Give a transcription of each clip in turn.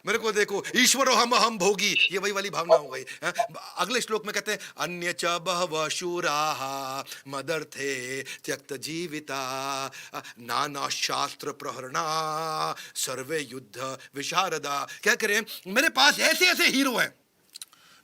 मेरे को देखो, ईश्वरो हम भोगी, ये वही वाली भावना हो गई। अगले श्लोक में कहते हैं अन्य च बहव शूराः मदर्थे त्यक्त जीविता नाना शास्त्र प्रहरणा सर्वे युद्ध विशारदा। क्या करें, मेरे पास ऐसे ऐसे हीरो हैं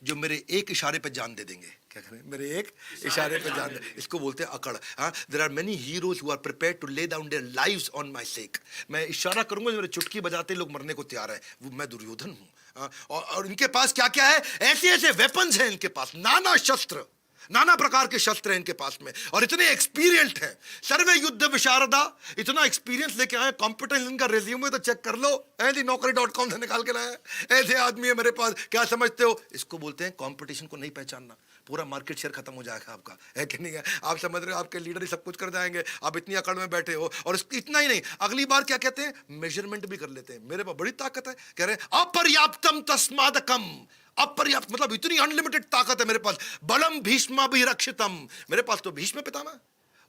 जो मेरे एक इशारे पे जान दे देंगे। क्या करें, मेरे एक इशारे पे जान दे, इसको बोलते हैं अकड़। There are many heroes who are prepared to lay down their lives on my sake. मैं इशारा करूंगा, मेरे चुटकी बजाते लोग मरने को तैयार है, वो मैं दुर्योधन हूं। और इनके पास क्या क्या है, ऐसे ऐसे वेपन्स हैं इनके पास, नाना शस्त्र, नाना प्रकार के शस्त्र हैं इनके पास में, और इतने एक्सपीरियंस्ड हैं, सर्वे युद्ध विशारदा। इतना एक्सपीरियंस लेके आए, कॉम्पिटेंस इनका रिज्यूमे तो चेक कर लो, ऐसी नौकरी.com से निकाल के लाए, ऐसे आदमी है मेरे पास। क्या समझते हो, इसको बोलते हैं कंपटीशन को नहीं पहचानना। पूरा मार्केट शेयर खत्म हो जाएगा आपका, है कि नहीं है? आप समझ रहे हो, आपके लीडर ही सब कुछ कर जाएंगे, आप इतनी अकड़ में बैठे हो। और इतना ही नहीं, अगली बार क्या कहते हैं, मेजरमेंट भी कर लेते हैं। मेरे पास बड़ी ताकत है, कह रहे हैं अपर्याप्तम तस्मादकम। अपर्याप्त मतलब इतनी अनलिमिटेड ताकत है मेरे पास। बलम भीष्मा भी रक्षितम, मेरे पास तो भीष्म पितामह,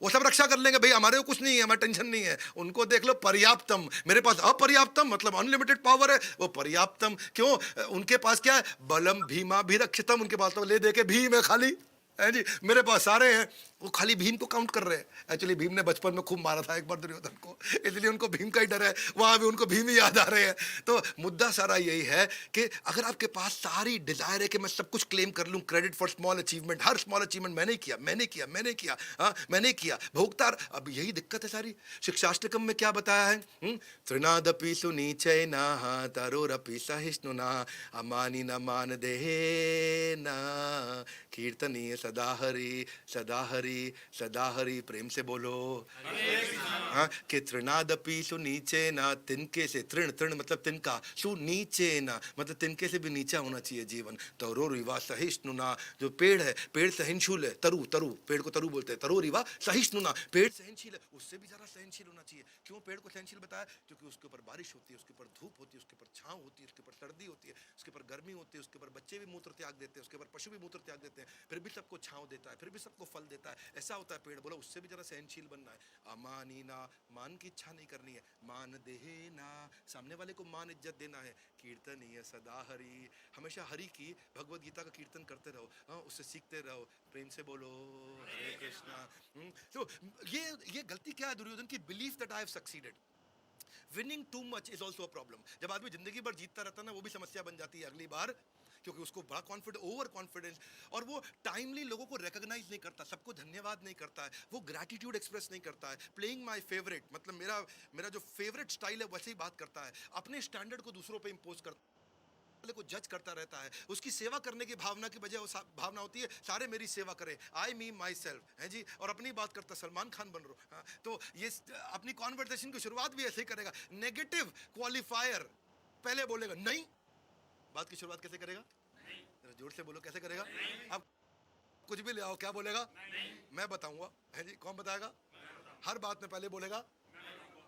वो सब रक्षा कर लेंगे भाई, हमारे को कुछ नहीं है, हमें टेंशन नहीं है। उनको देख लो पर्याप्तम, मेरे पास अपर्याप्तम मतलब अनलिमिटेड पावर है, वो पर्याप्तम क्यों? उनके पास क्या है, बलम भीमा भी रक्षितम, उनके पास तो ले दे के भीम है खाली, है जी। मेरे पास सारे हैं, वो खाली भीम को काउंट कर रहे हैं। एक्चुअली भीम ने बचपन में खूब मारा था एक बार दुर्योधन को, इसलिए उनको भीम का ही डर है, वहां भी उनको भीम ही याद आ रहे हैं। तो मुद्दा सारा यही है कि अगर आपके पास सारी डिजायर है कि मैं सब कुछ क्लेम कर लूं, credit for small achievement, her small achievement मैंने किया, मैंने किया, भोगतार। अब यही दिक्कत है सारी। शिक्षाष्टकम में क्या बताया है, तृणादपि सुनीचैनाः तरोरपि सहिष्णुना अमानि न मान देहेना कीर्तनीय सदा हरि सदा हरि सदा हरि। प्रेम से बोलो। हाँ, कि तृणादपि सुनीचे ना, तिनके से, तृण तृण मतलब तिनका, सुनीचे ना मतलब तिनके से भी नीचा होना चाहिए जीवन। तरोरिवा सहिष्णुना, जो पेड़ है, पेड़ सहनशील है, तरु तरु, पेड़ को तरु बोलते हैं, तरोरिवा सहिष्णुना, पेड़ सहनशील है, उससे भी ज्यादा सहनशील होना चाहिए। क्यों पेड़ को सहनशील बताया? क्योंकि उसके ऊपर बारिश होती है, उसके ऊपर धूप होती है, उसके ऊपर छांव होती है, उसके ऊपर सर्दी होती है, उसके ऊपर गर्मी होती है, उसके ऊपर बच्चे भी मूत्र त्याग देते हैं, उसके ऊपर पशु भी मूत्र त्याग देते हैं, फिर भी सबको छांव देता है, फिर भी सबको फल देता है। ऐसा होता है पेड़। बोला उससे भी जरा सहनशील बनना है। अमानी ना, मान की इच्छा नहीं करनी है, मान देहे ना, सामने वाले को मान इज्जत देना है। कीर्तनीय सदा हरि, हमेशा हरि की, भगवत गीता का कीर्तन करते रहो, हाँ, उससे सीखते रहो। प्रेम से बोलो हरे कृष्णा। तो ये गलती क्या है दुर्योधन की? Belief that I have succeeded. Winning too much is also a problem. जब आदमी जिंदगी भर जीतता रहता है ना, वो भी समस्या बन जाती है अगली बार, क्योंकि उसको बड़ा कॉन्फिडेंस, ओवर कॉन्फिडेंस, और वो टाइमली लोगों को रिकॉग्नाइज नहीं करता, सबको धन्यवाद नहीं करता है, वो ग्रैटिट्यूड एक्सप्रेस नहीं करता है। प्लेइंग माय फेवरेट मतलब मेरा जो फेवरेट स्टाइल है वैसे ही बात करता है, अपने स्टैंडर्ड को दूसरों पे इंपोज करता है, को जज करता रहता है। उसकी सेवा करने की भावना की बजाय वो भावना होती है सारे मेरी सेवा करें, आई मी माई सेल्फ, है जी। और अपनी बात करता सलमान खान बन रहा। हाँ, तो ये अपनी कॉन्वर्सेशन की शुरुआत भी ऐसे ही करेगा, नेगेटिव क्वालिफायर पहले बोलेगा नहीं। बात की शुरुआत कैसे करेगा? जोर से बोलो, कैसे करेगा? अब कुछ भी ले आओ, क्या बोलेगा? मैं बताऊंगा, है जी। कौन बताएगा? हर बात में पहले बोलेगा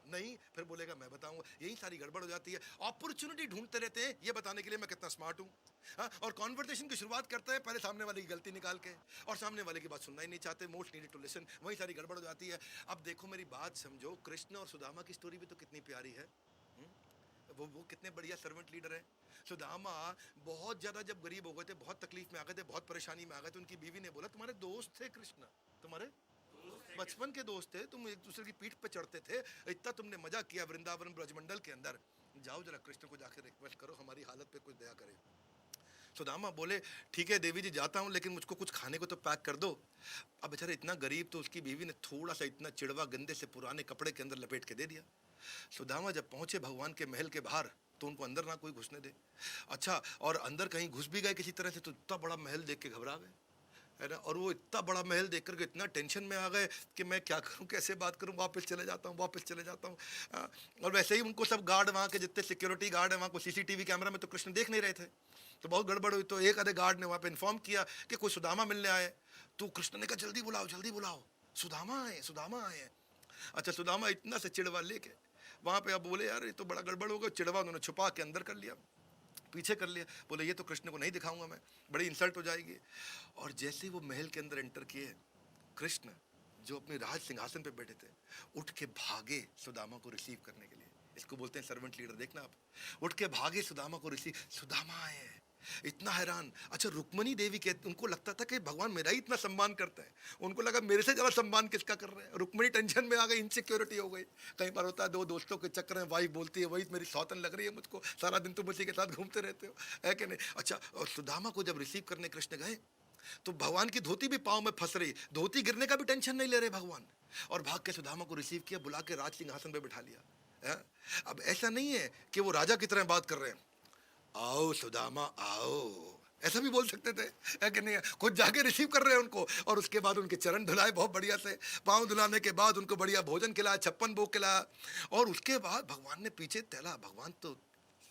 नहीं, फिर बोलेगा मैं बताऊंगा। यही सारी गड़बड़ हो जाती है। अपॉर्चुनिटी ढूंढते रहते हैं ये बताने के लिए मैं कितना स्मार्ट हूं। हाँ, और कॉन्वर्सेशन की शुरुआत करते हैं पहले सामने वाले की गलती निकाल के, और सामने वाले की बात सुनना ही नहीं चाहते, मोस्ट नीडेड टू लिसन। वही सारी गड़बड़ हो जाती है। अब देखो मेरी बात समझो, कृष्ण और सुदामा की स्टोरी भी तो कितनी प्यारी है। वो कितने बढ़िया सर्वेंट लीडर है। सुदामा बहुत ज्यादा जब गरीब हो गए थे, बहुत तकलीफ में आ गए थे, बहुत परेशानी में आ गए थे, उनकी बीवी ने बोला तुम्हारे दोस्त थे कृष्ण, तुम्हारे बचपन के दोस्त थे, तुम एक दूसरे की पीठ पे चढ़ते थे, इतना तुमने मजा किया वृंदावन ब्रजमंडल के अंदर, जाओ जरा कृष्ण को जाकर रिक्वेस्ट करो हमारी हालत पे कुछ दया करे। सुदामा बोले ठीक है देवी जी जाता हूँ, लेकिन मुझको कुछ खाने को तो पैक कर दो। अब बेचारा इतना गरीब, तो उसकी बीवी ने थोड़ा सा इतना चिड़वा गंदे से पुराने कपड़े के अंदर लपेट के दे दिया। सुदामा जब पहुंचे भगवान के महल के बाहर, तो उनको अंदर ना कोई घुसने दे। अच्छा, और अंदर कहीं घुस भी गए किसी तरह से, तो इतना बड़ा महल देख के घबरा गए, है ना। और वो इतना बड़ा महल देख करके इतना टेंशन में आ गए कि मैं क्या करूं, कैसे बात करूं, वापस चले जाता हूं, वापस चले जाता हूं। और वैसे ही उनको सब गार्ड, वहाँ के जितने सिक्योरिटी गार्ड है, वहाँ को सीसीटीवी कैमरा में तो कृष्ण देख नहीं रहे थे, तो बहुत गड़बड़ हुई। तो एक आधे गार्ड ने वहाँ पे इन्फॉर्म किया कि कोई सुदामा मिलने आए। तो कृष्ण ने कहा जल्दी बुलाओ, जल्दी बुलाओ, सुदामा आए, सुदामा आए हैं। अच्छा, सुदामा इतना से चिड़वा लेके वहाँ पे, अब बोले यार ये तो बड़ा गड़बड़ हो गया, चिड़वा उन्होंने छुपा के अंदर कर लिया, पीछे कर लिया। बोले ये तो कृष्ण को नहीं दिखाऊंगा मैं, बड़ी इंसल्ट हो जाएगी। और जैसे ही वो महल के अंदर एंटर किए, कृष्ण जो अपने राज सिंहासन पे बैठे थे उठ के भागे सुदामा को रिसीव करने के लिए। इसको बोलते हैं सर्वेंट लीडर। देखना आप उठ के भागे सुदामा को रिसीव, सुदामा आए हैं, इतना हैरान। अच्छा रुक्मणी देवी के उनको लगता था कि भगवान मेरा ही इतना सम्मान करता है, उनको लगा मेरे से ज्यादा सम्मान किसका कर रहे हैं। रुक्मणी टेंशन में आ गई, इनसिक्योरिटी हो गई। कई बार होता है दो दोस्तों के चक्कर में वाइफ बोलती है वही मेरी सौतन लग रही है मुझको, सारा दिन तुम उसी के साथ घूमते रहते हो, है कि नहीं। अच्छा और सुदामा को जब रिसीव करने कृष्ण गए तो भगवान की धोती भी पाँव में फंस रही, धोती गिरने का भी टेंशन नहीं ले रहे भगवान, और भाग के सुदामा को रिसीव किया, बुला के राज सिंहासन पे बिठा लिया। है? अब ऐसा नहीं है कि वो राजा की तरह बात कर रहे हैं, आओ सुदामा आओ, ऐसा भी बोल सकते थे, है कि नहीं। खुद जाके रिसीव कर रहे हैं उनको, और उसके बाद उनके चरण धुलाए बहुत बढ़िया से, पाँव धुलाने के बाद उनको बढ़िया भोजन खिलाया, 56 भोग खिलाया, और उसके बाद भगवान ने पीछे टहला। भगवान तो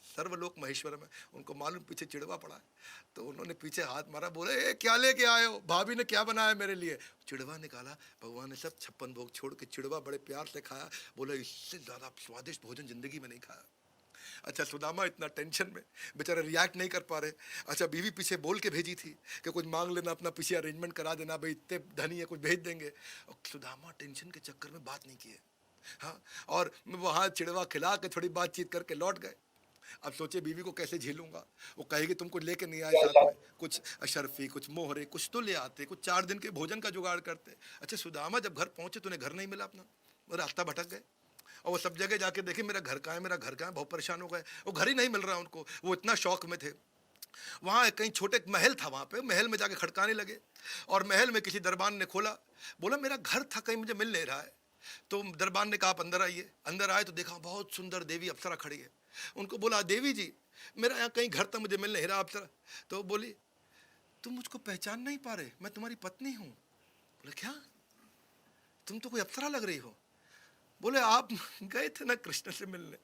सर्वलोक महेश्वर में, उनको मालूम पीछे चिड़वा पड़ा है, तो उन्होंने पीछे हाथ मारा, बोले ए क्या लेके आए हो, भाभी ने क्या बनाया मेरे लिए। चिड़वा निकाला, भगवान ने सब 56 भोग छोड़ के चिड़वा बड़े प्यार से खाया, बोले इससे ज्यादा स्वादिष्ट भोजन जिंदगी में नहीं खाया। अच्छा सुदामा इतना टेंशन में, बेचारे रिएक्ट नहीं कर पा रहे। अच्छा बीवी पीछे बोल के भेजी थी कि कुछ मांग लेना, अपना पीछे अरेंजमेंट करा देना, भाई इतने धनी है कुछ भेज देंगे, और सुदामा टेंशन के चक्कर में बात नहीं किए। हाँ, और वहाँ चिड़वा खिला के थोड़ी बातचीत करके लौट गए। अब सोचे बीवी को कैसे झेलूंगा, वो कहेगी तुम कुछ लेके नहीं आए साथ में, कुछ अशरफी कुछ मोहरे कुछ तो ले आते, कुछ 4 दिन के भोजन का जुगाड़ करते। अच्छा सुदामा जब घर पहुंचे तो उन्हें घर नहीं मिला अपना, वो रास्ता भटक गए, और वो सब जगह जाके देखे मेरा घर कहाँ है, मेरा घर कहाँ है, बहुत परेशान हो गए, वो घर ही नहीं मिल रहा उनको, वो इतना शौक में थे। वहाँ कहीं छोटे महल था, वहाँ पे महल में जाके खड़काने लगे, और महल में किसी दरबान ने खोला, बोला मेरा घर था कहीं मुझे मिल नहीं रहा है। तो दरबान ने कहा आप अंदर आइए। अंदर आए तो देखा बहुत सुंदर देवी अप्सरा खड़ी है। उनको बोला देवी जी मेरा यहाँ कहीं घर था, मुझे मिल नहीं रहा अप्सरा। तो बोली तुम मुझको पहचान नहीं पा रहे, मैं तुम्हारी पत्नी हूँ। बोले क्या, तुम तो कोई अप्सरा लग रही हो। बोले आप गए थे ना कृष्ण से मिलने,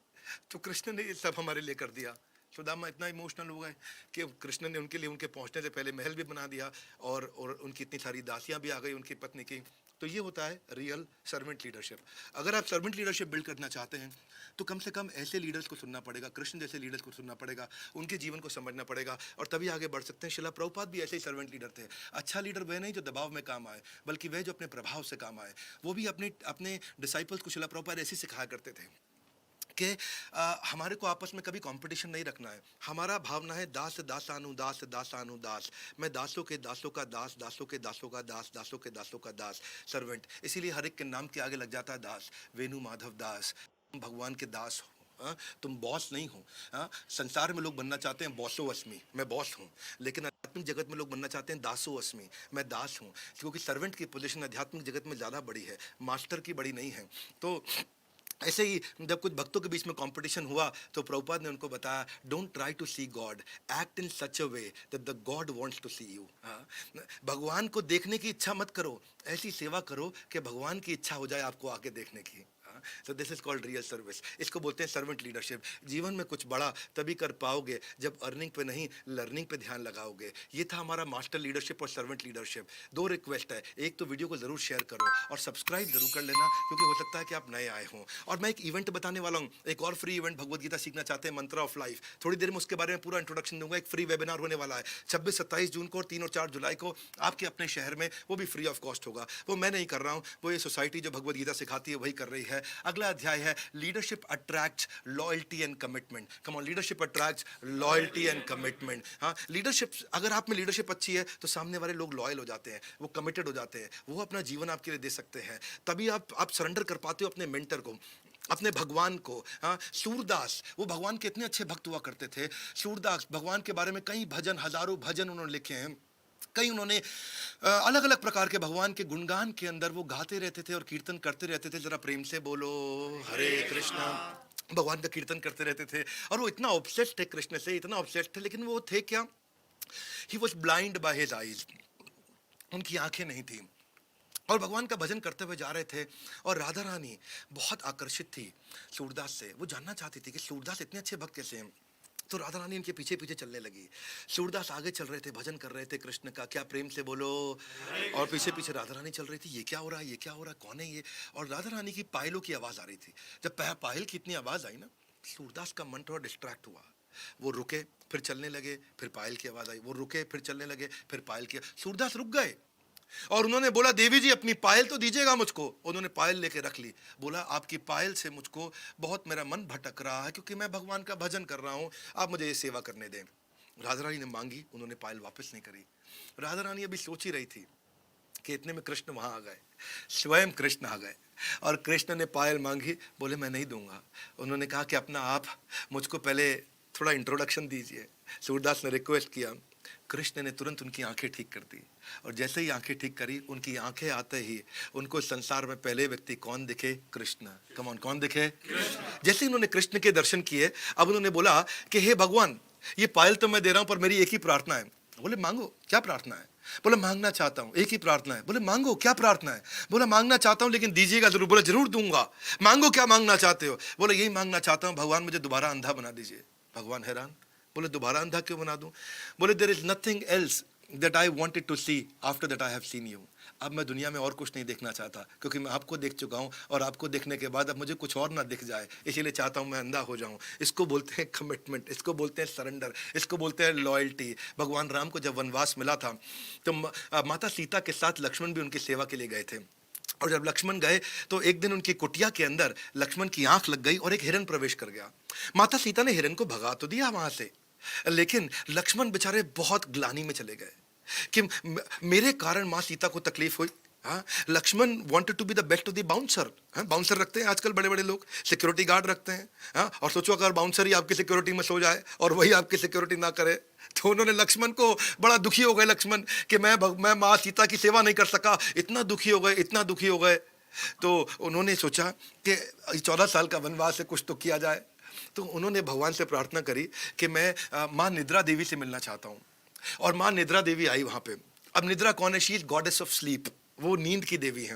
तो कृष्ण ने ये सब हमारे लिए कर दिया। सुदामा इतना इमोशनल हो गए कि कृष्ण ने उनके लिए उनके पहुंचने से पहले महल भी बना दिया, और उनकी इतनी सारी दासियां भी आ गई उनकी पत्नी की। तो ये होता है रियल सर्वेंट लीडरशिप। अगर आप सर्वेंट लीडरशिप बिल्ड करना चाहते हैं तो कम से कम ऐसे लीडर्स को सुनना पड़ेगा, कृष्ण जैसे लीडर्स को सुनना पड़ेगा, उनके जीवन को समझना पड़ेगा, और तभी आगे बढ़ सकते हैं। शिला प्रभुपाद भी ऐसे ही सर्वेंट लीडर थे। अच्छा लीडर वह नहीं जो दबाव में काम आए, बल्कि वह जो अपने प्रभाव से काम आए। वो भी अपने अपने डिसाइपल्स को शिला प्रभुपाद ऐसे सिखाया करते थे कि हमारे को आपस में कभी कंपटीशन नहीं रखना है। हमारा भावना है दास दासानु दास दासानु दास, मैं दासों के दासों का दास, दासों के दासों का दास, दासों के दासों का दास, सर्वेंट। इसीलिए हर एक के नाम के आगे लग जाता है दास। वेणु माधव दास, तुम भगवान के दास हो। हाँ, तुम बॉस नहीं हो। हाँ, संसार में लोग बनना चाहते हैं बॉसो अस्मि, मैं बॉस हूँ, लेकिन आध्यात्मिक जगत में लोग बनना चाहते हैं दासो अस्मि, मैं दास हूँ, क्योंकि सर्वेंट की पोजीशन आध्यात्मिक जगत में ज़्यादा बड़ी है, मास्टर की बड़ी नहीं है। तो ऐसे ही जब कुछ भक्तों के बीच में कंपटीशन हुआ तो प्रभुपाद ने उनको बताया don't try to see God, act in such a way that the God wants to see you. भगवान को देखने की इच्छा मत करो, ऐसी सेवा करो कि भगवान की इच्छा हो जाए आपको आके देखने की। तो this is called real service. इसको बोलते हैं सर्वेंट लीडरशिप। जीवन में कुछ बड़ा तभी कर पाओगे जब अर्निंग पे नहीं लर्निंग पे ध्यान लगाओगे। ये था हमारा मास्टर लीडरशिप और सर्वेंट लीडरशिप। 2 रिक्वेस्ट है, एक तो वीडियो को जरूर शेयर करो और सब्सक्राइब जरूर कर लेना, क्योंकि हो सकता है कि आप नए आए हों। और मैं एक इवेंट बताने वाला हूँ, एक और फ्री इवेंट, भगवद गीता सीखना चाहते हैं मंत्र ऑफ लाइफ। थोड़ी देर में उसके बारे में पूरा इंट्रोडक्शन दूंगा। एक फ्री वेबिनार होने वाला है 26-27 जून को और 3 और 4 जुलाई को आपके अपने शहर में, वो भी फ्री ऑफ कॉस्ट होगा। वो मैं नहीं कर रहा हूँ, वो ये सोसाइटी जो भगवद गीता सिखाती है वही कर रही है। अगला अध्याय है leadership attracts loyalty and commitment. Come on, leadership attracts loyalty and commitment. हाँ, लीडरशिप, अगर आप में लीडरशिप अच्छी है तो सामने वाले लोग लॉयल हो जाते हैं, वो कमिटेड हो जाते हैं, वो अपना जीवन आपके लिए दे सकते हैं। तभी आप सरेंडर कर पाते हो अपने मेंटर को, अपने भगवान को। हाँ, सूरदास वो भगवान के इतने अच्छे भक्त हुआ करते थे। सूरदास भगवान के बारे में कई भजन, हजारों भजन उन्होंने लिखे हैं। कई उन्होंने अलग अलग प्रकार के भगवान के गुणगान के अंदर वो गाते रहते थे और कीर्तन करते रहते थे। जरा प्रेम से बोलो हरे कृष्णा। भगवान का कीर्तन करते रहते थे, और वो इतना ऑब्सेस्ड थे कृष्ण से, इतना ऑब्सेस्ड थे, लेकिन वो थे क्या, he was blind by his eyes, उनकी आंखें नहीं थी, और भगवान का भजन करते हुए जा रहे थे। और राधा रानी बहुत आकर्षित थी सूरदास से, वो जानना चाहती थी कि सूरदास इतने अच्छे भक्त कैसे हैं। तो राधा रानी इनके पीछे पीछे चलने लगी। सूरदास आगे चल रहे थे, भजन कर रहे थे कृष्ण का, क्या प्रेम से बोलो, और पीछे पीछे राधा रानी चल रही थी। ये क्या हो रहा है, ये क्या हो रहा है, कौन है ये। और राधा रानी की पायलों की आवाज आ रही थी। जब पायल की इतनी आवाज आई ना, सूरदास का मन थोड़ा डिस्ट्रैक्ट हुआ। वो रुके, फिर चलने लगे, फिर पायल की आवाज आई, वो रुके, फिर चलने लगे, फिर पायल की। सूरदास रुक गए, और उन्होंने बोला देवी जी अपनी पायल तो दीजिएगा मुझको। उन्होंने पायल लेके रख ली। बोला आपकी पायल से मुझको बहुत मेरा मन भटक रहा है, क्योंकि मैं भगवान का भजन कर रहा हूँ, आप मुझे ये सेवा करने दें। राधा रानी ने मांगी, उन्होंने पायल वापस नहीं करी। राधा रानी अभी सोच ही रही थी कि इतने में कृष्ण वहां आ गए, स्वयं कृष्ण आ गए, और कृष्ण ने पायल मांगी। बोले मैं नहीं दूंगा। उन्होंने कहा कि अपना आप मुझको पहले थोड़ा इंट्रोडक्शन दीजिए। सूरदास ने रिक्वेस्ट किया। कृष्ण ने तुरंत उनकी आंखें ठीक कर दी, और जैसे ही आंखें ठीक करी, उनकी आंखें आते ही उनको संसार में पहले व्यक्ति कौन दिखे? कृष्ण। कम ऑन, कौन दिखे? जैसे ही उन्होंने कृष्ण के दर्शन किए, अब उन्होंने बोला कि हे भगवान, ये पायल तो मैं दे रहा हूं, पर मेरी एक ही प्रार्थना है। बोले मांगो, क्या प्रार्थना है? बोले मांगना चाहता हूं, एक ही प्रार्थना है। बोले मांगो, क्या प्रार्थना है? बोला मांगना चाहता हूं, लेकिन दीजिएगा जरूर। बोले जरूर दूंगा। मांगो, क्या मांगना चाहते हो? बोले यही मांगना चाहता हूं, भगवान मुझे दोबारा अंधा बना दीजिए। भगवान हैरान, बोले दोबारा अंधा क्यों बना दूं? बोले there is nothing else that I wanted to see after that I have seen you. अब मैं दुनिया में और कुछ नहीं देखना चाहता, क्योंकि मैं आपको देख चुका हूं, और आपको देखने के बाद अब मुझे कुछ और ना दिख जाए, इसीलिए चाहता हूं मैं अंधा हो जाऊं। इसको बोलते हैं कमिटमेंट, इसको बोलते हैं सरेंडर, इसको बोलते हैं लॉयल्टी। भगवान राम को जब वनवास मिला था, तो माता सीता के साथ लक्ष्मण भी उनकी सेवा के लिए गए थे। और जब लक्ष्मण गए, तो एक दिन उनकी कुटिया के अंदर लक्ष्मण की आंख लग गई और एक हिरन प्रवेश कर गया। माता सीता ने हिरन को भगा तो दिया वहां से, लेकिन लक्ष्मण बेचारे बहुत ग्लानि में चले गए कि मेरे कारण माँ सीता को तकलीफ हुई। हाँ, Lakshman wanted to be the best of the bouncer. हाँ, बाउंसर रखते हैं आजकल बड़े बड़े लोग, सिक्योरिटी गार्ड रखते हैं। हाँ, और सोचो अगर बाउंसर ही आपकी सिक्योरिटी में सो जाए और वही आपकी सिक्योरिटी ना करे, तो उन्होंने लक्ष्मण को, बड़ा दुखी हो गए लक्ष्मण कि मैं माँ सीता की सेवा नहीं कर सका। इतना दुखी हो गए, इतना दुखी हो गए। तो उन्होंने सोचा कि 14 साल का वनवास है, कुछ तो किया जाए। तो उन्होंने भगवान से प्रार्थना करी कि मैं माँ निद्रा देवी से मिलना चाहता हूँ। और माँ निद्रा देवी आई वहां पे। अब निद्रा कौन है? She is goddess of sleep, वो नींद की देवी हैं।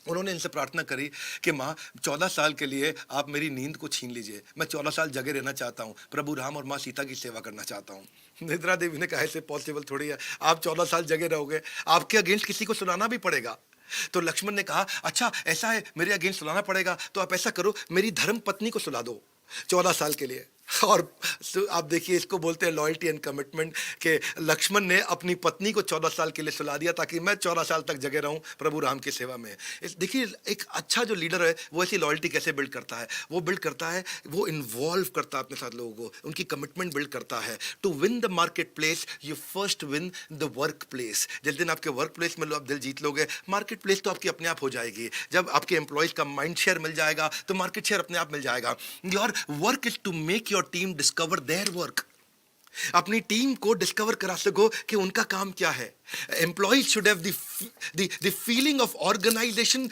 उन्होंने इनसे प्रार्थना करी कि माँ 14 साल के लिए आप मेरी नींद को छीन लीजिए, मैं 14 साल जगे रहना चाहता हूँ, प्रभु राम और माँ सीता की सेवा करना चाहता हूँ। निद्रा देवी ने कहा ऐसे पॉसिबल थोड़ी है, आप 14 साल जगे रहोगे, आपके अगेंस्ट किसी को सुनाना भी पड़ेगा। तो लक्ष्मण ने कहा अच्छा ऐसा है, मेरे अगेंस्ट सुनाना पड़ेगा, तो आप ऐसा करो, मेरी धर्म पत्नी को सुला दो 14 साल के लिए। और आप देखिए, इसको बोलते हैं लॉयल्टी एंड कमिटमेंट, कि लक्ष्मण ने अपनी पत्नी को 14 साल के लिए सुला दिया ताकि मैं 14 साल तक जगे रहूं प्रभु राम की सेवा में। देखिए एक अच्छा जो लीडर है वो ऐसी लॉयल्टी कैसे बिल्ड करता है? वो बिल्ड करता है, वो इन्वॉल्व करता है अपने साथ लोगों को, उनकी कमिटमेंट बिल्ड करता है। To win the marketplace you first win the workplace. जिस दिन आपके वर्क प्लेस में आप दिल जीत लोगे, मार्केट प्लेस तो आपकी अपने आप हो जाएगी। जब आपके एम्प्लॉयज का माइंड शेयर मिल जाएगा तो मार्केट शेयर अपने आप मिल जाएगा। Your work is to make your team discover their work. अपनी टीम को डिस्कवर करा सको कि उनका काम क्या है। Employees should have the feeling of organisation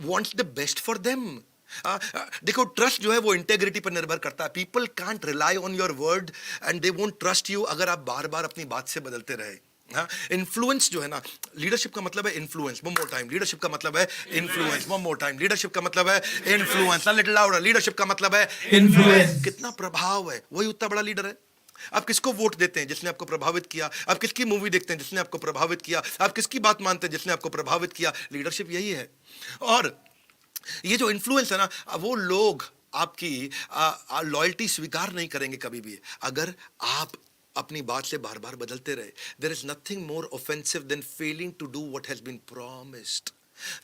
wants the best for them. देखो ट्रस्ट जो है वो इंटेग्रिटी पर निर्भर करता है। People can't rely on your word and they won't trust you अगर आप बार बार अपनी बात से बदलते रहे। हाँ, इन्फ्लुएंस जो है ना, लीडरशिप का मतलब है influence. One more time, leadership का मतलब है influence. One more time, leadership का मतलब है इन्फ्लुएंस। लिटिल लाउडर, लीडरशिप का मतलब है इन्फ्लुएंस। कितना प्रभाव है, वही उतना बड़ा लीडर है। आप किसको वोट देते हैं? जिसने आपको प्रभावित किया। आप किसकी मूवी देखते हैं? जिसने आपको प्रभावित किया। आप किसकी बात मानते हैं? जिसने आपको प्रभावित किया। लीडरशिप यही है। और ये जो इन्फ्लुएंस है ना, वो लोग आपकी लॉयल्टी स्वीकार नहीं करेंगे कभी भी अगर आप अपनी बात से बार बार बदलते रहे। There is nothing more offensive than failing to do what has been promised.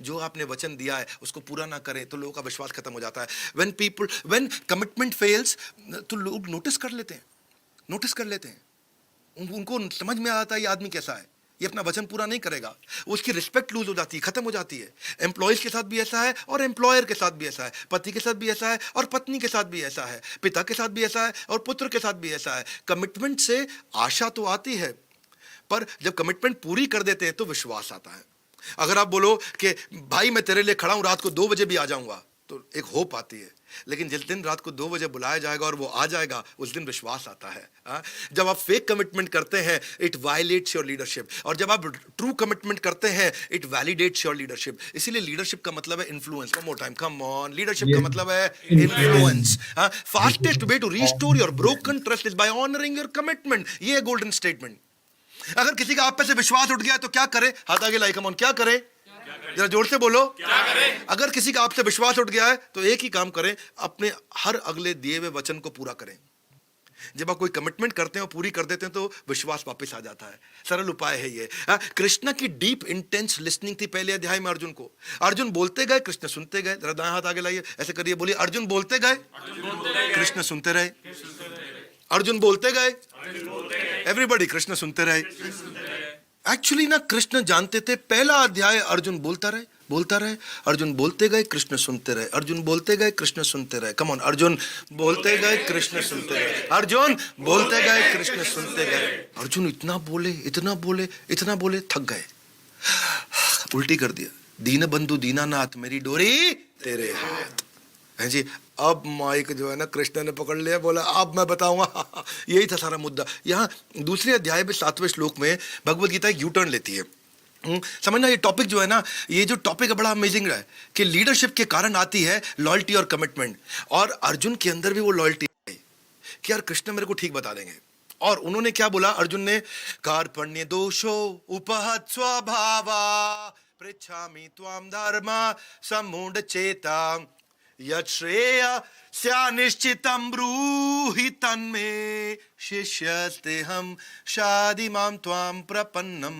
जो आपने वचन दिया है उसको पूरा ना करें तो लोगों का विश्वास खत्म हो जाता है। व्हेन कमिटमेंट फेल्स तो लोग नोटिस कर लेते हैं, उनको समझ में आता है ये आदमी कैसा है, ये अपना वचन पूरा नहीं करेगा। उसकी रिस्पेक्ट लूज हो जाती है, खत्म हो जाती है। एम्प्लॉयज के साथ भी ऐसा है और एम्प्लॉयर के साथ भी ऐसा है, पति के साथ भी ऐसा है और पत्नी के साथ भी ऐसा है, पिता के साथ भी ऐसा है और पुत्र के साथ भी ऐसा है। कमिटमेंट से आशा तो आती है, पर जब कमिटमेंट पूरी कर देते हैं तो विश्वास आता है। अगर आप बोलो कि भाई मैं तेरे लिए खड़ा हूं, रात को 2 बजे भी आ जाऊंगा, तो एक होप आती है। लेकिन जिस दिन रात को 2 बजे बुलाया जाएगा और वो आ जाएगा, उस दिन विश्वास आता है। जब आप फेक कमिटमेंट करते हैं इट वायलेट्स योर लीडरशिप, और जब आप ट्रू कमिटमेंट करते हैं इट वैलिडेट्स योर लीडरशिप। इसीलिए लीडरशिप का मतलब है influence. One more time, come on, leadership का मतलब है influence. Fastest way to restore your broken trust is by honouring your commitment. ये है गोल्डन स्टेटमेंट। अगर किसी का आप पे से विश्वास उठ गया तो क्या करे? हाथ आगे लाई, कम ऑन, क्या करे? जरा जोर से बोलो, क्या करें? अगर किसी का आपसे विश्वास उठ गया है तो एक ही काम करें, अपने हर अगले दिए हुए वचन को पूरा करें। जब आप कोई कमिटमेंट करते हैं और पूरी कर देते हैं तो विश्वास वापस आ जाता है। सरल उपाय है ये। कृष्ण की डीप इंटेंस लिसनिंग थी पहले अध्याय में अर्जुन को। अर्जुन बोलते गए, कृष्ण सुनते गए। जरा दाएं हाथ आगे लाइए, ऐसे करिए, बोलिए अर्जुन बोलते गए, कृष्ण सुनते रहे। अर्जुन बोलते गए, एवरीबॉडी कृष्ण सुनते रहे। एक्चुअली ना कृष्ण जानते थे, पहला अध्याय अर्जुन बोलता रहे, बोलता रहे। अर्जुन बोलते गए, कृष्ण सुनते रहे। अर्जुन बोलते गए, कृष्ण सुनते रहे। कम ऑन, अर्जुन बोलते गए, कृष्ण सुनते गए। अर्जुन बोलते गए, कृष्ण सुनते गए। अर्जुन इतना बोले, इतना बोले, इतना बोले, थक गए, उल्टी कर दिया। दीन बंधु दीनानाथ मेरी डोरी तेरे हाथ है जी। अब माइक जो है ना कृष्ण ने पकड़ लिया, बोला अब मैं बताऊंगा। यही था सारा मुद्दा। यहाँ दूसरे अध्याय में 7वें श्लोक में भगवत गीता एक यू टर्न लेती है। समझना, ये टॉपिक जो है ना, ये जो टॉपिक है बड़ा अमेजिंग है कि लीडरशिप के कारण आती है लॉयल्टी और कमिटमेंट। और अर्जुन के अंदर भी वो लॉयल्टी है कि यार कृष्ण मेरे को ठीक बता देंगे। और उन्होंने क्या बोला, अर्जुन ने, कार्पण्य दोषो उपहत स्वभावा पृच्छामि त्वाम धर्म समूढ़ चेता यत् श्रेय स्या निश्चितं ब्रूहि तन्मे शिष्यस्ते हम शादि माम त्वाम प्रपन्नम।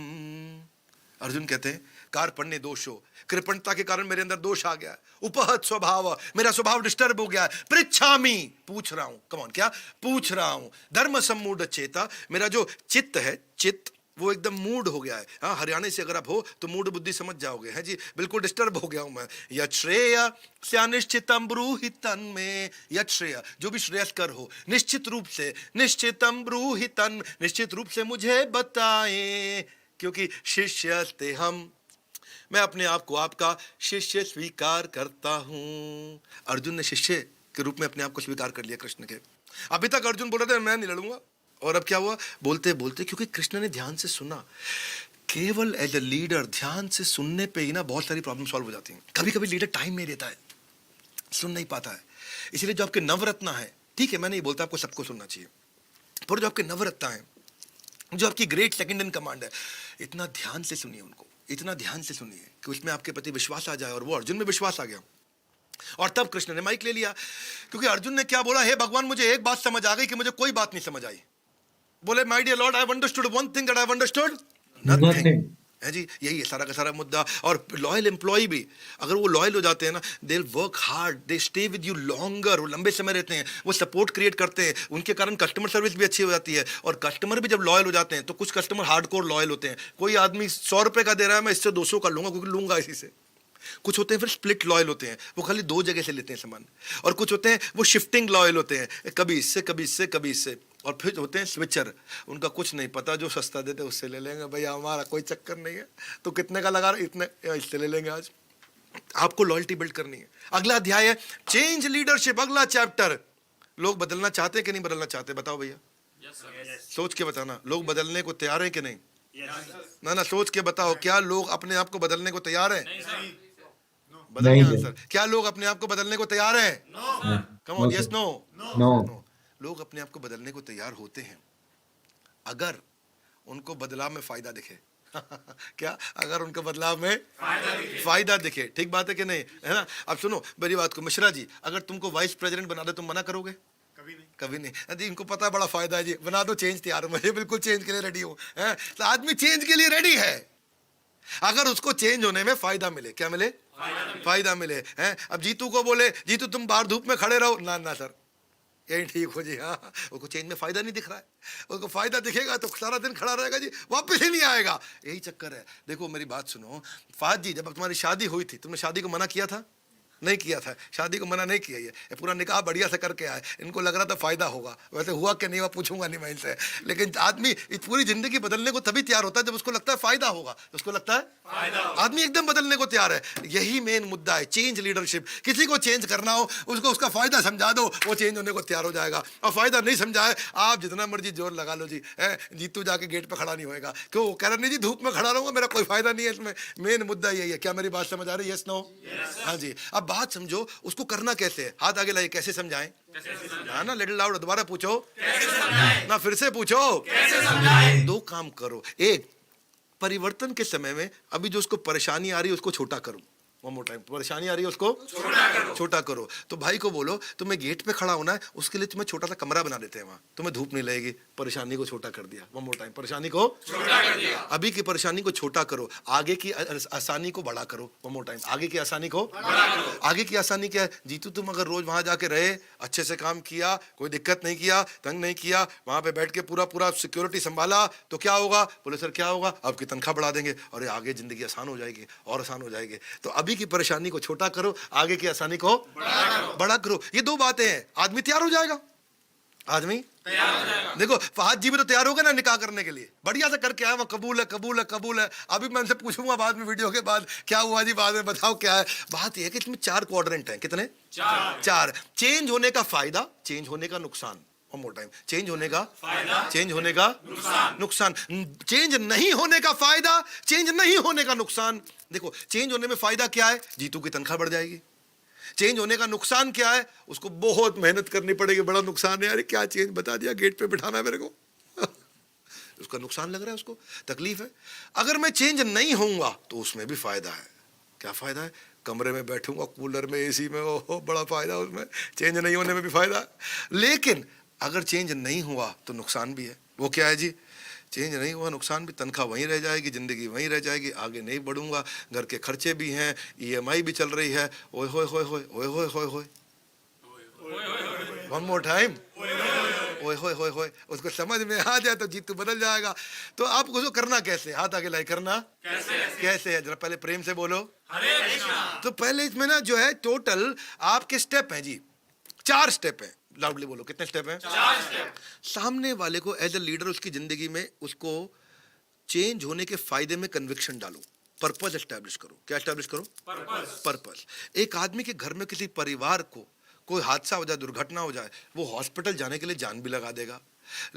अर्जुन कहते हैं कार्पण्य दोषो, कृपणता के कारण मेरे अंदर दोष आ गया। उपहत स्वभाव, मेरा स्वभाव डिस्टर्ब हो गया। पृच्छामि, पूछ रहा हूं। कम ऑन, क्या पूछ रहा हूं? धर्म सम्मूढ़ चेता, मेरा जो चित्त है, चित्त वो एकदम मूड हो गया है। हाँ, हरियाणा से अगर आप हो तो मूड बुद्धि समझ जाओगे, है जी, बिल्कुल डिस्टर्ब हो गया हूं मैं। यत् श्रेय स्यानिश्चितम ब्रूहि तन्मे, यत् श्रेय, जो भी श्रेयस्कर हो, निश्चित रूप से, निश्चितम ब्रूहि तन्, निश्चित रूप से मुझे बताएं, क्योंकि शिष्यस्ते हम, मैं अपने आप को आपका शिष्य स्वीकार करता हूं। अर्जुन ने शिष्य के रूप में अपने आप को स्वीकार कर लिया कृष्ण के। अभी तक अर्जुन बोल रहे थे मैं नहीं लड़ूंगा, और अब क्या हुआ, बोलते बोलते, क्योंकि कृष्ण ने ध्यान से सुना। केवल एज ए लीडर ध्यान से सुनने पे ही ना बहुत सारी प्रॉब्लम सॉल्व हो जाती हैं। कभी कभी लीडर टाइम नहीं देता है, सुन नहीं पाता है। इसलिए जो आपके नवरत्न है, ठीक है मैं नहीं बोलता आपको सबको सुनना चाहिए, पर जो आपके नवरत्न है, जो आपकी ग्रेट सेकंड इन कमांड है, इतना ध्यान से सुनिए उनको, इतना ध्यान से सुनिए कि उसमें आपके प्रति विश्वास आ जाए। और वो अर्जुन में विश्वास आ गया। और तब कृष्ण ने माइक ले लिया, क्योंकि अर्जुन ने क्या बोला, हे भगवान मुझे एक बात समझ आ गई कि मुझे कोई बात नहीं समझ आई। बोले my dear Lord, I have understood one thing that I have understood nothing. है जी, यही है सारा का सारा मुद्दा। और लॉयल एम्प्लॉय भी, अगर वो लॉयल हो जाते हैं ना, they will work hard, they stay with you longer, वो लंबे समय रहते हैं, वो सपोर्ट क्रिएट करते हैं, उनके कारण कस्टमर सर्विस भी अच्छी हो जाती है। और कस्टमर भी जब लॉयल हो जाते हैं तो कुछ कस्टमर हार्डकोर लॉयल होते हैं। कोई आदमी 100 रुपए का दे रहा है, मैं इससे 200 का लूंगा क्योंकि लूंगा इसी से। कुछ होते हैं फिर स्प्लिट लॉयल होते हैं, वो खाली 2 जगह से लेते हैं सामान। और कुछ होते हैं वो शिफ्टिंग लॉयल होते हैं, कभी इससे कभी इससे कभी इससे। और फिर होते हैं स्विचर, उनका कुछ नहीं पता, जो सस्ता देते उससे ले लेंगे, भैया हमारा कोई चक्कर नहीं है, तो कितने का लगा रहा, इतने, इससे ले लेंगे आज। आपको लॉयल्टी बिल्ड करनी है। अगला अध्याय है चेंज लीडरशिप, अगला चैप्टर। लोग बदलना चाहते हैं कि नहीं बदलना चाहते, बताओ भैया। सोच के बताना, लोग बदलने को तैयार हैं कि नहीं? ना ना, सोच के बताओ, क्या लोग अपने आप को बदलने को तैयार हैं? बदलिए आंसर, क्या लोग अपने आप को बदलने को तैयार हैं? Come on, yes no? No. लोग अपने आप को बदलने को तैयार होते हैं अगर उनको बदलाव में फायदा दिखे। क्या? अगर उनको बदलाव में फायदा दिखे। ठीक बात है कि नहीं, है ना? अब सुनो मेरी बात को, मिश्रा जी अगर तुमको वाइस प्रेसिडेंट बना दे तुम मना करोगे? कभी नहीं, कभी नहीं जी। इनको पता है बड़ा फायदा है जी, बना दो, चेंज तैयार, मैं बिल्कुल चेंज के लिए रेडी हूँ। तो आदमी चेंज के लिए रेडी है अगर उसको चेंज होने में फायदा मिले। क्या मिले? फायदा मिले। हैं, अब जीतू को बोले जीतू तुम बाहर धूप में खड़े रहो, ना ना सर यही ठीक हो जी। हाँ, उसको चेंज में फायदा नहीं दिख रहा है, उसको फायदा दिखेगा तो सारा दिन खड़ा रहेगा जी, वापस ही नहीं आएगा। यही चक्कर है। देखो मेरी बात सुनो, फाज जी जब तुम्हारी शादी हुई थी तुमने शादी को मना किया था? नहीं किया था, शादी को मना नहीं किया। ये पूरा निकाह बढ़िया से करके आए, इनको लग रहा था फायदा होगा, वैसे हुआ कि नहीं हुआ पूछूंगा नहीं मैं इनसे। लेकिन आदमी पूरी जिंदगी बदलने को तभी तैयार होता है जब उसको लगता है फायदा होगा, उसको लगता है फायदा, आदमी एकदम बदलने को तैयार है। यही मेन मुद्दा है, चेंज लीडरशिप। किसी को चेंज करना हो उसको उसका फायदा समझा दो, वो चेंज होने को तैयार हो जाएगा। और फायदा नहीं समझाए आप जितना मर्जी जोर लगा लो जी, जीतू जाके गेट पर खड़ा नहीं होएगा। क्यों? कह रहा नहीं जी धूप में खड़ा रहूंगा, मेरा कोई फायदा नहीं है इसमें। मेन मुद्दा यही है। क्या मेरी बात समझ आ रही है? Yes no? हाँ जी। अब बात समझो, उसको करना कैसे है? हाथ आगे लाइए, कैसे समझाएं? हाँ ना, लिटिल लाउड, दोबारा पूछो, कैसे समझाएं? ना फिर से पूछो, कैसे समझाएं? 2 काम करो। एक, परिवर्तन के समय में अभी जो उसको परेशानी आ रही है उसको छोटा करो। वन मोर टाइम, परेशानी आ रही है उसको छोटा करो। तो भाई को बोलो तुम्हें गेट पे खड़ा होना है, उसके लिए तुम्हें छोटा सा कमरा बना देते हैं, वहां तुम्हें धूप नहीं लगेगी। परेशानी को छोटा कर दिया। वन मोर टाइम, परेशानी को छोटा कर दिया। अभी की परेशानी को छोटा करो, आगे की आसानी को बड़ा करो। वन मोर टाइम, आगे की आसानी को बड़ा करो। आगे की आसानी क्या है? जीतू तुम अगर रोज वहां जाके रहे, अच्छे से काम किया, कोई दिक्कत नहीं किया, तंग नहीं किया, वहां पे बैठ के पूरा पूरा सिक्योरिटी संभाला, तो क्या होगा? बोले सर क्या होगा? आपकी तनख्वाह बढ़ा देंगे और आगे जिंदगी आसान हो जाएगी और आसान हो जाएगी। तो अभी की परेशानी को छोटा करो, आगे की आसानी को बड़ा करो। ये दो बातें हैं, आदमी तैयार हो जाएगा। आदमी तैयार हो जाएगा। देखो फहद जी भी तो तैयार हो गए ना निकाह करने के लिए, बढ़िया से करके आया, वह कबूल है कबूल है कबूल है। अभी मैं उनसे पूछूंगा बाद में, वीडियो के बाद, क्या हुआ जी, बाद में बताओ क्या है। बात यह है कि इसमें 4 क्वाड्रेंट हैं। कितने? 4। चेंज होने का फायदा, चेंज होने का नुकसान। वन मोर टाइम, चेंज होने का फायदा, चेंज होने का नुकसान। चेंज नहीं होने का फायदा, चेंज नहीं होने का नुकसान। देखो चेंज होने में फायदा क्या है? जीतू की तनख्वाह बढ़ जाएगी। चेंज होने का नुकसान क्या है? उसको बहुत मेहनत करनी पड़ेगी, बड़ा नुकसान है। अरे क्या चेंज बता दिया, गेट पे बिठाना है मेरे को उसका नुकसान लग रहा है, उसको तकलीफ है। अगर मैं चेंज नहीं होऊंगा तो उसमें भी फायदा है। क्या फायदा है? कमरे में बैठूंगा, कूलर में, एसी में, ओहो बड़ा फायदा उसमें, चेंज नहीं होने में भी फायदा। लेकिन अगर चेंज नहीं हुआ तो नुकसान भी है। वो क्या है जी? चेंज नहीं हुआ नुकसान भी, तनख्वाह वहीं रह जाएगी, जिंदगी वहीं रह जाएगी, आगे नहीं बढ़ूंगा, घर के खर्चे भी हैं, ईएमआई भी चल रही है। ओए होए होए होए ओए होए होए होए, वन मोर टाइम, ओए होए होए होए। उसको समझ में आ जाए तो जीतू बदल जाएगा। तो आप उसको करना कैसे? हाथ आगे लाई, करना कैसे है? जरा पहले प्रेम से बोलो हरे कृष्णा। तो पहले इसमें ना जो है टोटल आपके स्टेप हैं जी, 4 स्टेप हैं। लाउडली बोलो, कितने स्टेप हैं? 4 स्टेप। सामने वाले को एज ए लीडर उसकी जिंदगी में उसको चेंज होने के फायदे में कन्विक्शन डालो, पर्पस एस्टैब्लिश करो। क्या एस्टैब्लिश करो? पर्पस। एक आदमी के घर में किसी परिवार को कोई हादसा हो जाए, दुर्घटना हो जाए, वो हॉस्पिटल जाने के लिए जान भी लगा देगा,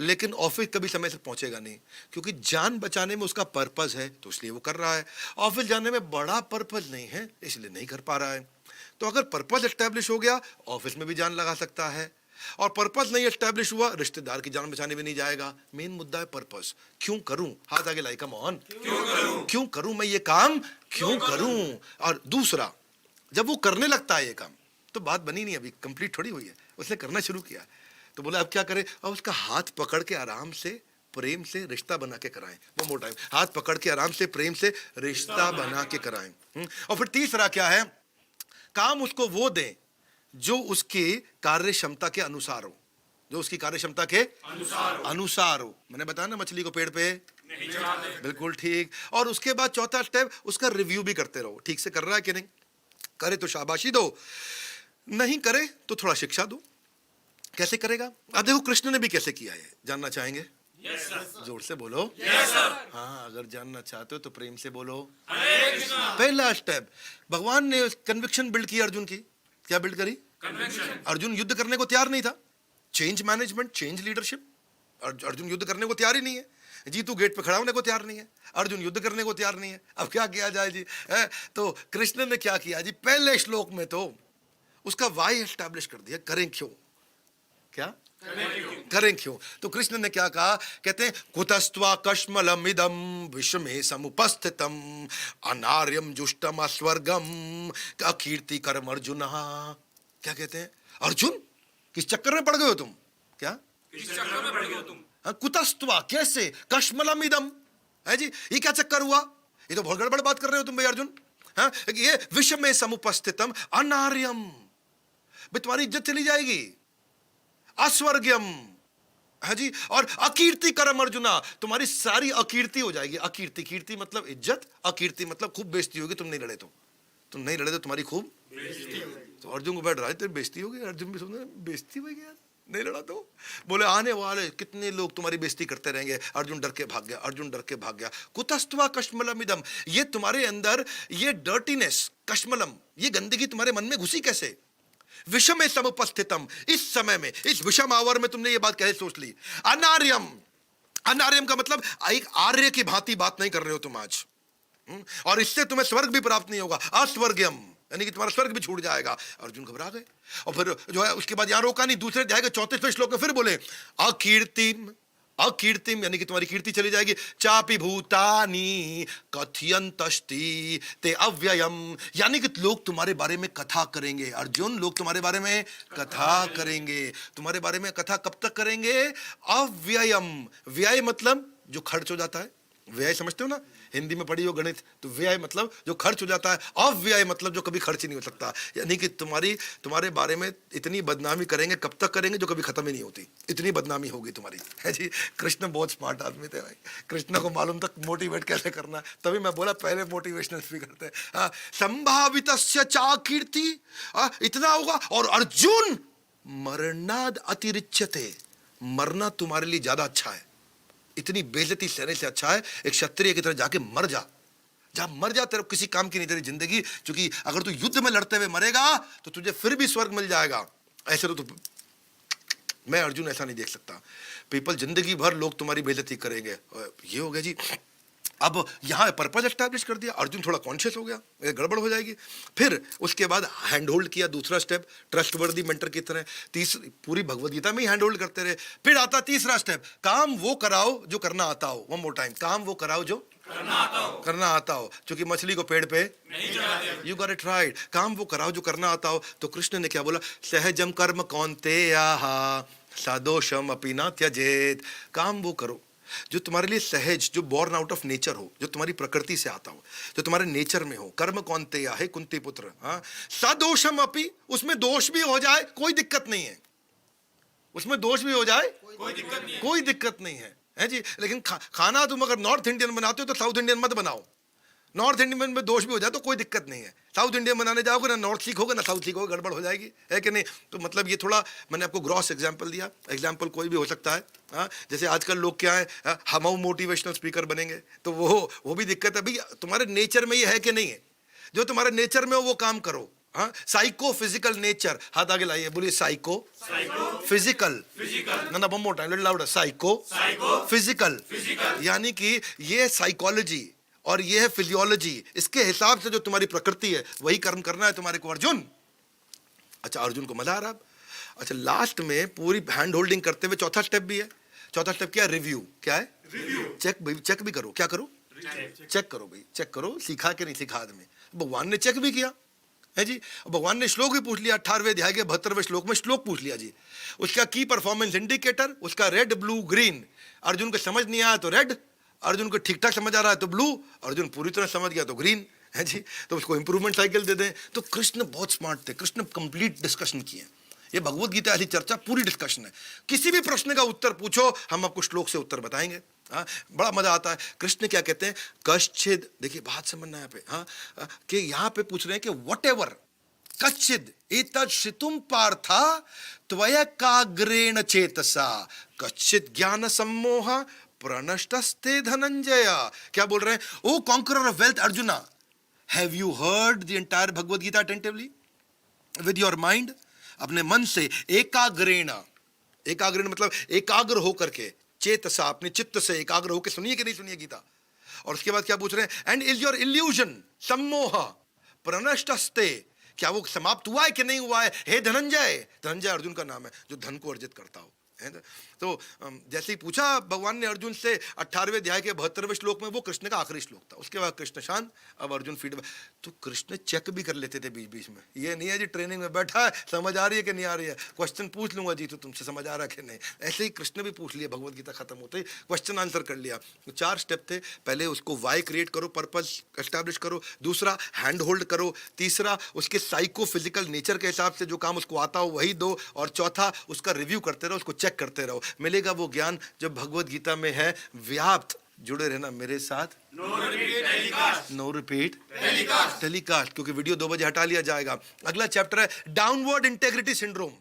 लेकिन ऑफिस कभी समय से पहुंचेगा नहीं, क्योंकि जान बचाने में उसका पर्पस है तो इसलिए वो कर रहा है। ऑफिस जाने में बड़ा पर्पस नहीं है, इसलिए नहीं कर पा रहा है। तो अगर पर्पस एस्टैब्लिश हो गया, ऑफिस में भी जान लगा सकता है, और पर्पस नहीं एस्टैब्लिश हुआ, रिश्तेदार की जान बचाने भी नहीं जाएगा। मेन मुद्दा है पर्पस। क्यों करूं? हाथ आगे लाई, कम ऑन, क्यों करूं मैं ये काम, क्यों करूं? और दूसरा, जब वो करने लगता है ये काम, तो बात बनी नहीं, अभी कंप्लीट थोड़ी हुई है, उसने करना शुरू किया, तो बोला अब क्या करे? अब उसका हाथ पकड़ के आराम से प्रेम से रिश्ता बना के कराएं। वो मोर टाइम, हाथ पकड़ के आराम से प्रेम से रिश्ता बना के कराएं। और फिर तीसरा क्या है? काम उसको वो दें जो उसकी कार्य क्षमता के अनुसार हो, जो उसकी कार्य क्षमता के अनुसार हो। मैंने बताया ना, मछली को पेड़ पे नहीं चढ़ाते, बिल्कुल ठीक। और उसके बाद चौथा स्टेप, उसका रिव्यू भी करते रहो, ठीक से कर रहा है कि नहीं। करे तो शाबाशी दो, नहीं करे तो थोड़ा शिक्षा दो। कैसे करेगा? अब देखो कृष्ण ने भी कैसे किया है, जानना चाहेंगे? Yes, जोर से बोलो yes, हाँ, अगर जानना चाहते हो तो प्रेम से बोलो हरे कृष्णा। पहला स्टेप, भगवान ने कन्विक्शन बिल्ड की अर्जुन की। क्या बिल्ड करी? कन्विक्शन। अर्जुन युद्ध करने को तैयार नहीं था। Change management, change leadership. Arjun युद्ध करने को तैयार ही नहीं है। जीतू गेट पे खड़ा होने को तैयार नहीं है, अर्जुन युद्ध करने को तैयार नहीं है। अब क्या किया जाए जी? तो कृष्ण ने क्या किया जी? पहले श्लोक में तो उसका वाई एस्टैब्लिश कर दिया, करें क्यों? क्या करें क्यों? तो कृष्ण ने क्या कहा? कहते हैं कुतस्त्वा कश्मलम इदम विश्वमे समुपस्थितम अनार्यम जुष्टम अस्वर्गम अकीर्ति कर्म अर्जुन। क्या कहते हैं? अर्जुन किस चक्कर में पड़ गए हो तुम? क्या किस चक्कर में पड़ गए हो तुम? कुतस्त्वा, कैसे? कश्मलम इदम है जी, ये क्या चक्कर हुआ? ये तो बहुत गड़बड़ बात कर रहे हो तुम भाई अर्जुन। हाँ, ये विश्व में समुपस्थितम अनार्यम, तुम्हारी इज्जत चली जाएगी, अस्वर्गम है जी, और अकीर्ति कर्म अर्जुना, तुम्हारी सारी अकीर्ति हो जाएगी। अकीर्ति, कीर्ति मतलब इज्जत, अकीर्ति मतलब खूब बेइज्जती होगी। तुम नहीं लड़े तो, तुम नहीं लड़े तो तुम्हारी खूब बेइज्जती होगी। तो अर्जुन को बैठ रहा है, तेरी बेइज्जती होगी। अर्जुन भी सुन, बेइज्जती होगी यार, नहीं लड़ा तो। बोले आने वाले कितने लोग तुम्हारी बेइज्जती करते रहेंगे। अर्जुन डर के भाग गया, अर्जुन डर के भाग गया। कुतस्त्वा कश्मलमिदम, ये तुम्हारे अंदर ये डर्टीनेस, कश्मलम, ये गंदगी तुम्हारे मन में घुसी कैसे? विषम में समुपस्थितम, इस समय में, इस विषम आवर में तुमने ये बात कैसे सोच ली? अनार्यम, अनार्यम का मतलब एक आर्य की भांति बात नहीं कर रहे हो तुम आज, और इससे तुम्हें स्वर्ग भी प्राप्त नहीं होगा। अस्वर्गम यानी कि तुम्हारा स्वर्ग भी छूट जाएगा। अर्जुन घबरा गए, और फिर जो है उसके बाद यहां रोका नहीं, दूसरे जाएगा 34वें श्लोक में फिर बोले अकीर्ति अकीर्तिम यानी कि तुम्हारी कीर्ति चली जाएगी। चापि भूतानि कथयन्तस्ति ते अव्ययम, यानी कि लोग तुम्हारे बारे में कथा करेंगे। अर्जुन, लोग तुम्हारे बारे में कथा करेंगे। तुम्हारे बारे में कथा कब तक करेंगे? अव्ययम। व्यय मतलब जो खर्च हो जाता है, व्यय समझते हो ना, हिंदी में पढ़ी हो गणित, तो व्यय मतलब जो खर्च हो जाता है, अव्यय मतलब जो कभी खर्च ही नहीं हो सकता। यानी कि तुम्हारे बारे में इतनी बदनामी करेंगे, कब तक करेंगे, जो कभी खत्म ही नहीं होती, इतनी बदनामी होगी तुम्हारी, है जी। कृष्ण बहुत स्मार्ट आदमी थे भाई, कृष्ण को मालूम तक मोटिवेट कैसे करना है, तभी मैं बोला पहले मोटिवेशनल स्पीकर थे। संभावितस्य चा कीर्ति, इतना होगा। और अर्जुन मरणाद अतिरिच्यते, मरना तुम्हारे लिए ज्यादा अच्छा है, इतनी बेइज्जती सहने से अच्छा है एक क्षत्रिय की तरह जाके मर जा, मर जा, तेरे किसी काम की नहीं तेरी जिंदगी, क्योंकि अगर तू युद्ध में लड़ते हुए मरेगा तो तुझे फिर भी स्वर्ग मिल जाएगा। ऐसे तो मैं अर्जुन ऐसा नहीं देख सकता। पीपल जिंदगी भर लोग तुम्हारी बेइज्जती करेंगे, ये हो गया जी। अब यहाँ पर्पज एस्टैब्लिश कर दिया, अर्जुन थोड़ा कॉन्शियस हो गया, गड़बड़ हो जाएगी। फिर उसके बाद हैंड होल्ड किया, दूसरा स्टेप ट्रस्टवर्दी मेंटर की तरह, तीसरी पूरी भगवद गीता में ही हैंड होल्ड करते रहे। फिर आता तीसरा स्टेप, काम वो कराओ जो करना आता हो। वन मोर टाइम, काम वो कराओ जो करना आता हो, क्योंकि मछली को पेड़ पे नहीं चढ़ाते। यू गॉट इट राइट, काम वो कराओ जो करना आता हो। तो कृष्ण ने क्या बोला? सहजम कर्म कौन्तेयः सदोषम अपि न त्यजेत। काम वो करो जो तुम्हारे लिए सहज, जो बॉर्न आउट ऑफ नेचर हो, जो तुम्हारी प्रकृति से आता हो, जो तुम्हारे नेचर में हो। कर्म कौन्तेय है कुंती पुत्र, हाँ। सदोषम अपि, उसमें दोष भी हो जाए कोई दिक्कत नहीं है, उसमें दोष भी हो जाए कोई दिक्कत नहीं है जी। लेकिन खाना तुम अगर नॉर्थ इंडियन बनाते हो तो साउथ इंडियन मत बनाओ। नॉर्थ इंडियन में दोष भी हो जाए तो कोई दिक्कत नहीं है। साउथ इंडियन बनाने जाओगे ना नॉर्थ सीखोगे ना साउथ सीखोगे, गड़बड़ हो जाएगी, है कि नहीं। तो मतलब ये थोड़ा मैंने आपको ग्रॉस एग्जांपल दिया, एग्जांपल कोई भी हो सकता है। हाँ, जैसे आजकल लोग क्या है, हम मोटिवेशनल स्पीकर बनेंगे, तो वो भी दिक्कत है भाई। तुम्हारे नेचर में ये है कि नहीं है? जो तुम्हारे नेचर में हो वो काम करो। हाँ, साइको फिजिकल नेचर, हाथ आगे लाइए, बोलिए साइको फिजिकल, ना one more time, little louder, psycho physical. यानी कि ये साइकोलॉजी और ये है फिजियोलॉजी, इसके हिसाब से जो तुम्हारी प्रकृति है वही कर्म करना है तुम्हारे को अर्जुन। अच्छा, अर्जुन को मजा आ रहा। अच्छा, लास्ट में पूरी हैंड होल्डिंग करते हुए चौथा स्टेप भी है। चौथा स्टेप क्या है? रिव्यू। क्या है? रिव्यू। चेक भाई, चेक भी करो। क्या करो? चेक करो भाई, चेक करो सीखा कि नहीं सीखा आदमी। भगवान ने चेक भी किया है जी। भगवान ने श्लोक भी पूछ लिया, 18वें अध्याय के 72वें श्लोक में श्लोक पूछ लिया जी। उसका की परफॉर्मेंस इंडिकेटर, उसका रेड ब्लू ग्रीन। अर्जुन को समझ नहीं आया तो रेड, अर्जुन को ठीक ठाक समझ आ रहा है तो ब्लू, अर्जुन पूरी तरह समझ गया तो ग्रीन, है जी। तो उसको इंप्रूवमेंट साइकिल दे दें। तो कृष्ण बहुत स्मार्ट थे, कृष्ण कंप्लीट डिस्कशन किए। ये भगवत गीता ऐसी चर्चा पूरी डिस्कशन है। किसी भी प्रश्न का उत्तर पूछो, हम आपको श्लोक से उत्तर बताएंगे। हाँ, बड़ा मजा आता है। कृष्ण क्या कहते हैं? कश्चिद, देखिए बात समझना यहाँ पे, हाँ, कि यहाँ पे पूछ रहे हैं कि वट एवर कश्चिद एतत् श्रुतुम पार्था त्वयैकाग्रेण चेतसा कश्चिद ज्ञान सम्मोह प्रणष्टस्ते धनंजय। क्या बोल रहे हैं? O conqueror of wealth Arjuna, have you heard the entire Bhagavad Gita attentively with your mind? अपने मन से एकाग्रेण, एकाग्रेण मतलब एकाग्र होकर के, चेतसा अपने चित्त से एकाग्र होकर सुनिए कि नहीं सुनिए गीता। और उसके बाद क्या पूछ रहे हैं? एंड इज योर इल्यूजन सम्मोह प्रणष्टस्ते, क्या वो समाप्त हुआ है कि नहीं हुआ है? हे धनंजय, धनंजय अर्जुन का नाम है जो धन को अर्जित करता हो, है ना। तो जैसे ही पूछा भगवान ने अर्जुन से 18वें अध्याय के 72वें श्लोक में, वो कृष्ण का आखिरी श्लोक था। उसके बाद कृष्ण शांत, अब अर्जुन फीडबैक। तो कृष्ण चेक भी कर लेते थे बीच बीच में। ये नहीं है जी ट्रेनिंग में बैठा है, समझ आ रही है कि नहीं आ रही है, क्वेश्चन पूछ लूंगा जी तो तुमसे समझ आ रहा है कि नहीं। ऐसे ही कृष्ण भी पूछ लिया, भगवद गीता खत्म होते ही क्वेश्चन आंसर कर लिया। तो 4 स्टेप थे। पहले उसको वाई क्रिएट करो, पर्पज एस्टैब्लिश करो। दूसरा हैंड होल्ड करो। तीसरा उसके साइको फिजिकल नेचर के हिसाब से जो काम उसको आता हो वही दो। और चौथा उसका रिव्यू करते रहो, उसको चेक करते रहो, मिलेगा वो ज्ञान जो भगवद गीता में है व्याप्त। जुड़े रहना मेरे साथ। नो रिपीट टेलीकास्ट, क्योंकि वीडियो 2 बजे हटा लिया जाएगा। अगला चैप्टर है डाउनवर्ड इंटेग्रिटी सिंड्रोम।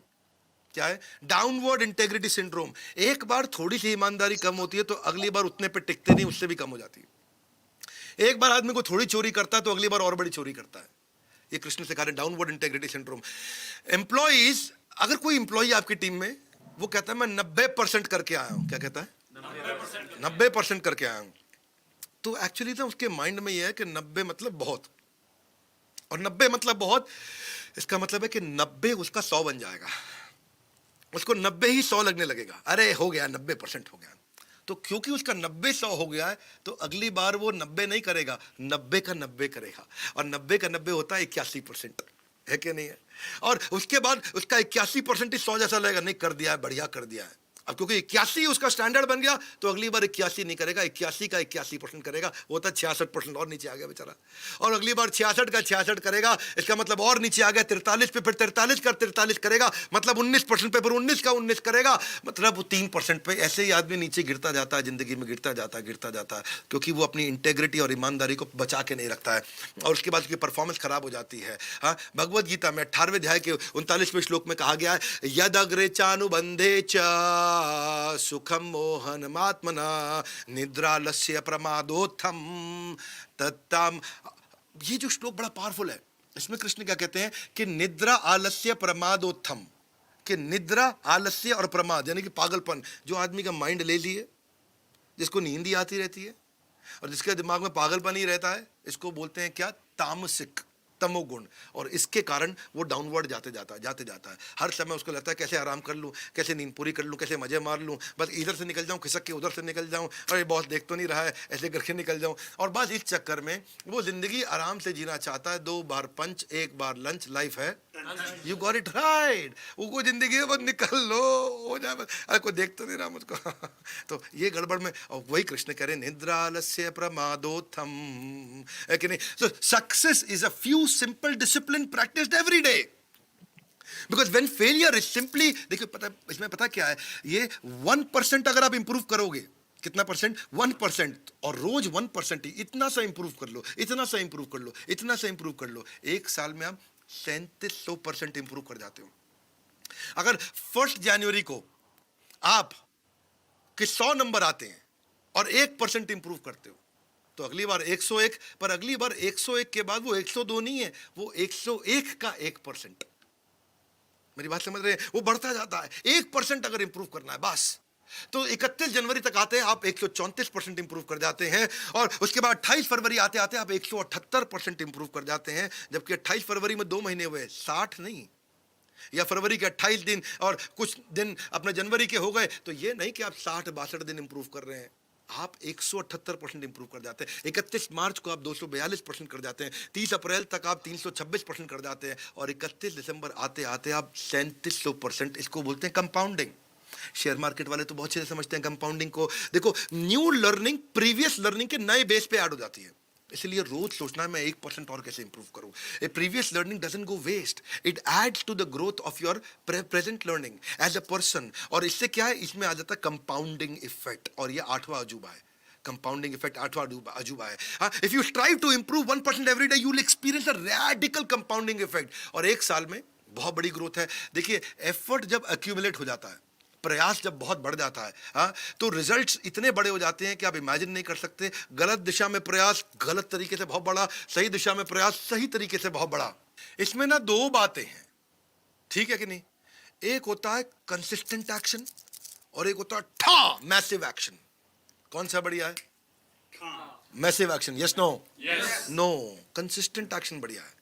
क्या है? Downward integrity syndrome. एक बार थोड़ी सी ईमानदारी कम होती है तो अगली बार उतने पे टिकते नहीं, उससे भी कम हो जाती है। एक बार आदमी को थोड़ी चोरी करता है तो अगली बार और बड़ी चोरी करता है। ये कृष्ण सिखा रहे हैं, डाउनवर्ड इंटेग्रिटी सिंड्रोम। एम्प्लॉइज, अगर कोई एम्प्लॉई आपकी टीम में वो कहता है मैं 90% करके आया हूं, क्या कहता है? 90% करके आया हूं, तो एक्चुअली ना उसके माइंड में ये है कि 90 मतलब बहुत, और 90 मतलब बहुत, इसका मतलब है कि 90 उसका 100 बन जाएगा। उसको 90 ही 100 लगने लगेगा। अरे हो गया, 90% हो गया। तो क्योंकि उसका 90-100 हो गया है, तो अगली बार वो 90 नहीं करेगा, 90 का 90 करेगा, और 90 का 90 होता है 81%, है कि नहीं है? और उसके बाद उसका 81% ही 100 जैसा लगेगा, नहीं कर दिया है, बढ़िया कर दिया है। अब क्योंकि 81 उसका स्टैंडर्ड बन गया, तो अगली बार 81 नहीं करेगा, 81 का 81% करेगा, वो होता है 66%, और नीचे आ गया बेचारा। और अगली बार 66 का 66 करेगा, इसका मतलब और नीचे आ गया 43 पे, फिर 43 का 43 करेगा, मतलब 19% पे, फिर 19 का 19 करेगा, मतलब 3% पे। ऐसे ही आदमी नीचे गिरता जाता है, जिंदगी में गिरता जाता है, क्योंकि वो अपनी इंटेग्रिटी और ईमानदारी को बचा के नहीं रखता है, और उसके बाद उसकी परफॉर्मेंस खराब हो जाती है। हाँ, भगवद गीता में 18वें अध्याय के 39वें श्लोक में कहा गया है, यद अग्रे चानुबंधे च सुखम मोहनमात्मना निद्रालस्य प्रमादोत्थम तत्ताम। ये जो श्लोक बड़ा पावरफुल है, इसमें कृष्ण क्या कहते हैं कि निद्रा आलस्य प्रमादोत्थम, कि निद्रा आलस्य और प्रमाद यानी कि पागलपन, जो आदमी का माइंड ले लिए, जिसको नींद ही आती रहती है और जिसके दिमाग में पागलपन ही रहता है, इसको बोलते हैं क्या? तामसिक, तमोगुण। और इसके कारण वो डाउनवर्ड जाते जाता है। हर समय उसको लगता है कैसे आराम कर लूं, कैसे नींद पूरी कर लूं, कैसे मजे मार लूं, बस इधर से निकल जाऊं, खिसक के उधर से निकल जाऊं, अरे बॉस देख तो नहीं रहा है, ऐसे करके निकल जाऊं। और बस इस चक्कर में वो जिंदगी आराम से जीना चाहता है। 2 बार पंच, 1 बार लंच, लाइफ है, यू गॉट इट राइट। वो जिंदगी में बस निकल लो, हो जाए बस, अरे कोई देख तो नहीं रहा मुझको। तो ये गड़बड़ में, और वही कृष्ण कह रहे निद्रालस्य प्रमादोत्थम, है कि नहीं? सो success is a few simple discipline practiced every day, because when failure is simply, देखिए पता इसमें पता क्या है, ये 1% अगर आप इंप्रूव करोगे, कितना परसेंट? 1%, और रोज 1% ही, इतना सा इंप्रूव कर लो, इतना सा इंप्रूव कर लो, इतना सा इंप्रूव कर लो, एक साल में आप 3700% इंप्रूव कर जाते हो। अगर 1 जनवरी को आप के 100 नंबर आते हैं और 1% इंप्रूव करते हो, तो अगली बार 101, पर अगली बार 101 के बाद वो 102 नहीं है, वो 101 का 1%। मेरी बात समझ रहे हैं? वो बढ़ता जाता है। 1% अगर इंप्रूव करना है बस, तो 31 जनवरी तक आते हैं आप 134% इंप्रूव कर जाते हैं, और उसके बाद 28 फरवरी आते आते आप 178% इंप्रूव कर जाते हैं। जबकि 28 फरवरी में 2 महीने हुए, 60 नहीं, या फरवरी के 28 दिन और कुछ दिन अपने जनवरी के हो गए, तो ये नहीं कि आप 60-62 दिन इंप्रूव कर रहे हैं, आप 178% इंप्रूव कर जाते हैं। 31 मार्च को आप 242% कर जाते हैं, 30 अप्रैल तक आप 326% कर जाते हैं, और 31 दिसंबर आते आते आप 3700%। इसको बोलते हैं कंपाउंडिंग। शेयर मार्केट वाले तो बहुत अच्छे से समझते हैं कंपाउंडिंग को। देखो, न्यू लर्निंग प्रीवियस लर्निंग के नए बेस पे ऐड हो जाती है, इसलिए रोज सोचना है मैं 1% और कैसे इंप्रूव करूं। A previous learning doesn't go waste, it aids to the growth of your present learning as a person. और इससे क्या है, इसमें आ जाता है कंपाउंडिंग इफेक्ट, और ये 8वां अजूबा है। कंपाउंडिंग इफेक्ट 8वां अजूबा है। If you strive to improve 1% every day, you will experience a radical compounding effect, और एक साल में बहुत बड़ी ग्रोथ है। देखिए, एफर्ट जब एक्यूमुलेट हो जाता है, प्रयास जब बहुत बढ़ जाता है, हाँ, तो रिजल्ट्स इतने बड़े हो जाते हैं कि आप इमेजिन नहीं कर सकते। गलत दिशा में प्रयास गलत तरीके से बहुत बड़ा, सही दिशा में प्रयास सही तरीके से बहुत बड़ा। इसमें ना 2 बातें हैं, ठीक है कि नहीं? एक होता है कंसिस्टेंट एक्शन, और एक होता है मैसिव एक्शन। कौन सा बढ़िया है? Massive action. Yes no? No, consistent action बढ़िया है।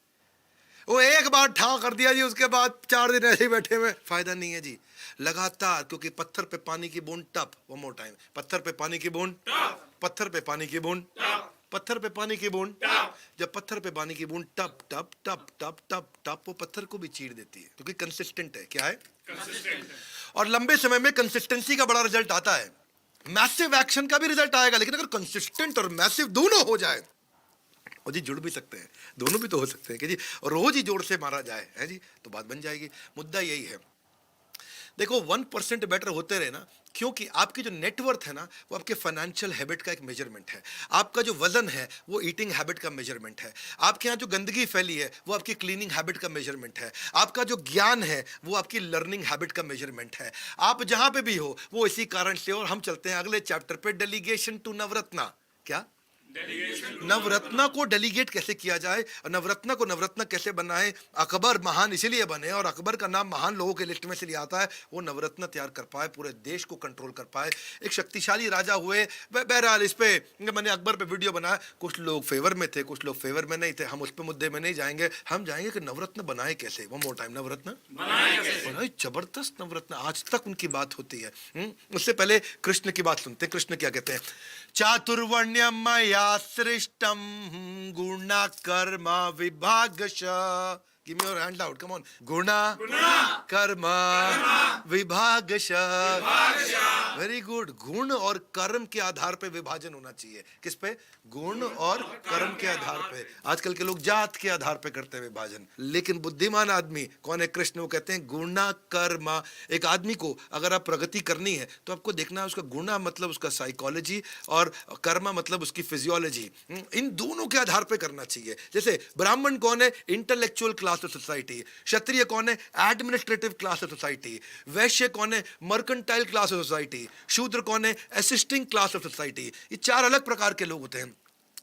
वो एक बार ठा कर दिया जी, उसके बाद 4 दिन ऐसे ही बैठे हुए, फायदा नहीं है जी। लगातार, क्योंकि पत्थर पे पानी की बूंद टप, वन मोर टाइम, पत्थर पे पानी की बूंद, पत्थर पे पानी की बूंद, पत्थर पे पानी की बूंद, जब पत्थर पे पानी की बूंद टप टप टप टप टप टप, वो पत्थर को भी चीर देती है, क्योंकि कंसिस्टेंट है। क्या है? कंसिस्टेंट। और लंबे समय में कंसिस्टेंसी का बड़ा रिजल्ट आता है, मैसिव एक्शन का भी रिजल्ट आएगा, लेकिन अगर कंसिस्टेंट और मैसिव दोनों हो जाए, और जी जुड़ भी सकते हैं, दोनों भी तो हो सकते हैं कि जी रोज ही जोर से मारा जाए, है जी, तो बात बन जाएगी। मुद्दा यही है। देखो, 1% बेटर होते रहे ना, क्योंकि आपकी जो नेटवर्थ है ना, वो आपके फाइनेंशियल हैबिट का एक मेजरमेंट है। आपका जो वजन है वो ईटिंग हैबिट का मेजरमेंट है। आपके यहाँ जो गंदगी फैली है वो आपकी क्लीनिंग हैबिट का मेजरमेंट है। आपका जो ज्ञान है वो आपकी लर्निंग हैबिट का मेजरमेंट है। आप जहाँ पे भी हो वो इसी कारण से। और हम चलते हैं अगले चैप्टर पे, डेलीगेशन टू नवरत्ना। क्या? नवरत्न को डेलीगेट कैसे किया जाए और नवरत्न को नवरत्न कैसे बनाए। अकबर महान इसीलिए बने और अकबर का नाम महान लोगों के लिस्ट में से लिया आता है, वो नवरत्न तैयार कर पाए, पूरे देश को कंट्रोल कर पाए, एक शक्तिशाली राजा हुए। बहरहाल इस पे मैंने अकबर पे वीडियो बनाया, कुछ लोग फेवर में थे, कुछ लोग फेवर में नहीं थे। हम उस पे मुद्दे में नहीं जाएंगे, हम जाएंगे कि नवरत्न बनाए कैसे। वन मोर टाइम, नवरत्न बनाए, जबरदस्त नवरत्न, आज तक उनकी बात होती है। उससे पहले कृष्ण की बात सुनते हैं। कृष्ण क्या कहते हैं? चातुर्वर्ण्यम मया सृष्टम गुणा कर्म विभागश। Give me your hand out. Come on. Guna, karma, vibhagasha. Very good. गुण और कर्म के आधार पे विभाजन होना चाहिए। किस पे? गुण और कर्म के आधार पे। आजकल के लोग जात के आधार पे करते हैं विभाजन, लेकिन बुद्धिमान आदमी कौन है? कृष्ण। वो कहते हैं गुणा कर्मा। एक आदमी को अगर आप प्रगति करनी है तो आपको देखना है उसका गुणा मतलब उसका साइकोलॉजी और कर्मा मतलब उसकी फिजियोलॉजी, इन दोनों के आधार पे करना चाहिए। जैसे ब्राह्मण कौन है? Intellectual class of society. Kshatriya कौन है? Administrative class of society. Vaishya कौन है? Mercantile class of society. Shudra कौन है? Assisting class of society. ये चार अलग प्रकार के लोग होते हैं।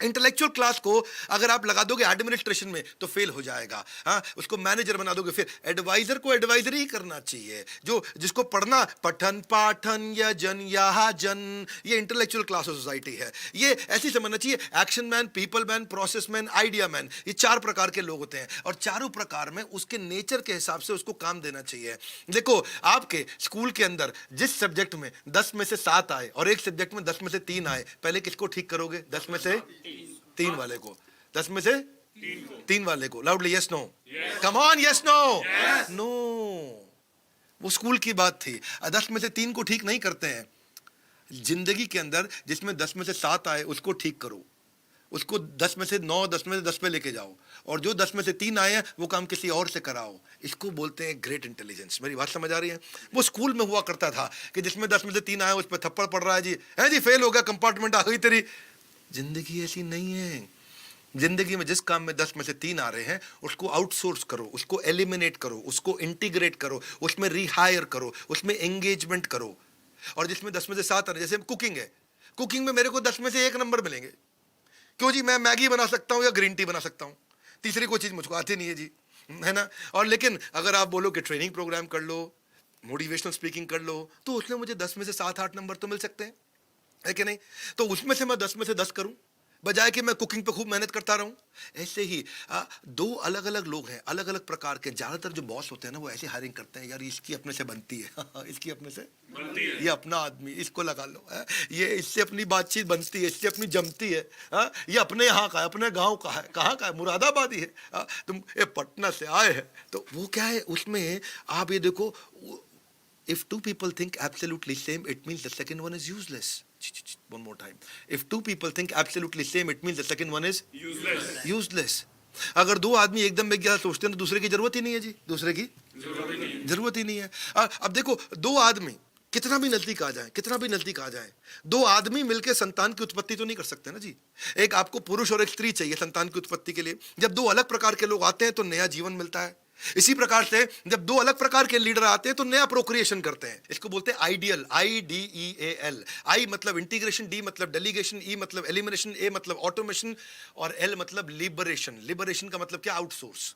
इंटेलेक्चुअल क्लास को अगर आप लगा दोगे एडमिनिस्ट्रेशन में तो फेल हो जाएगा। हाँ, उसको मैनेजर बना दोगे। फिर एडवाइजर को एडवाइजर ही करना चाहिए, जो जिसको पढ़ना पठन पाठन या जन या जन, ये इंटेलेक्चुअल क्लास ऑफ सोसाइटी है। ये ऐसी समझना चाहिए, action man, people man, process man, idea man, ये चार प्रकार के लोग होते हैं और चारों प्रकार में उसके नेचर के हिसाब से उसको काम देना चाहिए। देखो, आपके स्कूल के अंदर जिस सब्जेक्ट में 10 में से 7 आए और एक सब्जेक्ट में 10 में से 3 आए, पहले किसको ठीक करोगे? 10 में से 3 वाले को। 10 में से 3 वाले को। Loudly yes no, come on, yes no, no. वो स्कूल की बात थी। 10 में से 3 को ठीक नहीं करते हैं। जिंदगी के अंदर जिसमें 10 में से 7 आए उसको ठीक करो, उसको 10 में से 9, 10 में से 10 पे लेके जाओ, और जो 10 में से 3 आए हैं वो काम किसी और से कराओ। इसको बोलते हैं ग्रेट इंटेलिजेंस। मेरी बात समझ आ रही है? वो स्कूल में हुआ करता था कि जिसमें 10 में से 3 आए उस पर थप्पड़ पड़ रहा है, जी है जी, फेल हो गया, कंपार्टमेंट आ गई तेरी। जिंदगी ऐसी नहीं है। जिंदगी में जिस काम में 10 में से 3 आ रहे हैं उसको आउटसोर्स करो, उसको एलिमिनेट करो, उसको इंटीग्रेट करो, उसमें रिहायर करो, उसमें एंगेजमेंट करो। और जिसमें 10 में से 7 आ रहे हैं, जैसे कुकिंग है, कुकिंग में मेरे को 10 में से 1 नंबर मिलेंगे। क्यों जी? मैं मैगी बना सकता हूँ या ग्रीन टी बना सकता हूँ, तीसरी कोई चीज़ मुझको आती नहीं है जी, है ना। और लेकिन अगर आप बोलो कि ट्रेनिंग प्रोग्राम कर लो, मोटिवेशनल स्पीकिंग कर लो, तो उसमें मुझे 10 में से 7-8 नंबर तो मिल सकते हैं, है कि नहीं? तो उसमें से मैं 10 में से 10 करूं, बजाय कि मैं कुकिंग पे खूब मेहनत करता रहूं। ऐसे ही 2 अलग अलग लोग हैं, अलग अलग प्रकार के। ज्यादातर जो बॉस होते हैं ना, वो ऐसे हायरिंग करते हैं, यार इसकी अपने से बनती है इसकी अपने से बनती है, ये अपना आदमी, इसको लगा लो, ये इससे अपनी बातचीत बनती है, इससे अपनी जमती है, ये अपने यहाँ का है, अपने गाँव का है। कहाँ का है? मुरादाबादी है। तुम ये पटना से आए हैं, तो वो क्या है उसमें, आप ये देखो, if 2 people think absolutely same, it means the second one is useless. One more time. If 2 people think absolutely same, it means the second one is useless. अगर 2 आदमी एकदम एक जैसा सोचते हैं तो दूसरे की जरूरत ही नहीं है जी, दूसरे की जरूरत ही नहीं है। अब देखो, 2 आदमी कितना भी नजदीक आ जाए, कितना भी नजदीक आ जाए, 2 आदमी मिलकर संतान की उत्पत्ति तो नहीं कर सकते ना जी। एक आपको पुरुष और एक स्त्री चाहिए संतान की उत्पत्ति के लिए। जब 2 अलग प्रकार के लोग आते हैं तो नया जीवन मिलता है। इसी प्रकार से जब 2 अलग प्रकार के लीडर आते हैं तो नया प्रोक्रिएशन करते हैं। इसको बोलते हैं आइडियल, IDEAL। आई मतलब इंटीग्रेशन, डी मतलब डेलीगेशन, ई मतलब एलिमिनेशन, ए मतलब ऑटोमेशन और एल मतलब लिबरेशन। लिबरेशन का मतलब क्या? आउटसोर्स।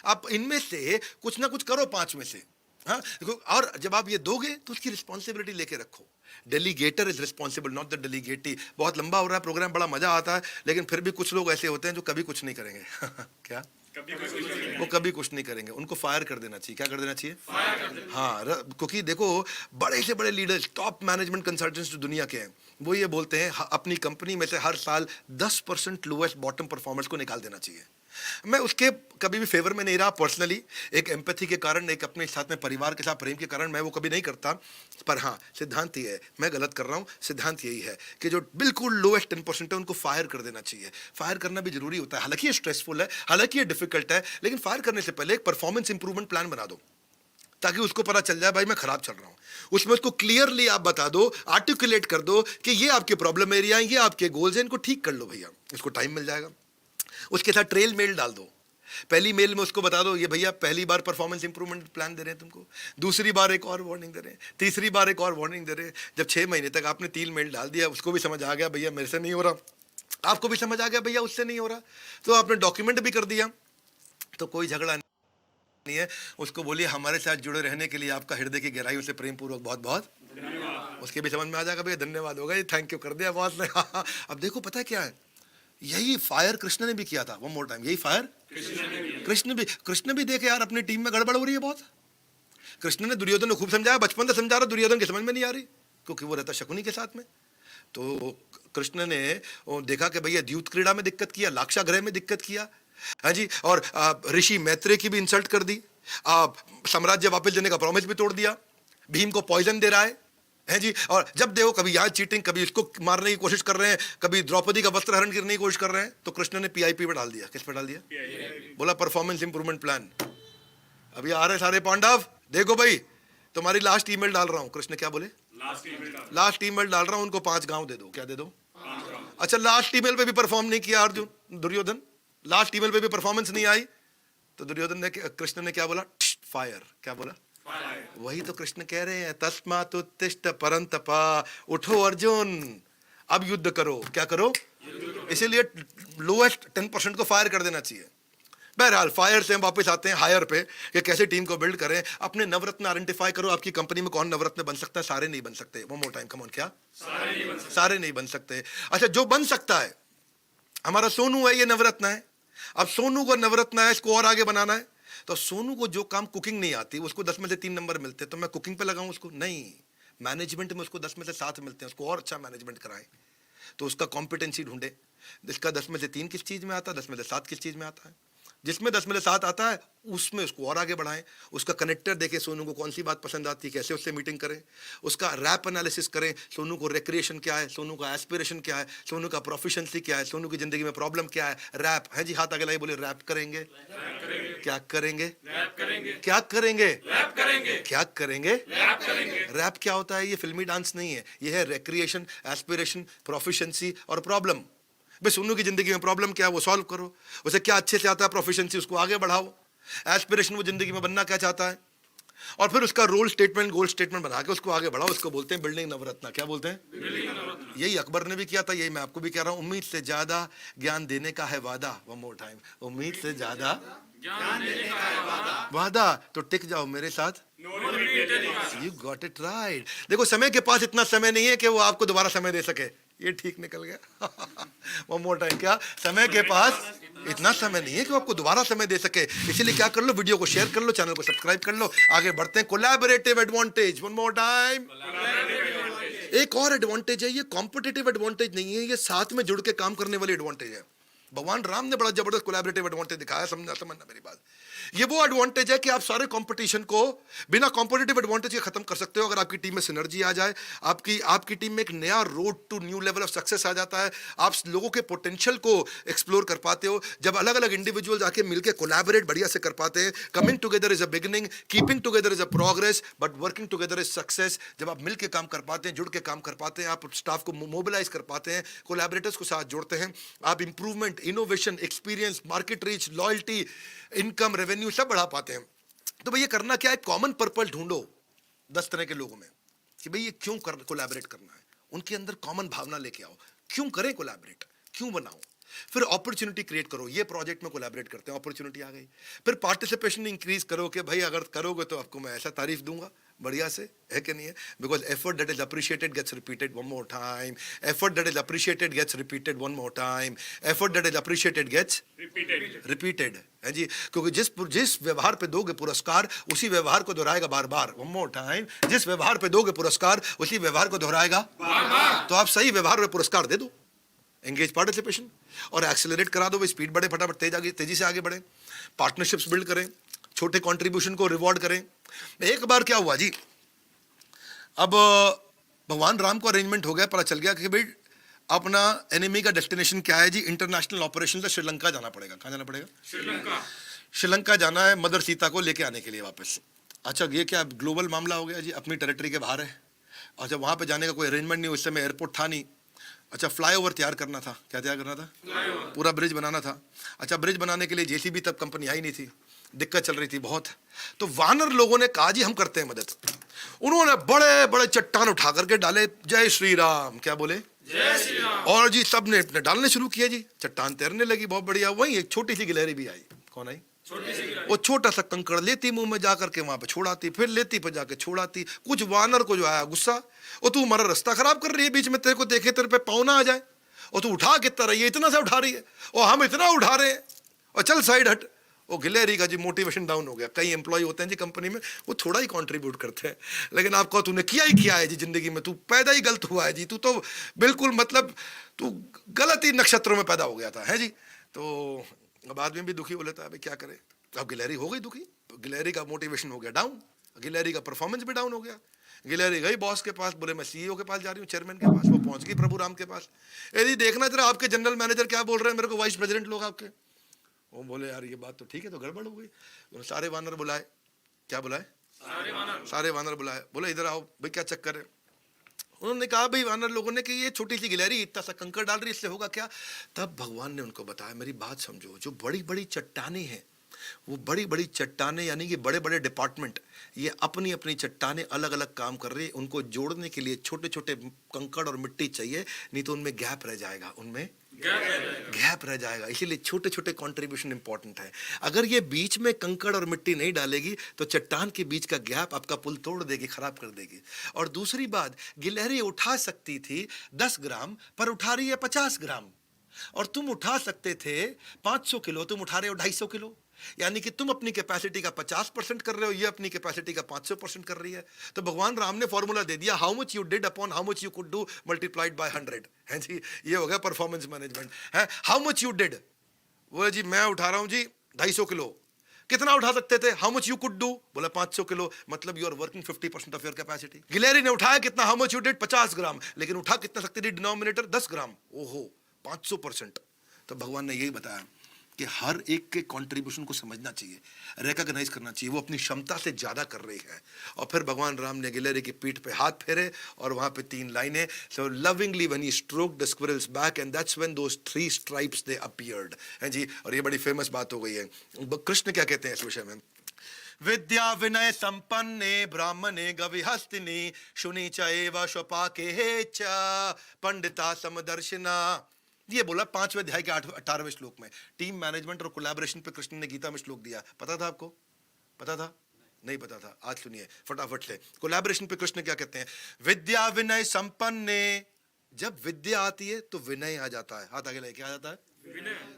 आप इनमें से कुछ ना कुछ करो 5 में से। हाँ, और जब आप ये दोगे तो उसकी रिस्पॉन्सिबिलिटी लेके रखो। Delegator is responsible, not the delegatee. बहुत लंबा हो रहा है प्रोग्राम, बड़ा मजा आता है, लेकिन फिर भी कुछ लोग ऐसे होते हैं जो कभी कुछ नहीं करेंगे क्या? वो कभी कुछ नहीं करेंगे, उनको फायर कर देना चाहिए। क्या कर देना चाहिए? हाँ, क्योंकि देखो, बड़े से बड़े लीडर्स, टॉप मैनेजमेंट कंसल्टेंट्स जो दुनिया के हैं, वो ये बोलते हैं अपनी कंपनी में से हर साल 10% लोएस्ट बॉटम परफॉर्मर्स को निकाल देना चाहिए। मैं उसके कभी भी फेवर में नहीं रहा पर्सनली, एक एम्पैथी के कारण, एक अपने साथ में परिवार के साथ प्रेम के कारण मैं वो कभी नहीं करता। पर हाँ, सिद्धांत ये है, मैं गलत कर रहा हूँ, सिद्धांत यही है कि जो बिल्कुल लोएस्ट 10% है उनको फायर कर देना चाहिए। फायर करना भी जरूरी होता है, हालांकि ये स्ट्रेसफुल है, हालांकि ये डिफिकल्ट है, लेकिन फायर करने से पहले एक परफॉर्मेंस इंप्रूवमेंट प्लान बना दो, ताकि उसको पता चल जाए भाई मैं खराब चल रहा हूँ। उसमें उसको क्लियरली आप बता दो, आर्टिकुलेट कर दो कि ये आपके प्रॉब्लम एरिया है, ये आपके गोल्स हैं, इनको ठीक कर लो भैया। उसको टाइम मिल जाएगा। उसके साथ ट्रेल मेल डाल दो। पहली मेल में उसको बता दो, ये भैया पहली बार परफॉर्मेंस इंप्रूवमेंट प्लान दे रहे हैं तुमको, दूसरी बार एक और वार्निंग दे रहे हैं, तीसरी बार एक और वार्निंग दे रहे हैं। जब 6 महीने तक आपने 3 मेल डाल दिया, उसको भी समझ आ गया भैया मेरे से नहीं हो रहा, आपको भी समझ आ गया भैया उससे नहीं हो रहा, तो आपने डॉक्यूमेंट भी कर दिया, तो कोई झगड़ा नहीं है। उसको बोलिए हमारे साथ जुड़े रहने के लिए आपका हृदय की गहराइयों से प्रेम पूर्वक बहुत बहुत, उसके भी समझ में आ जाएगा भैया धन्यवाद होगा, ये थैंक यू कर दिया बॉस ने। अब देखो पता है क्या है, यही फायर कृष्ण ने भी किया था, वन मोर टाइम, यही फायर कृष्ण भी देखे यार अपनी टीम में गड़बड़ हो रही है बहुत। कृष्ण ने दुर्योधन को खूब समझाया, बचपन से समझा रहा, दुर्योधन की समझ में नहीं आ रही क्योंकि वो रहता शकुनी के साथ में। तो कृष्ण ने देखा कि भैया द्यूत क्रीड़ा में दिक्कत किया, लाक्षागृह में दिक्कत किया, हाँ जी, और ऋषि मैत्रेय की भी इंसल्ट कर दी, साम्राज्य वापस देने का प्रॉमिस भी तोड़ दिया, भीम को पॉइजन दे रहा है जी, और जब देखो कभी यहाँ चीटिंग, कभी इसको मारने की कोशिश कर रहे हैं, कभी द्रौपदी का वस्त्र हरण करने की कोशिश कर रहे हैं, तो कृष्ण ने पीआईपी पे डाल दिया। किस पे डाल दिया? बोला परफॉर्मेंस इंप्रूवमेंट प्लान। अभी आ रहे सारे पांडव, देखो भाई तुम्हारी लास्ट ईमेल डाल रहा हूं। कृष्ण क्या बोले? लास्ट ईमेल डाल रहा हूं, उनको 5 गांव दे दो। क्या दे दो? अच्छा, लास्ट ईमेल पे भी परफॉर्म नहीं किया अर्जुन, दुर्योधन, लास्ट ईमेल पे भी परफॉर्मेंस नहीं आई, तो दुर्योधन ने, कृष्ण ने क्या बोला? फायर। क्या बोला? वही तो कृष्ण कह रहे हैं, तस्मात् उत्तिष्ठ परंतपा, उठो अर्जुन अब युद्ध करो। क्या करो? इसीलिए लोएस्ट 10% को फायर कर देना चाहिए। बहरहाल फायर से हम वापस आते हैं हायर पे कि कैसे टीम को बिल्ड करें। अपने नवरत्न आइडेंटिफाई करो, आपकी कंपनी में कौन नवरत्न बन सकता है? सारे नहीं बन सकते। One more time, come on, क्या सारे नहीं बन सकते? अच्छा, जो बन सकता है, हमारा सोनू है, ये नवरत्न है। अब सोनू को नवरत्न है, इसको और आगे बनाना है, तो सोनू को जो काम कुकिंग नहीं आती, उसको 10 में से 3 नंबर मिलते, तो मैं कुकिंग पे लगाऊं उसको? नहीं, मैनेजमेंट में उसको 10 में से 7 मिलते हैं, उसको और अच्छा मैनेजमेंट कराएं, तो उसका कॉम्पिटेंसी ढूंढे। इसका 10 में से 3 किस चीज में आता है, 10 में से 7 किस चीज में आता है, जिसमें 10 में से 7 आता है उसमें उसको और आगे बढ़ाएं। उसका कनेक्टर देखें, सोनू को कौन सी बात पसंद आती है, कैसे उससे मीटिंग करें। उसका रैप एनालिसिस करें, सोनू को रिक्रिएशन क्या है, सोनू का एस्पिरेशन क्या है, सोनू का प्रोफिशिएंसी क्या है, सोनू की जिंदगी में प्रॉब्लम क्या है। रैप है जी, हाथ आगे लाइए, बोले रैप करेंगे। क्या करेंगे? क्या करेंगे? क्या करेंगे? रैप क्या होता है? ये फिल्मी डांस नहीं है, ये है रिक्रिएशन, एस्पिरेशन, प्रोफिशिएंसी और प्रॉब्लम। बस सोनू की जिंदगी में प्रॉब्लम क्या है वो सॉल्व करो, उसे क्या अच्छे से आता है, प्रोफिशिएंसी, उसको आगे बढ़ाओ। एस्पिरेशन, वो जिंदगी में बनना क्या चाहता है, और फिर उसका रोल स्टेटमेंट, गोल स्टेटमेंट बना के उसको आगे बढ़ाओ। उसको बोलते हैं बिल्डिंग नवरत्न। क्या बोलते हैं? यही अकबर ने भी किया था, यही मैं आपको भी कह रहा हूं। उम्मीद से ज्यादा ज्ञान देने का है वादा। वन मोर टाइम, उम्मीद से ज्यादा ज्ञान देने का है वादा, तो टिक जाओ मेरे साथ। You got it right. देखो, समय के पास इतना समय नहीं है कि वो आपको दोबारा समय दे सके, ये ठीक निकल गया। वन मोर टाइम, क्या? समय के पास इतना समय नहीं है कि वो आपको दोबारा समय दे सके। इसीलिए क्या कर लो, वीडियो को शेयर कर लो, चैनल को सब्सक्राइब कर लो, आगे बढ़ते हैं। Collaborative advantage, one more time. एक और एडवांटेज है, ये कॉम्पिटिटिव एडवांटेज नहीं है, ये साथ में जुड़ के काम करने वाली एडवांटेज है। भगवान राम ने बड़ा जबरदस्त कोलैबोरेटिव एडवांटेज दिखाया, समझना मेरी बात। ये वो एडवांटेज है कि आप सारे कंपटीशन को बिना कॉम्पिटिटिव एडवांटेज के खत्म कर सकते हो। अगर आपकी टीम में सिनर्जी आ जाए, आपकी टीम में एक नया road to new level of success आ जाता है, आप लोगों के पोटेंशियल को एक्सप्लोर कर पाते हो। जब अलग अलग इंडिविजुअल्स आके मिलकर कोलैबोरेट बढ़िया से कर पाते हैं, coming together is a beginning, keeping together is a progress, but working together is success. जब आप मिलकर काम कर पाते हैं, जुड़ के काम कर पाते हैं, आप स्टाफ को मोबिलाइज कर पाते हैं, कोलैबोरेटर्स को साथ जोड़ते हैं, आप improvement, innovation, experience, market reach, loyalty, income, revenue सब बढ़ा पाते हैं। तो भैया करना क्या है? कॉमन पर्पस ढूंढो 10 तरह के लोगों में कि भाई ये क्यों कोलैबोरेट करना है, उनके अंदर कॉमन भावना लेके आओ, क्यों करें कोलैबोरेट, क्यों बनाओ। फिर अपॉर्चुनिटी क्रिएट करो, ये प्रोजेक्ट में कोलैबोरेट करते हैं, अपॉर्चुनिटी आ गई। फिर पार्टिसिपेशन इंक्रीज करो कि भाई अगर करोगे तो आपको मैं ऐसा तारीफ दूंगा बढ़िया से, है कि नहीं है? Because effort that is appreciated gets repeated, one more time. Effort that is appreciated gets repeated, one more time. Effort that is appreciated gets repeated, है जी। क्योंकि जिस व्यवहार पे दोगे पुरस्कार, उसी व्यवहार को दोहराएगा बार बार। वन मोर टाइम, जिस व्यवहार पे दोगे पुरस्कार, उसी व्यवहार को दोहराएगा बार बार। तो आप सही व्यवहार में पुरस्कार दे दो, एंगेज पार्टिसिपेशन, और एक्सेलरेट करा दो, स्पीड बढ़े, फटाफट तेजी से आगे बढ़े। पार्टनरशिप्स बिल्ड करें, छोटे कंट्रीब्यूशन को रिवॉर्ड करें। एक बार क्या हुआ जी, अब भगवान राम को अरेंजमेंट हो गया, पता चल गया कि भाई अपना एनिमी का डेस्टिनेशन क्या है जी, इंटरनेशनल ऑपरेशन से श्रीलंका जाना पड़ेगा। कहाँ जाना पड़ेगा? श्रीलंका जाना है, मदर सीता को लेके आने के लिए वापस। अच्छा, ये क्या ग्लोबल मामला हो गया जी, अपनी टेरिटरी के बाहर है। अच्छा, वहां पे जाने का कोई अरेंजमेंट नहीं, उस समय एयरपोर्ट था नहीं। अच्छा, फ्लाईओवर तैयार करना था। क्या तैयार करना था? पूरा ब्रिज बनाना था। अच्छा, ब्रिज बनाने के लिए जेसीबी तब कंपनी आई नहीं थी, दिक्कत चल रही थी बहुत। तो वानर लोगों ने कहा जी हम करते हैं मदद। उन्होंने बड़े बड़े चट्टान उठा करके डाले, जय श्री राम। क्या बोले? और जी सब ने अपने डालने शुरू किया जी, चट्टान तैरने लगी, बहुत बढ़िया। वही एक छोटी सी गिलहरी भी आई। कौन आई? वो छोटा सा कंकड़ लेती मुंह में जाकर के वहां पे छोड़ाती, फिर लेती फिर जाके छोड़ाती। कुछ वानर को जो आया गुस्सा, और तू हमारा रास्ता खराब कर रही है, बीच में तेरे को देखे तेरे पे पाँव ना आ जाए, और तू उठा कितना रही है, इतना सा उठा रही है, और हम इतना उठा रहे हैं, और चल साइड हट। वो गिलहरी का जी मोटिवेशन डाउन हो गया। कई एम्प्लॉय होते हैं जी कंपनी में, वो थोड़ा ही कंट्रीब्यूट करते हैं, लेकिन आप कहो तूने किया ही किया है जी जिंदगी में, तू पैदा ही गलत हुआ है जी, तू तो बिल्कुल मतलब तू गलत ही नक्षत्रों में पैदा हो गया था, है जी। तो अब आदमी भी दुखी हो लेता है, भाई क्या करे। अब गिलहरी हो गई दुखी, गिलहरी का मोटिवेशन हो गया डाउन, गिलहरी का परफॉर्मेंस भी डाउन हो गया। गिलहरी गई बॉस के पास, बोले मैं सीईओ के पास जा रही हूँ, चेयरमैन के पास। वो पहुंच गई प्रभु राम के पास। यदि देखना जरा आपके जनरल मैनेजर क्या बोल रहे हैं मेरे को, वाइस प्रेसिडेंट लोग आपके। वो बोले यार ये बात तो ठीक है, तो गड़बड़ हो गई। उन्होंने सारे वानर बुलाए। क्या बुलाए? सारे वानर बुलाए। बोले इधर आओ भाई, क्या चक्कर है। उन्होंने कहा भाई वानर लोगों ने कि ये छोटी सी गिलहरी इतना सा कंकड़ डाल रही, इससे होगा क्या। तब भगवान ने उनको बताया, मेरी बात समझो, जो बड़ी बड़ी चट्टानें हैं, वो बड़ी बड़ी चट्टानें यानी कि बड़े बड़े डिपार्टमेंट, ये अपनी अपनी चट्टानें अलग अलग काम कर रही है। उनको जोड़ने के लिए छोटे छोटे कंकड़ और मिट्टी चाहिए, नहीं तो उनमें गैप रह जाएगा, उनमें गैप रह जाएगा। इसीलिए छोटे छोटे कंट्रीब्यूशन इंपॉर्टेंट है। अगर ये बीच में कंकड़ और मिट्टी नहीं डालेगी तो चट्टान के बीच का गैप आपका पुल तोड़ देगी, खराब कर देगी। और दूसरी बात, गिलहरी उठा सकती थी 10 ग्राम, पर उठा रही है 50 ग्राम। और तुम उठा सकते थे 500 किलो, तुम उठा रहे हो 250 किलो। यानी कि तुम अपनी कैपेसिटी का 50% कर रहे हो, ये अपनी कैपेसिटी का 500% कर रही है। तो भगवान राम ने फॉर्मूला दे दिया, how much you did upon how much you could do multiplied by 100, है जी। ये हो गया परफॉर्मेंस मैनेजमेंट है। हाउ मच यू डिड, बोले जी मैं उठा रहा हूं जी 250 किलो। कितना उठा सकते थे? How much you could do, बोला 500 किलो, मतलब you are working 50% of your capacity. गिलहरी ने उठाया कितना? How much you did 50 gram, लेकिन उठा कितना सकती थी? Denominator 10 gram. ओहो 500%। तो भगवान ने यही बताया कि हर एक के कंट्रीब्यूशन को समझना चाहिए, रिकॉग्नाइज करना चाहिए, वो अपनी क्षमता से ज्यादा कर रही है। और फिर भगवान राम ने गिलहरी की पीठ पे हाथ फेरे और वहां पे 3 लाइनें, so lovingly when he stroked the squirrel's back and that's when those 3 stripes they appeared, है जी। और ये बड़ी फेमस बात हो गई है। कृष्ण क्या कहते हैं इस विषय में? विद्या विनय संपन्ने ब्राह्मणे गविहस्तिनी शुनि च एव स्वपाके च पंडिता समदर्शिना। ये बोला 5वें अध्याय के 18वें श्लोक में। टीम मैनेजमेंट और कोलैबोरेशन पे कृष्ण ने गीता में श्लोक दिया। पता था आपको? पता था? नहीं पता था? आज सुनिए फटाफट से। कोलैबोरेशन पे कृष्ण क्या कहते हैं? विद्या विनय संपन्ने, जब विद्या आती है तो विनय आ जाता है। हाथ आगे लेके आ जाता है।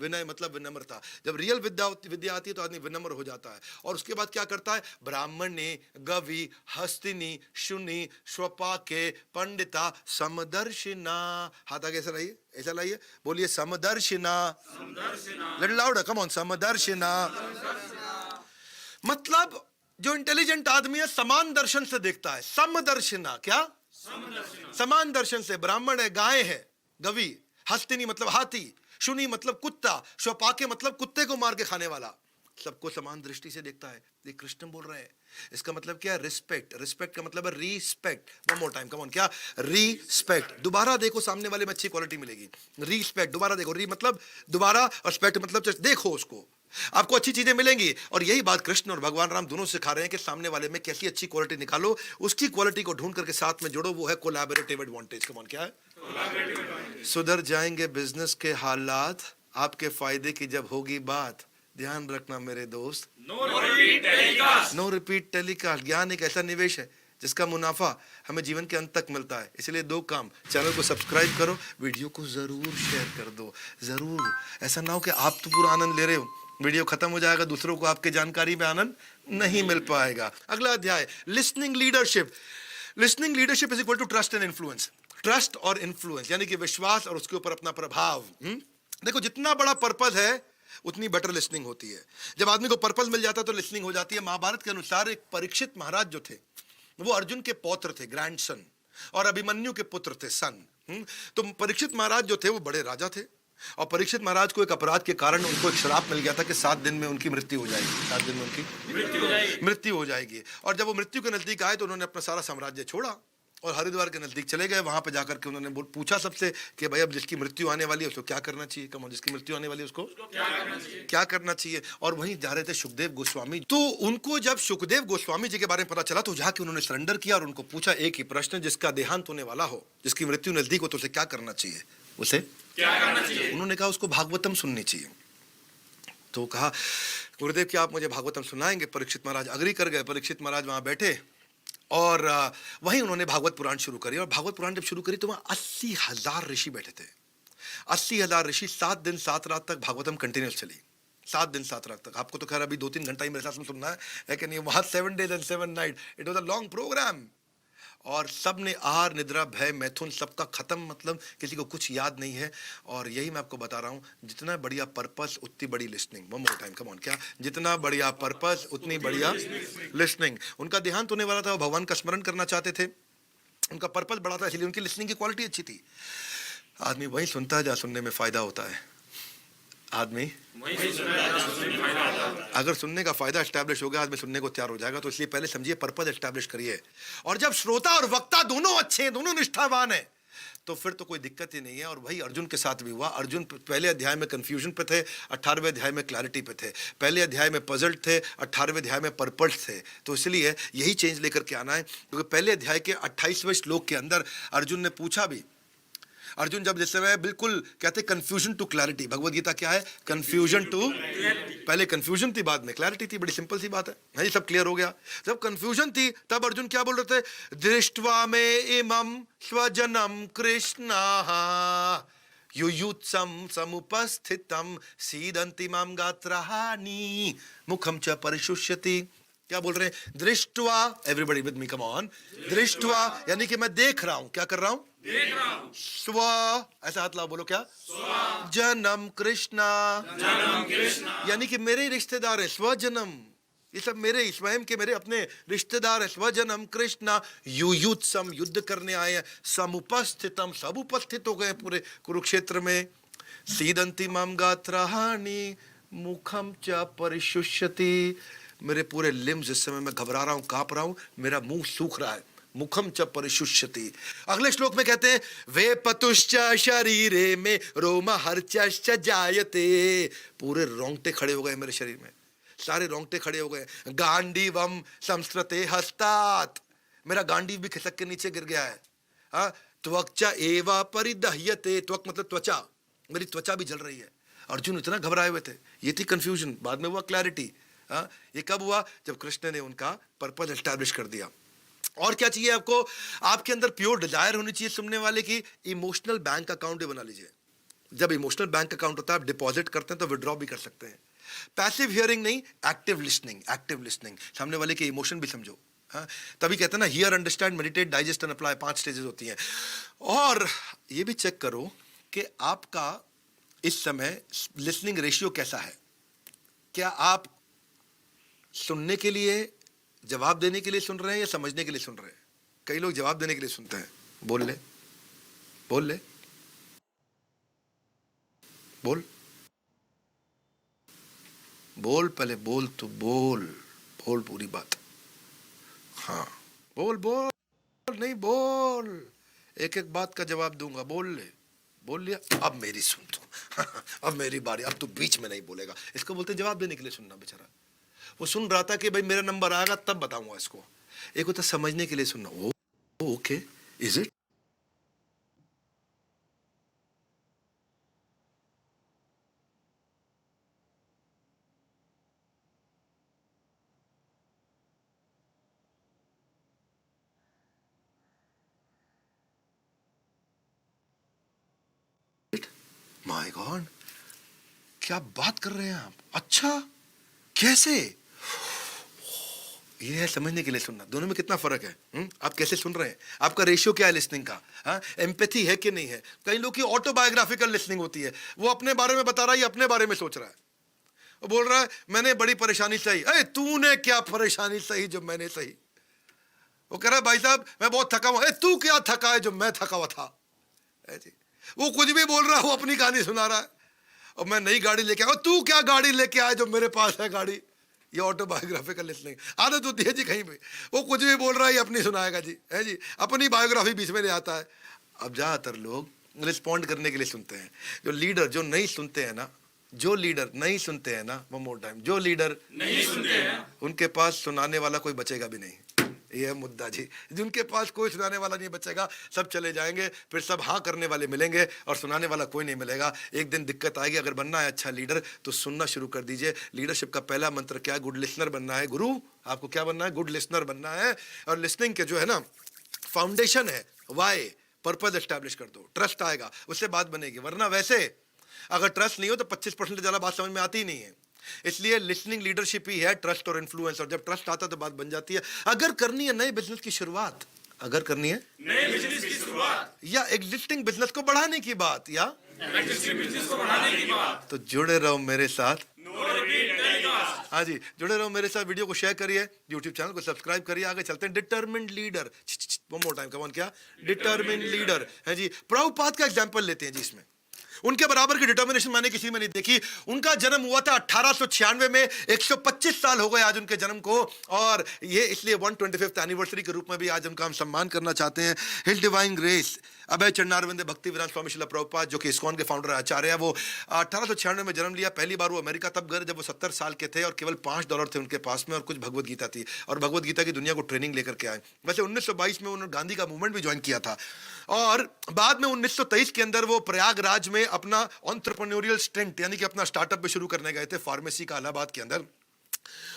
विनय मतलब विनम्रता। जब रियल विद्या आती है तो आदमी विनम्र हो जाता है। और उसके बाद क्या करता है? ब्राह्मणे गवि हस्तिनी शुनि स्वपाके पंडिता समदर्शिना। हाथ आगे ऐसा लाइए, ऐसा लाइए, बोलिए समदर्शिना। लिटिल लाउडर, कम ऑन, समदर्शिना। मतलब जो इंटेलिजेंट आदमी है समान दर्शन से देखता है। समदर्शिना क्या? समान दर्शन से। ब्राह्मण है, गाय है, गवि, हस्तिनी मतलब हाथी, शुनि मतलब कुत्ता, स्वपाके मतलब कुत्ते को मार के खाने वाला, सबको समान दृष्टि से देखता है। ये कृष्ण बोल रहे हैं। इसका मतलब क्या है? रिस्पेक्ट। रिस्पेक्ट का मतलब है respect. One more time, come on, क्या? रिस्पेक्ट। दोबारा देखो, सामने वाले में अच्छी क्वालिटी मिलेगी। रिस्पेक्ट, दोबारा देखो। री मतलब दोबारा और स्पेक्ट मतलब देखो उसको, आपको अच्छी चीजें मिलेंगी। और यही बात कृष्ण और भगवान राम दोनों सिखा रहे हैं कि सामने वाले में कैसी अच्छी क्वालिटी निकालो, उसकी क्वालिटी को ढूंढ करके साथ में जोड़ो। वो है कोलैबोरेटिव एडवांटेज। कम ऑन, क्या है? सुधर जाएंगे बिजनेस के हालात आपके फायदे की जब होगी बात। ध्यान रखना मेरे दोस्त, नो रिपीट टेलीकास्ट। ज्ञान एक ऐसा निवेश है जिसका मुनाफा हमें जीवन के अंत तक मिलता है। इसलिए 2 काम, चैनल को सब्सक्राइब करो, वीडियो को जरूर शेयर कर दो, जरूर। ऐसा ना हो कि आप तो पूरा आनंद ले रहे हो, वीडियो खत्म हो जाएगा, दूसरों को आपके जानकारी में आनंद नहीं मिल पाएगा। अगला अध्याय, listening leadership. Listening leadership is equal to trust and influence. Trust और इन्फ्लुएंस यानी कि विश्वास और उसके ऊपर अपना प्रभाव। देखो, जितना बड़ा पर्पस है उतनी बेटर लिसनिंग होती है। जब आदमी को पर्पस मिल जाता है तो लिसनिंग हो जाती है। महाभारत के अनुसार एक परीक्षित महाराज जो थे वो अर्जुन के पौत्र थे, ग्रैंडसन, और अभिमन्यु के पुत्र थे, सन। तो परीक्षित महाराज जो थे वो बड़े राजा थे। और परीक्षित महाराज को एक अपराध के कारण उनको एक श्राप मिल गया था कि 7 दिन में उनकी मृत्यु हो जाएगी। 7 दिन में उनकी मृत्यु हो जाएगी। और जब वो मृत्यु के नजदीक आए तो उन्होंने अपना सारा साम्राज्य छोड़ा और हरिद्वार के नजदीक चले गए। वहां पे जाकर के उन्होंने पूछा सबसे कि भाई अब जिसकी मृत्यु आने वाली है उसको क्या करना चाहिए, कम ऑन, जिसकी मृत्यु आने वाली है उसको क्या करना चाहिए। और वहीं जा रहे थे सुखदेव गोस्वामी। तो उनको जब सुखदेव गोस्वामी जी के बारे में पता चला तो जाके उन्होंने सरेंडर किया और उनको पूछा एक ही प्रश्न, जिसका देहांत होने वाला हो, जिसकी मृत्यु नजदीक हो, तो उसे क्या करना चाहिए, उसे क्या करना चाहिए। उन्होंने कहा उसको भागवतम सुननी चाहिए। तो कहा गुरुदेव क्या आप मुझे भागवतम सुनाएंगे। परीक्षित महाराज अग्री कर गए। परीक्षित महाराज वहां बैठे और वहीं उन्होंने भागवत पुराण शुरू करी। और भागवत पुराण जब शुरू करी तो वहां 80,000 ऋषि बैठे थे। 80,000 ऋषि, 7 दिन 7 रात तक भागवतम कंटिन्यूस चली। 7 दिन 7 रात तक। आपको तो खैर अभी 2-3 घंटा ही मेरे साथ में सुनना है कि नहीं। वहां 7 days and 7 nights, it was a long program. और सब ने आहार निद्रा भय मैथुन सबका खत्म, मतलब किसी को कुछ याद नहीं है। और यही मैं आपको बता रहा हूँ, जितना बढ़िया पर्पस उतनी बड़ी listening. One more time, come on, क्या, जितना बढ़िया पर्पस उतनी बढ़िया लिसनिंग। उनका देहांत होने वाला था, वो भगवान का स्मरण करना चाहते थे, उनका पर्पस बड़ा था, इसलिए उनकी लिसनिंग की क्वालिटी अच्छी थी। आदमी वही सुनता है जहाँ सुनने में फायदा होता है। आदमी अगर सुनने का फायदा एस्टैब्लिश हो गया, आदमी सुनने को तैयार हो जाएगा। तो इसलिए पहले समझिए, पर्पस एस्टैब्लिश करिए। और जब श्रोता और वक्ता दोनों अच्छे हैं, दोनों निष्ठावान हैं, तो फिर तो कोई दिक्कत ही नहीं है। और वही अर्जुन के साथ भी हुआ। अर्जुन पहले अध्याय में कंफ्यूजन पे थे, 18वें अध्याय में क्लैरिटी पे थे। पहले अध्याय में पजल्ड थे, 18वें अध्याय में पर्पल्ड थे। तो इसलिए यही चेंज लेकर के आना है, क्योंकि पहले अध्याय के 28वें श्लोक के अंदर अर्जुन ने पूछा भी। अर्जुन जब जिस समय बिल्कुल कहते confusion to clarity, Bhagavad Gita क्या है, कंफ्यूजन टू, पहले कंफ्यूजन थी बाद में क्लैरिटी थी। बड़ी सिंपल सी बात है, ये सब क्लियर हो गया। जब कंफ्यूजन थी तब अर्जुन क्या बोल रहे थे, दृष्ट्वा में इमं स्वजनम कृष्णा युयुत्सम समुपस्थितम सीदंति माम गात्रहानि मुखम च परिशुष्यति। क्या बोल रहे हैं, दृष्ट्वा, everybody with me, come on, दृष्ट्वा यानी कि मैं देख रहा हूं, क्या कर रहा हूं, देख रहा हूं। स्व, ऐसा हाथ लाओ, बोलो क्या, स्व। जन्म कृष्णा, यानी कि मेरे ही रिश्तेदार है, स्वजनम, ये सब मेरे ही स्वयं के मेरे अपने रिश्तेदार है। स्वजनम कृष्णा युयुत्सम, युद्ध करने आए हैं। समुपस्थितम, सब उपस्थित हो गए पूरे कुरुक्षेत्र में। सीदंति माम गात्रहानि मुखम च परिशुष्यति, मेरे पूरे लिम्स इस समय मैं घबरा रहा हूं, कांप रहा हूं, मेरा मुंह सूख रहा है। मुखम च परिशुष्यति। अगले श्लोक में कहते हैं, वे पतुश्च शरीरे में रोम हर्चश्च जायते, पूरे रोंगटे खड़े हो गए मेरे शरीर में, सारे रोंगटे खड़े हो गए। गांडीवम संस्कृते हस्तात, मेरा गांडीव भी खिसक के नीचे गिर गया है। त्वचा एवा परिदह्यते, त्वक मतलब त्वचा, मेरी त्वचा भी जल रही है। अर्जुन इतना घबराए हुए थे। ये थी कंफ्यूजन, बाद में हुआ क्लैरिटी। ये कब हुआ, जब कृष्ण ने उनका पर्पस एस्टैब्लिश कर दिया। और क्या चाहिए आपको, आपके अंदर प्योर डिजायर होनी चाहिए सुनने वाले की। इमोशनल बैंक अकाउंट बना लीजिए। जब इमोशनल बैंक अकाउंट होता है, आप डिपॉजिट करते हैं तो विड्रॉ भी कर सकते हैं। पैसिव हियरिंग नहीं, एक्टिव लिसनिंग। एक्टिव लिसनिंग, सामने वाले के इमोशन भी समझो। तभी कहते हैं ना, here, understand, meditate, digest and apply, 5 stages होती हैं। और ये भी चेक करो कि आपका इस समय लिसनिंग रेशियो कैसा है। क्या आप सुनने के लिए, जवाब देने के लिए सुन रहे हैं या समझने के लिए सुन रहे हैं। कई लोग जवाब देने के लिए सुनते हैं। बोल ले, बोल ले, बोल बोल, पहले बोल, तू बोल, बोल पूरी बात। हाँ बोल, बोल नहीं, बोल, एक एक बात का जवाब दूंगा। बोल ले, बोल लिया, अब मेरी सुन तू अब मेरी बारी, अब तू बीच में नहीं बोलेगा। इसको बोलते जवाब देने के लिए सुनना। बेचारा वो सुन रहा था कि भाई मेरा नंबर आएगा तब बताऊंगा इसको। एक होता समझने के लिए सुनना। Oh okay, is it, my god, क्या बात कर रहे हैं आप, अच्छा कैसे। ये है समझने के लिए सुनना। दोनों में कितना फर्क है। आप कैसे सुन रहे हैं, आपका रेशियो क्या है लिसनिंग का, एम्पैथी है कि नहीं है। कई लोग की ऑटोबायोग्राफिकल लिसनिंग होती है, वो अपने बारे में बता रहा है, अपने बारे में सोच रहा है। वो बोल रहा है मैंने बड़ी परेशानी सही। अरे तूने क्या परेशानी सही जो मैंने सही। वो कह रहा है भाई साहब मैं बहुत थका हुआ। तू क्या थका है जो मैं थका हुआ था। वो कुछ भी बोल रहा है, वो अपनी कहानी सुना रहा है। और मैं नई गाड़ी लेके आया, तू क्या गाड़ी लेके आया जो मेरे पास है गाड़ी। ये ऑटोबायोग्राफिकल लिसनिंग आदत होती है जी। कहीं पे वो कुछ भी बोल रहा है, ये अपनी सुनाएगा जी, है जी, अपनी बायोग्राफी बीच में ले आता है। अब ज्यादातर लोग रिस्पॉन्ड करने के लिए सुनते हैं। जो लीडर जो नहीं सुनते हैं ना, जो लीडर नहीं सुनते हैं ना, वन मोर टाइम, जो लीडर नहीं सुनते हैं, उनके पास सुनाने वाला कोई बचेगा भी नहीं। ये है मुद्दा जी। जिनके पास कोई सुनाने वाला नहीं बचेगा, सब चले जाएंगे, फिर सब हाँ करने वाले मिलेंगे और सुनाने वाला कोई नहीं मिलेगा। एक दिन दिक्कत आएगी। अगर बनना है अच्छा लीडर तो सुनना शुरू कर दीजिए। लीडरशिप का पहला मंत्र क्या है? गुड लिसनर बनना है। गुरु आपको क्या बनना है? गुड लिसनर बनना है। और लिसनिंग के जो है ना फाउंडेशन है, वाई, पर्पज एस्टैब्लिश कर दो, ट्रस्ट आएगा, उससे बात बनेगी। वरना वैसे अगर ट्रस्ट नहीं हो तो 25% से ज्यादा बात समझ में आती ही नहीं है। इसलिए लिसनिंग लीडरशिप ही है, ट्रस्ट और इन्फ्लुएंस। और जब ट्रस्ट आता है तो बात बन जाती है। अगर करनी है नए बिजनेस की शुरुआत, अगर करनी है नए बिजनेस की शुरुआत या एग्जिस्टिंग बिजनेस को बढ़ाने की बात, या एग्जिस्टिंग बिजनेस को बढ़ाने की बात, तो जुड़े रहो मेरे साथ। हाँ जी, जुड़े रहो मेरे साथ। वीडियो को शेयर करिए, यूट्यूब चैनल को सब्सक्राइब करिए। आगे चलते हैं। Determined leader, one more time, come on, क्या? डिटरमिन्ड लीडर है जी। प्रभुपाद का एग्जांपल लेते हैं जी। इसमें उनके बराबर की डिटर्मिनेशन मैंने किसी में नहीं देखी। उनका जन्म हुआ था 1896 में, 125 साल हो गए आज उनके जन्म को। और ये इसलिए 125th एनिवर्सरी के रूप में भी आज उनका हम सम्मान करना चाहते हैं। हिल डिवाइन ग्रेस अभय चन्नारविंद भक्ति विराम स्वामी शिला प्रभुपाद, जो कि इस्कॉन के फाउंडर आचार्य है, वो 1896 में जन्म लिया। पहली बार वो अमेरिका तब गए जब वो 70 साल के थे और केवल $5 थे उनके पास में, और कुछ भगवत गीता थी, और भगवत गीता की दुनिया को ट्रेनिंग लेकर के आए। वैसे 1922 में उन्होंने गांधी का मूवमेंट भी ज्वाइन किया था, और बाद में 1923 के अंदर वो प्रयागराज में अपना एंटरप्रेन्योरियल स्टेंट यानी कि अपना स्टार्टअप भी शुरू करने गए थे, फार्मेसी का, इलाहाबाद के अंदर।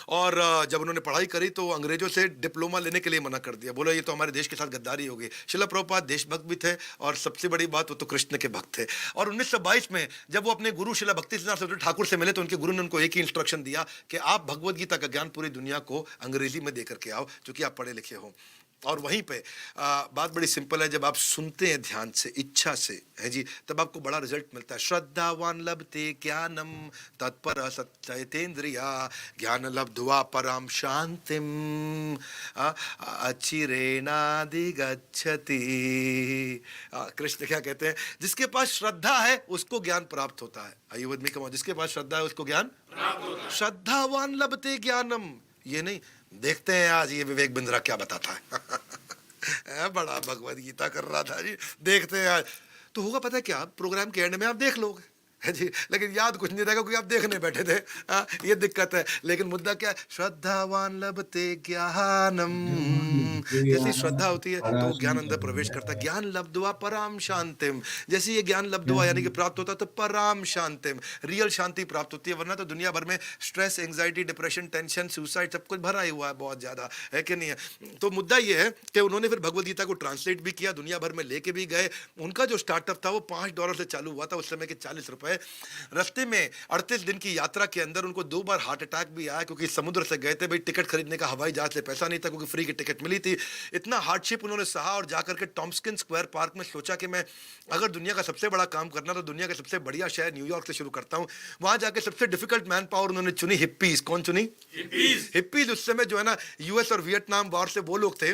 और जब उन्होंने पढ़ाई करी तो अंग्रेजों से डिप्लोमा लेने के लिए मना कर दिया। बोला ये तो हमारे देश के साथ गद्दारी होगी। शिला प्रभुपाद देशभक्त भी थे, और सबसे बड़ी बात वो तो कृष्ण के भक्त थे। और 1922 में जब वो अपने गुरु शिला भक्ति सिद्धांत सरस्वती ठाकुर से मिले तो उनके गुरु ने उनको एक ही इंस्ट्रक्शन दिया कि आप भगवत गीता का ज्ञान पूरी दुनिया को अंग्रेजी में देकर के आओ, क्योंकि आप पढ़े लिखे हो। और वहीं पे बात बड़ी सिंपल है। जब आप सुनते हैं ध्यान से, इच्छा से, है जी, तब आपको बड़ा रिजल्ट मिलता है। श्रद्धावान लभते ज्ञानम तत्पर सत्यतेन्द्रिया ज्ञान लब्ध्वा पराम शांतिम अचिरेणाधिगच्छति। कृष्ण क्या कहते हैं? जिसके पास श्रद्धा है उसको ज्ञान प्राप्त होता है। आइए विद मी, कम ऑन, जिसके पास श्रद्धा है उसको ज्ञान प्राप्त होता है। श्रद्धावान लभते ज्ञानम, ये नहीं। देखते हैं आज ये विवेक बिंद्रा क्या बताता है। बड़ा भगवत गीता कर रहा था जी, देखते हैं आज। तो होगा पता है क्या, प्रोग्राम के एंड में आप देख लोगे, है जी, लेकिन याद कुछ नहीं रहेगा क्योंकि आप देखने बैठे थे। ये दिक्कत है। लेकिन मुद्दा क्या है? श्रद्धावान लभते ज्ञानम। जैसी श्रद्धा होती है तो वो ज्ञान अंदर प्रवेश करता है। ज्ञान लब्ध्वा पराम शांतिम, जैसे ये ज्ञान लब्ध हुआ यानी कि प्राप्त होता है तो पराम शांतिम, रियल शांति प्राप्त होती है। वरना तो दुनिया भर में stress, anxiety, depression, tension, suicide सब कुछ भरा ही हुआ है, बहुत ज्यादा, है कि नहीं है? तो मुद्दा ये है कि उन्होंने फिर भगवद गीता को ट्रांसलेट भी किया, दुनिया भर में लेके भी गए। उनका जो स्टार्टअप था वो $5 से चालू हुआ था, उस समय के ₹40। रास्ते में 38 दिन की यात्रा के अंदर उनको 2 बार हार्ट अटैक भी आया, क्योंकि समुद्र से गए थे भाई, टिकट खरीदने का हवाई जहाज से पैसा नहीं था क्योंकि फ्री की टिकट मिली थी। इतना हार्डशिप उन्होंने सहा और जाकर के टॉम्स्किन स्क्वायर पार्क में सोचा कि मैं अगर दुनिया का सबसे बड़ा काम करना तो दुनिया का सबसे बढ़िया शहर न्यूयॉर्क से शुरू करता हूं। वहां जाके सबसे डिफिकल्ट मैन पावर उन्होंने चुनी, हिप्पीज। कौन चुनी? हिप्पीज उस समय जो है ना यूएस और वियतनाम वॉर से वो लोग थे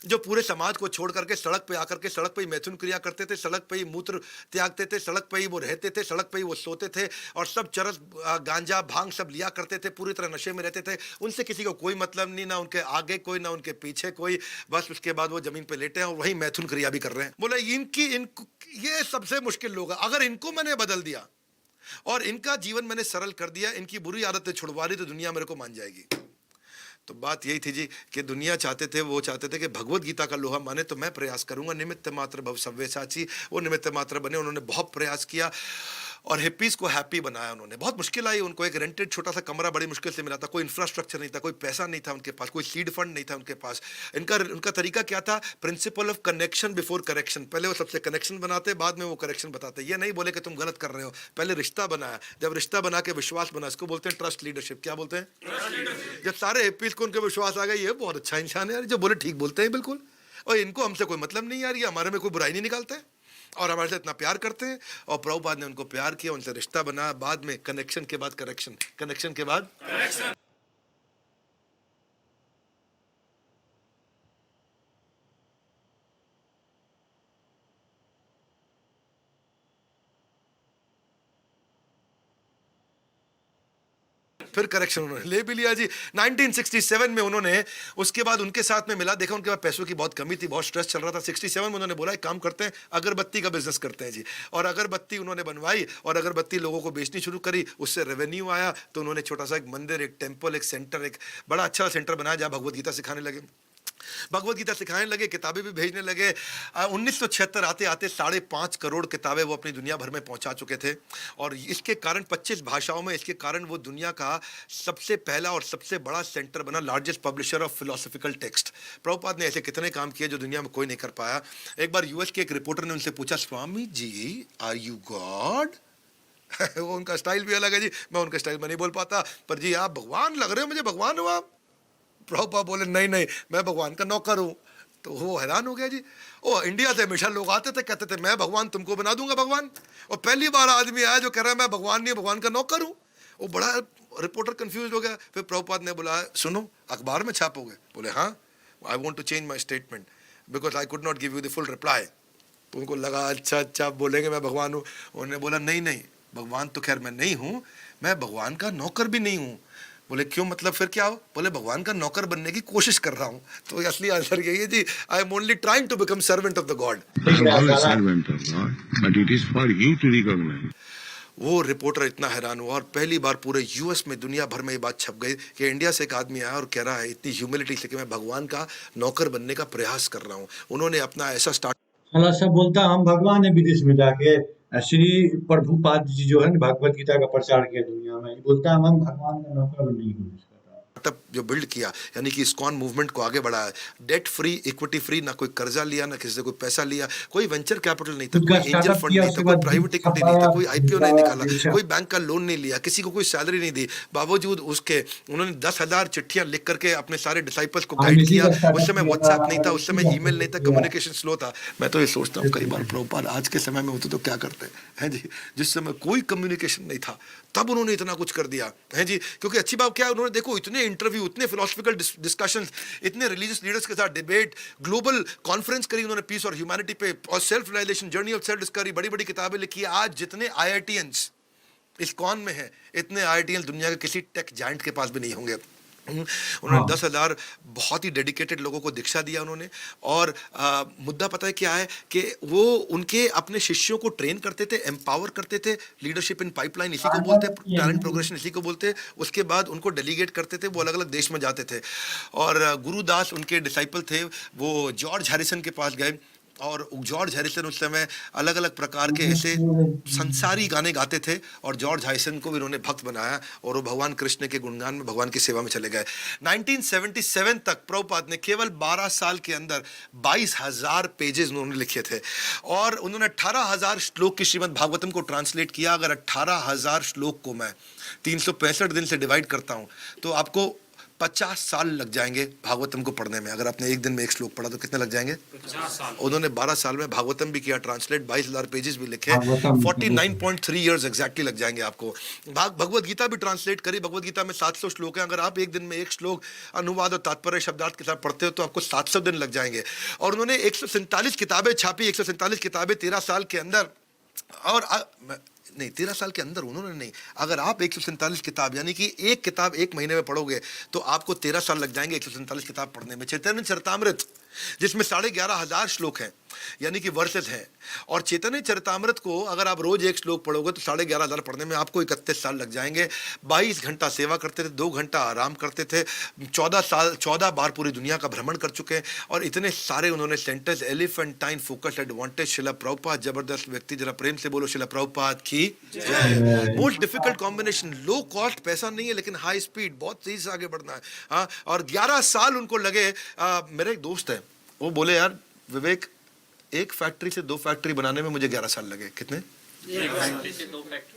जो पूरे समाज को छोड़ करके सड़क पे आकर के सड़क पे ही मैथुन क्रिया करते थे, सड़क पे ही मूत्र त्यागते थे, सड़क पे ही वो रहते थे, सड़क पे ही वो सोते थे, और सब चरस, गांजा, भांग सब लिया करते थे, पूरी तरह नशे में रहते थे। उनसे किसी को कोई मतलब नहीं, ना उनके आगे कोई, ना उनके पीछे कोई। बस उसके बाद वो जमीन पे लेटे हैं और वही मैथुन क्रिया भी कर रहे हैं। बोले इनको ये सबसे मुश्किल लोग हैं। अगर इनको मैंने बदल दिया और इनका जीवन मैंने सरल कर दिया, इनकी बुरी आदतें छुड़वा दी, तो दुनिया मेरे को मान जाएगी। तो बात यही थी जी कि दुनिया चाहते थे, वो चाहते थे कि भगवत गीता का लोहा माने, तो मैं प्रयास करूंगा। निमित्त मात्र भव सव्यसाची, वो निमित्त मात्र बने। उन्होंने बहुत प्रयास किया और हिप्पीज को हैप्पी बनाया उन्होंने। बहुत मुश्किल आई उनको, एक रेंटेड छोटा सा कमरा बड़ी मुश्किल से मिला था, कोई इंफ्रास्ट्रक्चर नहीं था, कोई पैसा नहीं था उनके पास, कोई सीड फंड नहीं था उनके पास। उनका तरीका क्या था? Principle of connection before correction. पहले वो सबसे कनेक्शन बनाते, बाद में वो करेक्शन बताते। ये नहीं बोले कि तुम गलत कर रहे हो, पहले रिश्ता बनाया। जब रिश्ता बना के विश्वास बना, इसको बोलते हैं ट्रस्ट लीडरशिप। क्या बोलते हैं? जब सारे हिप्पीज को उनके विश्वास आ गया, ये बहुत अच्छा इंसान है यार, जो बोले ठीक बोलते हैं बिल्कुल, और इनको हमसे कोई मतलब नहीं यार, ये हमारे में कोई बुराई नहीं निकालते और हमारे से इतना प्यार करते हैं। और प्रभुपाद ने उनको प्यार किया, उनसे रिश्ता बना, बाद में कनेक्शन के बाद करेक्शन, कनेक्शन के बाद करेक्शन। फिर करेक्शन उन्होंने ले भी लिया जी। 1967 में उन्होंने, उसके बाद उनके साथ में मिला, देखा उनके पास पैसों की बहुत कमी थी, बहुत स्ट्रेस चल रहा था। 67 में उन्होंने बोला एक काम करते हैं, अगरबत्ती का बिजनेस करते हैं जी। और अगरबत्ती उन्होंने बनवाई और अगरबत्ती लोगों को बेचनी शुरू करी, उससे रेवेन्यू आया। तो उन्होंने छोटा सा एक मंदिर, एक टेम्पल, एक सेंटर, एक बड़ा अच्छा सेंटर बनाया जहाँ भगवत गीता सिखाने लगे। भगवत गीता सिखाने लगे, किताबें भी भेजने लगे। 1976 आते आते 5.5 करोड़ किताबें वो अपनी दुनिया भर में पहुंचा चुके थे। और इसके कारण 25 भाषाओं में, इसके कारण वो दुनिया का सबसे पहला और सबसे बड़ा सेंटर बना, largest publisher of philosophical text. Prabhupada ने ऐसे कितने काम किए जो दुनिया में कोई नहीं कर पाया। एक बार यूएस के एक रिपोर्टर ने उनसे पूछा, Swami ji are you God? वो उनका स्टाइल भी अलग है जी, मैं उनका स्टाइल में नहीं बोल पाता, पर जी आप भगवान लग रहे हो मुझे, भगवान हो आप? प्रभुपाद बोले नहीं नहीं, मैं भगवान का नौकर हूँ। तो वो हैरान हो गया जी। ओ इंडिया से हमेशा लोग आते थे, कहते थे मैं भगवान, तुमको बना दूंगा भगवान। और पहली बार आदमी आया जो कह रहा है मैं भगवान नहीं, भगवान का नौकर हूँ। वो बड़ा रिपोर्टर कंफ्यूज हो गया। फिर प्रभुपाद ने बोला, सुनो अखबार में छापोगे? बोले हाँ, I want to change my statement because I could not give you the full reply. तो उनको लगा अच्छा अच्छा बोलेंगे मैं भगवान हूँ। उन्होंने बोला नहीं नहीं, भगवान तो खैर मैं नहीं हूँ, मैं भगवान का नौकर भी नहीं हूँ। बोले क्यों, मतलब फिर क्या हो? बोले भगवान का नौकर बनने की कोशिश कर रहा हूँ। तो असली आंसर यही है जी, I am only trying to become servant of the god. servant of God, but it is for you to recognize. वो रिपोर्टर इतना हैरान हुआ और पहली बार पूरे यूएस में, दुनिया भर में ये बात छप गई कि इंडिया से एक आदमी आया और कह रहा है इतनी ह्यूमिलिटी से कि मैं भगवान का नौकर बनने का प्रयास कर रहा हूँ। उन्होंने अपना ऐसा स्टार्ट, साला सब बोलता हम भगवान है विदेश में जाके। श्री प्रभुपाद जी जो है ना भगवत गीता का प्रचार किया दुनिया में, ये बोलता है हम भगवान का नौकर बनने की कोशिश कर रहा हूँ। तब जो बिल्ड किया, यानी कि इस्कॉन मूवमेंट को आगे बढ़ाया, डेट फ्री, इक्विटी फ्री, ना कोई कर्जा लिया, ना किसी से कोई पैसा लिया, कोई वेंचर कैपिटल नहीं था, खुद का कोई एंजल स्टार्टअप फंड किया, नहीं उसके था, कोई बाद प्राइवेट इक्विटी नहीं था, कोई आईपीओ नहीं निकाला, कोई बैंक का लोन नहीं लिया, किसी को कोई सैलरी नहीं दी। बावजूद उसके उन्होंने 10,000 चिट्ठियां लिख करके अपने सारे डिसाइपल्स को गाइड किया। उस समय व्हाट्सएप नहीं था, उस समय ईमेल नहीं था, कम्युनिकेशन स्लो था। मैं तो ये सोचता हूँ कई बार प्रभुपाद आज के समय में होते तो क्या करते हैं जी, जिस समय कोई कम्युनिकेशन नहीं था तब उन्होंने इतना कुछ कर दिया है जी। क्योंकि अच्छी बात क्या है, उन्होंने देखो इतने इंटरव्यू, इतने फिलोसफिकल डिस्कशंस, इतने रिलीजियस लीडर्स के साथ डिबेट, ग्लोबल कॉन्फ्रेंस करी उन्होंने पीस और ह्यूमैनिटी पे, और self realisation, journey of self discovery, बड़ी बड़ी किताबें लिखी। आज जितने आईआईटीएंस इस्कॉन में हैं, इतने आईआईटीएंस दुनिया के किसी टेक जायंट के पास भी नहीं होंगे। उन्होंने 10,000 बहुत ही डेडिकेटेड लोगों को दीक्षा दिया उन्होंने। और मुद्दा पता है क्या है कि वो उनके अपने शिष्यों को ट्रेन करते थे, एम्पावर करते थे। लीडरशिप इन पाइपलाइन इसी को बोलते, टैलेंट प्रोग्रेशन इसी को बोलते। उसके बाद उनको डेलीगेट करते थे, वो अलग अलग देश में जाते थे। और गुरुदास उनके डिसाइपल थे, वो जॉर्ज हैरिसन के पास गए। और जॉर्ज हैरिसन उस समय अलग अलग प्रकार के ऐसे संसारी गाने गाते थे, और जॉर्ज हैरिसन को भी उन्होंने भक्त बनाया और वो भगवान कृष्ण के गुणगान में, भगवान की सेवा में चले गए। 1977 तक प्रभुपाद ने केवल 12 साल के अंदर 22,000 पेजेस उन्होंने लिखे थे, और उन्होंने 18,000 श्लोक की श्रीमद् भागवतम को ट्रांसलेट किया। अगर 18,000 श्लोक को मैं 365 दिन से डिवाइड करता हूँ तो आपको 50 साल लग जाएंगे भागवतम को पढ़ने में। अगर आपने एक दिन में एक श्लोक पढ़ा तो कितने लग जाएंगे? 50 साल। उन्होंने 12 साल में भागवतम भी किया ट्रांसलेट, 22,000 पेजेस भी लिखे, 49.3 इयर्स एग्जैक्टली लग जाएंगे आपको। भगवत गीता भी ट्रांसलेट करी। भगवत गीता में 700 श्लोक हैं। अगर आप एक दिन में एक श्लोक अनुवाद और तात्पर्य शब्दार्थ के साथ पढ़ते हो तो आपको 700 दिन लग जाएंगे। और उन्होंने 147 किताबें छापी, 147 किताबें 13 साल के अंदर। और नहीं, 13 साल के अंदर उन्होंने नहीं, अगर आप 147 किताब, यानी कि एक किताब एक महीने में पढ़ोगे तो आपको 13 साल लग जाएंगे 147 किताब पढ़ने में। चैतन्य चरितामृत जिसमें 11,500 श्लोक हैं, यानी कि वर्सेस हैं, और चैतन्य चरितामृत को अगर आप रोज एक श्लोक पढ़ोगे तो 11,500 पढ़ने में आपको 31 साल लग जाएंगे। 22 घंटा सेवा करते थे, 2 घंटा आराम करते थे। 14 बार पूरी दुनिया का भ्रमण कर चुके हैं, और इतने सारे उन्होंने सेंटेंस, एलिफेंटाइन फोकस एडवांटेज, शिला प्रभुपाद जबरदस्त व्यक्ति। जरा प्रेम से बोलो शिला प्रभुपाद की जय। Most difficult combination, low cost, पैसा नहीं है लेकिन हाई स्पीड, बहुत तेजी से आगे बढ़ना है। हाँ, और 11 साल उनको लगे। मेरे एक दोस्त है, वो बोले यार विवेक, एक फैक्ट्री से 2 फैक्ट्री बनाने में मुझे 11 साल लगे। कितने?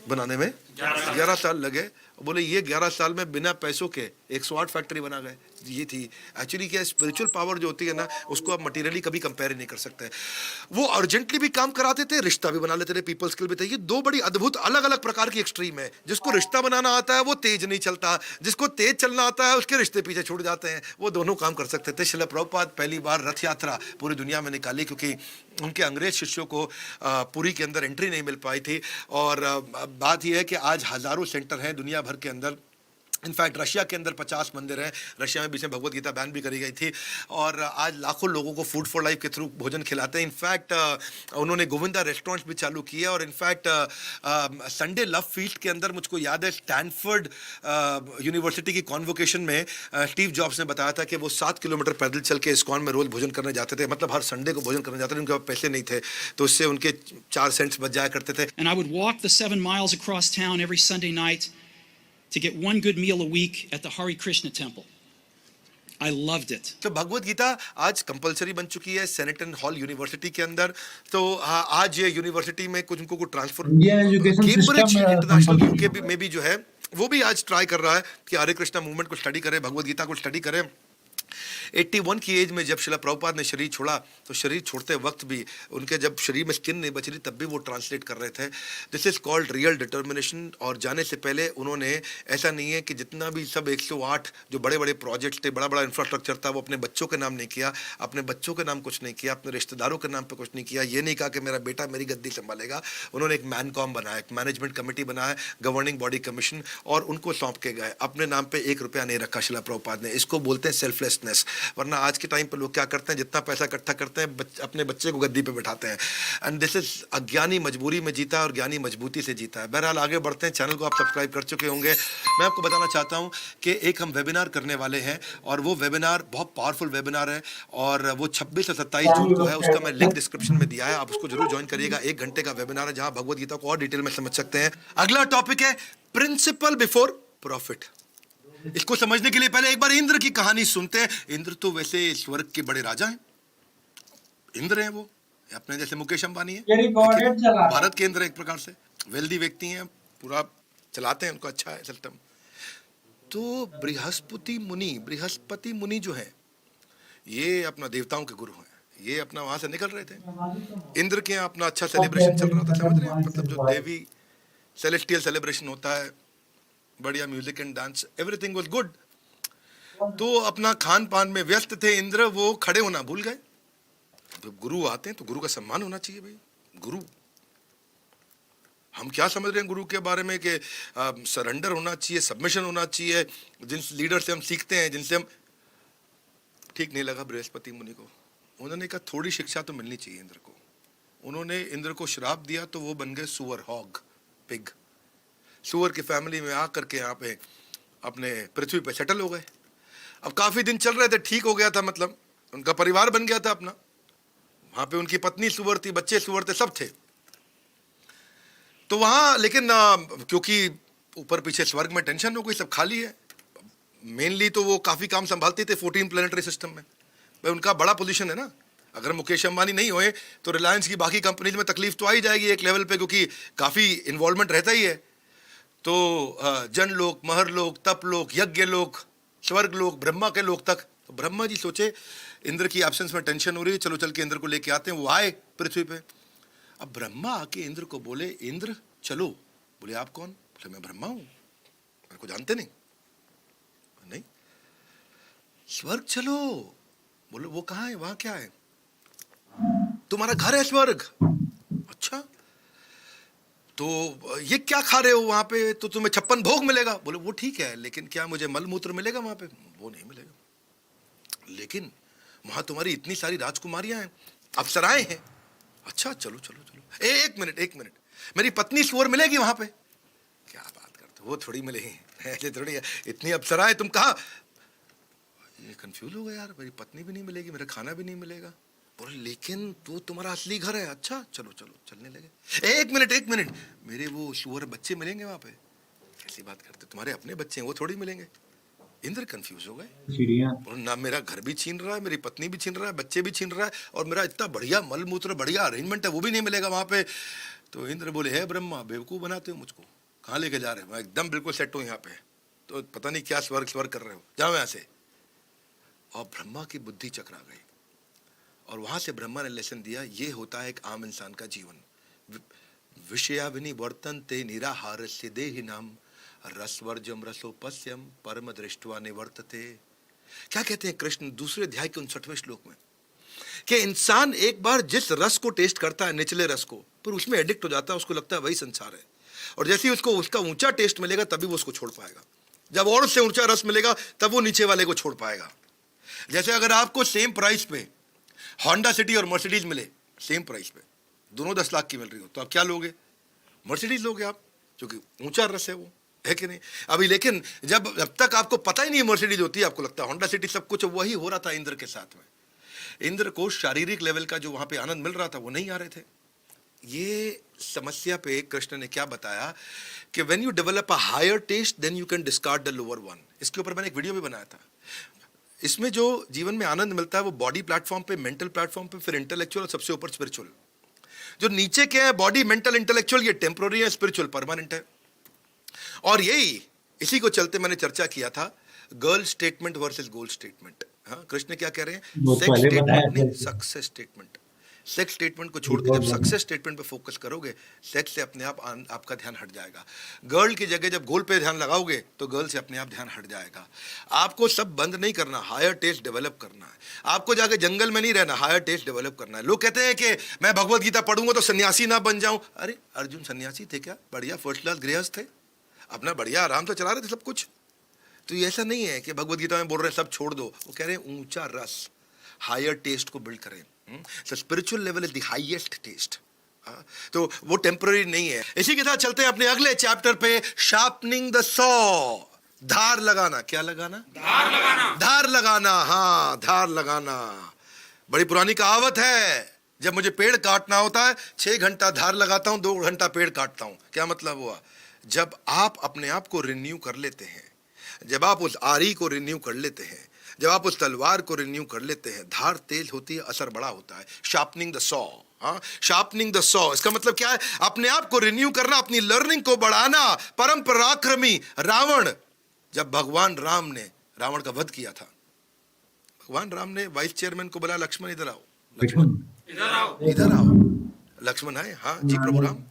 बनाने में 11 साल लगे। बोले ये 11 साल में बिना पैसों के 108 फैक्ट्री बना गए। ये थी एक्चुअली क्या, स्पिरिचुअल पावर जो होती है ना, उसको आप मटेरियली कभी कंपेयर नहीं कर सकते। वो अर्जेंटली भी काम कराते थे, रिश्ता भी बना लेते थे, पीपल स्किल भी थे। ये 2 बड़ी अद्भुत अलग अलग प्रकार की एक्सट्रीम है। जिसको रिश्ता बनाना आता है वो तेज नहीं चलता, जिसको तेज चलना आता है उसके रिश्ते पीछे छूट जाते हैं। वो दोनों काम कर सकते थे। शिला प्रभुपाद पहली बार रथ यात्रा पूरी दुनिया में निकाली, क्योंकि उनके अंग्रेज शिष्यों को पुरी के अंदर एंट्री नहीं मिल पाई थी। और बात यह है कि आज हजारों सेंटर हैं दुनिया भर के अंदर, इनफैक्ट रशिया के अंदर 50 मंदिर हैं, रशिया में बीच में भगवत गीता बैन भी करी गई थी, और आज लाखों लोगों को फूड फॉर लाइफ के थ्रू भोजन खिलाते हैं। इनफैक्ट उन्होंने गोविंदा रेस्टोरेंट्स भी चालू किए, और इनफैक्ट संडे लव फीस्ट के अंदर मुझको याद है स्टैनफोर्ड यूनिवर्सिटी की कॉन्वोकेशन में स्टीव जॉब्स ने बताया था कि वो 7 किलोमीटर पैदल चल के इस्कॉन में रोज भोजन करने जाते थे, मतलब हर संडे को भोजन करने जाते थे, उनके पास पैसे नहीं थे तो उससे उनके 4 सेंट्स बच जाया करते थे। And I would walk the 7 miles across town every Sunday night to get one good meal a week at the Hare Krishna temple. I loved it. तो भगवत गीता आज कंपलसरी बन चुकी है सेनेटन हॉल यूनिवर्सिटी के अंदर। तो आज ये यूनिवर्सिटी में कुछ उनको transfer, Indian education Cambridge system international UK में भी जो है वो भी आज ट्राई कर रहा है कि हरे कृष्णा मूवमेंट को स्टडी करे, भगवत गीता को स्टडी करे। 81 की एज में जब शिला प्रभुपाद ने शरीर छोड़ा, तो शरीर छोड़ते वक्त भी उनके जब शरीर में स्किन नहीं बच रही तब भी वो ट्रांसलेट कर रहे थे। This is called real determination. और जाने से पहले उन्होंने, ऐसा नहीं है कि जितना भी सब 108 जो बड़े बड़े प्रोजेक्ट्स थे, बड़ा बड़ा इंफ्रास्ट्रक्चर था, वो अपने बच्चों के नाम नहीं किया, अपने बच्चों के नाम कुछ नहीं किया, अपने रिश्तेदारों के नाम पे कुछ नहीं किया, ये नहीं कहा कि मेरा बेटा मेरी गद्दी संभालेगा। उन्होंने एक मैनकॉम बनाया, एक मैनेजमेंट कमेटी बनाया, गवर्निंग बॉडी कमीशन, और उनको सौंप के गए। अपने नाम पे 1 रुपया नहीं रखा शिला प्रभुपाद ने। इसको बोलते हैं सेल्फलेसनेस। वरना आज के टाइम पे लोग क्या करते हैं, जितना पैसा इकट्ठा करते हैं अपने बच्चे को गद्दी पे बैठाते हैं। एंड दिस इज अज्ञानी मजबूरी में जीता है और ज्ञानी मजबूती से जीता है। बहरहाल आगे बढ़ते हैं। चैनल को आप सब्सक्राइब कर चुके होंगे। मैं आपको बताना चाहता हूं कि एक हम वेबिनार करने वाले हैं, और वो वेबिनार बहुत पावरफुल वेबिनार है, और वो 26 और 27 जून को है। उसका मैं लिंक डिस्क्रिप्शन में दिया है, आप उसको जरूर ज्वाइन करिएगा। 1 घंटे का वेबिनार है जहां भगवत गीता को और डिटेल में समझ सकते हैं। अगला टॉपिक है प्रिंसिपल बिफोर प्रॉफिट। इसको समझने के लिए पहले एक बार इंद्र की कहानी सुनते हैं। इंद्र तो वैसे स्वर्ग के बड़े राजा हैं, इंद्र हैं वो, अपने जैसे मुकेश अंबानी है, भारत के इंद्र एक प्रकार से वेल्दी व्यक्ति हैं, पूरा चलाते हैं, उनको अच्छा है सिस्टम। तो बृहस्पति मुनि जो है, ये अपना देवताओं के गुरु हैं, ये अपना वहां से निकल रहे थे। इंद्र के यहाँ अपना अच्छा सेलिब्रेशन चल रहा था, समझ रहे हैं, मतलब जो देवी सेलेस्टियल सेलिब्रेशन होता है, बढ़िया music and dance, everything was good. तो अपना खान पान में व्यस्त थे इंद्र, वो खड़े होना भूल गए। जब गुरु आते हैं तो गुरु का सम्मान होना चाहिए भाई। गुरु, हम क्या समझ रहे हैं गुरु के बारे में कि सरेंडर होना चाहिए, सबमिशन होना चाहिए, जिन लीडर से हम सीखते हैं, जिनसे हम, ठीक नहीं लगा बृहस्पति मुनि को। उन्होंने कहा थोड़ी शिक्षा तो मिलनी चाहिए इंद्र को। उन्होंने इंद्र को श्राप दिया, तो वो बन गए सुअर, हॉग, पिग। सुअर की फैमिली में आकर के यहाँ पे अपने पृथ्वी पे सेटल हो गए। अब काफी दिन चल रहे थे, ठीक हो गया था, मतलब उनका परिवार बन गया था अपना। वहां पे उनकी पत्नी सुअर थी, बच्चे सुअर थे, सब थे। तो वहां लेकिन क्योंकि ऊपर पीछे स्वर्ग में टेंशन हो गई, सब खाली है। मेनली तो वो काफी काम संभालते थे 14 प्लेनेटरी सिस्टम में, भाई उनका बड़ा पोजीशन है ना। अगर मुकेश अंबानी नहीं होए तो रिलायंस की बाकी कंपनीज में तकलीफ तो आ ही जाएगी एक लेवल पे, क्योंकि काफी इन्वॉल्वमेंट रहता ही है। तो जनलोक, महरलोक, तपलोक, यज्ञ लोक, स्वर्ग लोक, ब्रह्मा के लोक तक। तो ब्रह्मा जी सोचे इंद्र की एब्सेंस में टेंशन हो रही है, चलो चल के इंद्र को लेके आते हैं। वो आए पृथ्वी पे। अब ब्रह्मा आके इंद्र को बोले, इंद्र चलो। बोले आप कौन? बोले मैं ब्रह्मा हूं, मेरे को जानते नहीं? नहीं। स्वर्ग चलो। बोले वो कहाँ है, वहां क्या है? तुम्हारा घर है स्वर्ग। अच्छा, तो ये क्या खा रहे हो वहां पे? तो तुम्हें 56 भोग मिलेगा। बोले वो ठीक है, लेकिन क्या मुझे मल मूत्र मिलेगा वहां पे? वो नहीं मिलेगा। लेकिन वहां तुम्हारी इतनी सारी राजकुमारियां हैं, अप्सराएं हैं। अच्छा चलो चलो चलो। एक मिनट, मेरी पत्नी सुअर मिलेगी वहां पे? क्या बात करते हो, वो थोड़ी मिलेगी, ऐसे थोड़ी है। इतनी अप्सराएं, तुम कहा? ये कंफ्यूज हो गया यार, मेरी पत्नी भी नहीं मिलेगी, मेरा खाना भी नहीं मिलेगा। बोले लेकिन तो तुम्हारा असली घर है। अच्छा चलो चलो, चलने लगे। एक मिनट, मेरे वो सुअर बच्चे मिलेंगे वहां पे? कैसी बात करते, तुम्हारे अपने बच्चे हैं, वो थोड़ी मिलेंगे। इंद्र कंफ्यूज हो गए। ना मेरा घर भी छीन रहा है, मेरी पत्नी भी छीन रहा है, बच्चे भी छीन रहा है, और मेरा इतना बढ़िया मल मूत्र, बढ़िया अरेंजमेंट है, वो भी नहीं मिलेगा वहां पे। तो इंद्र बोले, हे ब्रह्मा, बेवकूफ बनाते हो मुझको, कहाँ लेके जा रहे हो? मैं एकदम बिल्कुल सेट हूँ यहाँ पे, तो पता नहीं क्या स्वर्ग कर रहे हो, जाओ यहाँ से। और ब्रह्मा की बुद्धि चकरा गई, और वहां से ब्रह्मा ने लेसन दिया, ये होता है एक आम इंसान का जीवन। विषया विनिवर्तन्ते निराहारस्य देहिनाम रसवर्जम रसोपस्यम परम दृष्ट्वा निवर्तते। क्या कहते हैं कृष्ण दूसरे अध्याय के 59वें श्लोक में, कि इंसान एक बार जिस रस को टेस्ट करता है, निचले रस को, फिर उसमें एडिक्ट हो जाता है, उसको लगता है वही संसार है, और जैसे ही उसको उसका ऊंचा टेस्ट मिलेगा तभी वो उसको छोड़ पाएगा। जब और उससे ऊंचा रस मिलेगा तब वो नीचे वाले को छोड़ पाएगा। जैसे अगर आपको सेम प्राइस पे होंडा सिटी और मर्सिडीज मिले, सेम प्राइस पे, दोनों 10 लाख की मिल रही हो, तो आप क्या लोगे? मर्सिडीज लोगे आप, क्योंकि ऊंचा रस है वो, है कि नहीं? अभी लेकिन जब तक आपको पता ही नहीं मर्सिडीज होती है, आपको लगता है होंडा सिटी सब कुछ। वही हो रहा था इंद्र के साथ में। इंद्र को शारीरिक लेवल का जो वहां पे आनंद मिल रहा था वो नहीं आ रहे थे। ये समस्या पे कृष्ण ने क्या बताया कि when you develop a higher taste then you can discard the lower one. इसके ऊपर मैंने एक वीडियो भी बनाया था। इसमें जो जीवन में आनंद मिलता है वो बॉडी प्लेटफॉर्म पे, मेंटल प्लेटफॉर्म पे, फिर इंटेलेक्चुअल और सबसे ऊपर स्पिरिचुअल। जो नीचे के हैं बॉडी, मेंटल, इंटेलेक्चुअल, ये टेम्पोररी है, स्पिरिचुअल परमानेंट है। और यही इसी को चलते मैंने चर्चा किया था girl statement versus goal statement. हाँ, कृष्ण क्या कह रहे हैं? वो सेक्स पहले स्टेटमेंट बताया नहीं, था। Success statement. सेक्स स्टेटमेंट को छोड़ के जब सक्सेस स्टेटमेंट पे फोकस करोगे, सेक्स से अपने आप आपका ध्यान हट जाएगा। गर्ल की जगह जब गोल पे ध्यान लगाओगे तो गर्ल से अपने आप ध्यान हट जाएगा। आपको सब बंद नहीं करना, हायर टेस्ट डेवलप करना है। आपको जाके जंगल में नहीं रहना, हायर टेस्ट डेवलप करना है। लोग कहते हैं कि मैं भगवत गीता पढ़ूंगा तो सन्यासी ना बन जाऊं। अरे अर्जुन सन्यासी थे क्या? बढ़िया फर्स्ट क्लास गृहस्थ थे, अपना बढ़िया आराम से चला रहे थे सब कुछ। तो ये ऐसा नहीं है कि भगवत गीता में बोल रहे हैं सब छोड़ दो। वो कह रहे हैं ऊंचा रस, हायर टेस्ट को बिल्ड करें। So spiritual level is the highest taste. तो वो टेम्पररी नहीं है। इसी के साथ चलते हैं अपने अगले चैप्टर पे, शार्पनिंग द सॉ। धार लगाना। क्या लगाना? धार लगाना। धार लगाना, हाँ, धार लगाना। बड़ी पुरानी कहावत है, जब मुझे पेड़ काटना होता है 6 घंटा धार लगाता हूं, 2 घंटा पेड़ काटता हूं। क्या मतलब हुआ? जब आप अपने आप को रिन्यू कर लेते हैं, जब आप उस आरी को रिन्यू कर लेते हैं, जब आप उस तलवार को रिन्यू कर लेते हैं, धार तेज होती है, असर बड़ा होता है। Sharpening the saw. हाँ, शार्पनिंग द सॉ, इसका मतलब क्या है? अपने आप को रिन्यू करना, अपनी लर्निंग को बढ़ाना। परम पराक्रमी रावण, जब भगवान राम ने रावण का वध किया था, भगवान राम ने वाइस चेयरमैन को बोला, लक्ष्मण इधर आओ, लक्ष्मण इधर आओ। लक्ष्मण आए, हाँ जी प्रभु राम।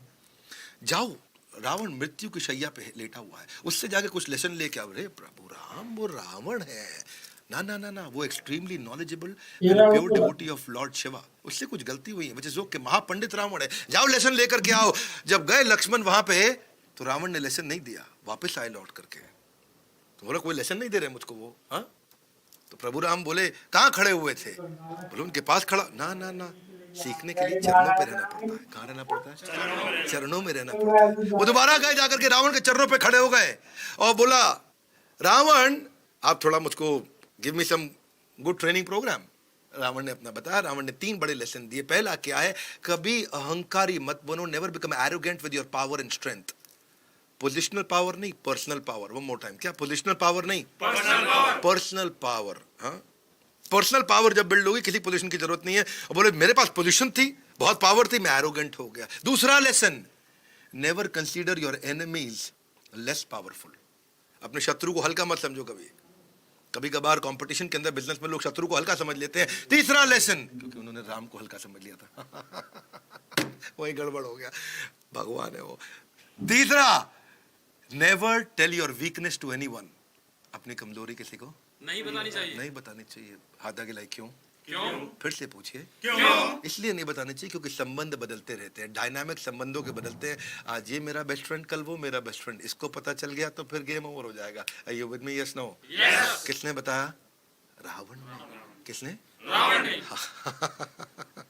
जाओ, रावण मृत्यु की शैया पे लेटा हुआ है, उससे जाके कुछ लेसन लेके आओ। रे प्रभु राम, वो रावण है ना, ना ना ना, वो extremely knowledgeable and pure devotee of Lord Shiva. उससे कुछ गलती हुई है, वजह जो कि महापंडित रावण है, जाओ लेसन लेकर के आओ। जब गए लक्ष्मण वहां पे तो रावण ने लेसन नहीं दिया, वापस आए लौट करके। तो बोला कोई लेसन नहीं दे रहे मुझको वो। हाँ, तो प्रभु राम बोले कहाँ खड़े हुए थे? बोले उनके पास खड़ा। ना ना ना, सीखने के लिए चरणों पे रहना पड़ता है। कहाँ रहना पड़ता है? चरणों में रहना पड़ता है। वो दोबारा गए, जाकर के रावण के चरणों पे खड़े हो गए और बोला, रावण आप थोड़ा मुझको give me some good training program. Ravan ने अपना बताया। रावण ने 3 बड़े लेसन दिए। पहला क्या है? कभी अहंकारी मत बनो, never become arrogant with your power and strength. Positional power नहीं, personal power. One more time, क्या? पोजिशनल पावर नहीं, पर्सनल पावर। हाँ, पर्सनल पावर जब बिल्ड होगी, किसी पोजीशन की जरूरत नहीं है। और बोले मेरे पास पोजीशन थी, बहुत पावर थी, मैं एरोगेंट हो गया। दूसरा lesson, never consider your enemies less powerful. अपने शत्रु को हल्का मत समझो कभी। कभी कभार कंपटीशन के अंदर बिजनेस में लोग शत्रु को हल्का समझ लेते हैं। तीसरा लेसन, क्योंकि उन्होंने राम को हल्का समझ लिया था वही गड़बड़ हो गया, भगवान है वो। तीसरा, never tell your weakness to anyone. अपनी कमजोरी किसी को नहीं बतानी चाहिए। नहीं बतानी चाहिए। हाथ आगे लाई। क्यों? क्यों? फिर से पूछिए। क्यों? इसलिए नहीं बतानी चाहिए क्योंकि संबंध बदलते रहते हैं, डायनामिक संबंधों के बदलते हैं। आज ये मेरा बेस्ट फ्रेंड, कल वो मेरा बेस्ट फ्रेंड। इसको पता चल गया तो फिर गेम ओवर हो जाएगा। Are you with me? Yes no? Yes. किसने बताया? रावण ने। किसने? रावण ने।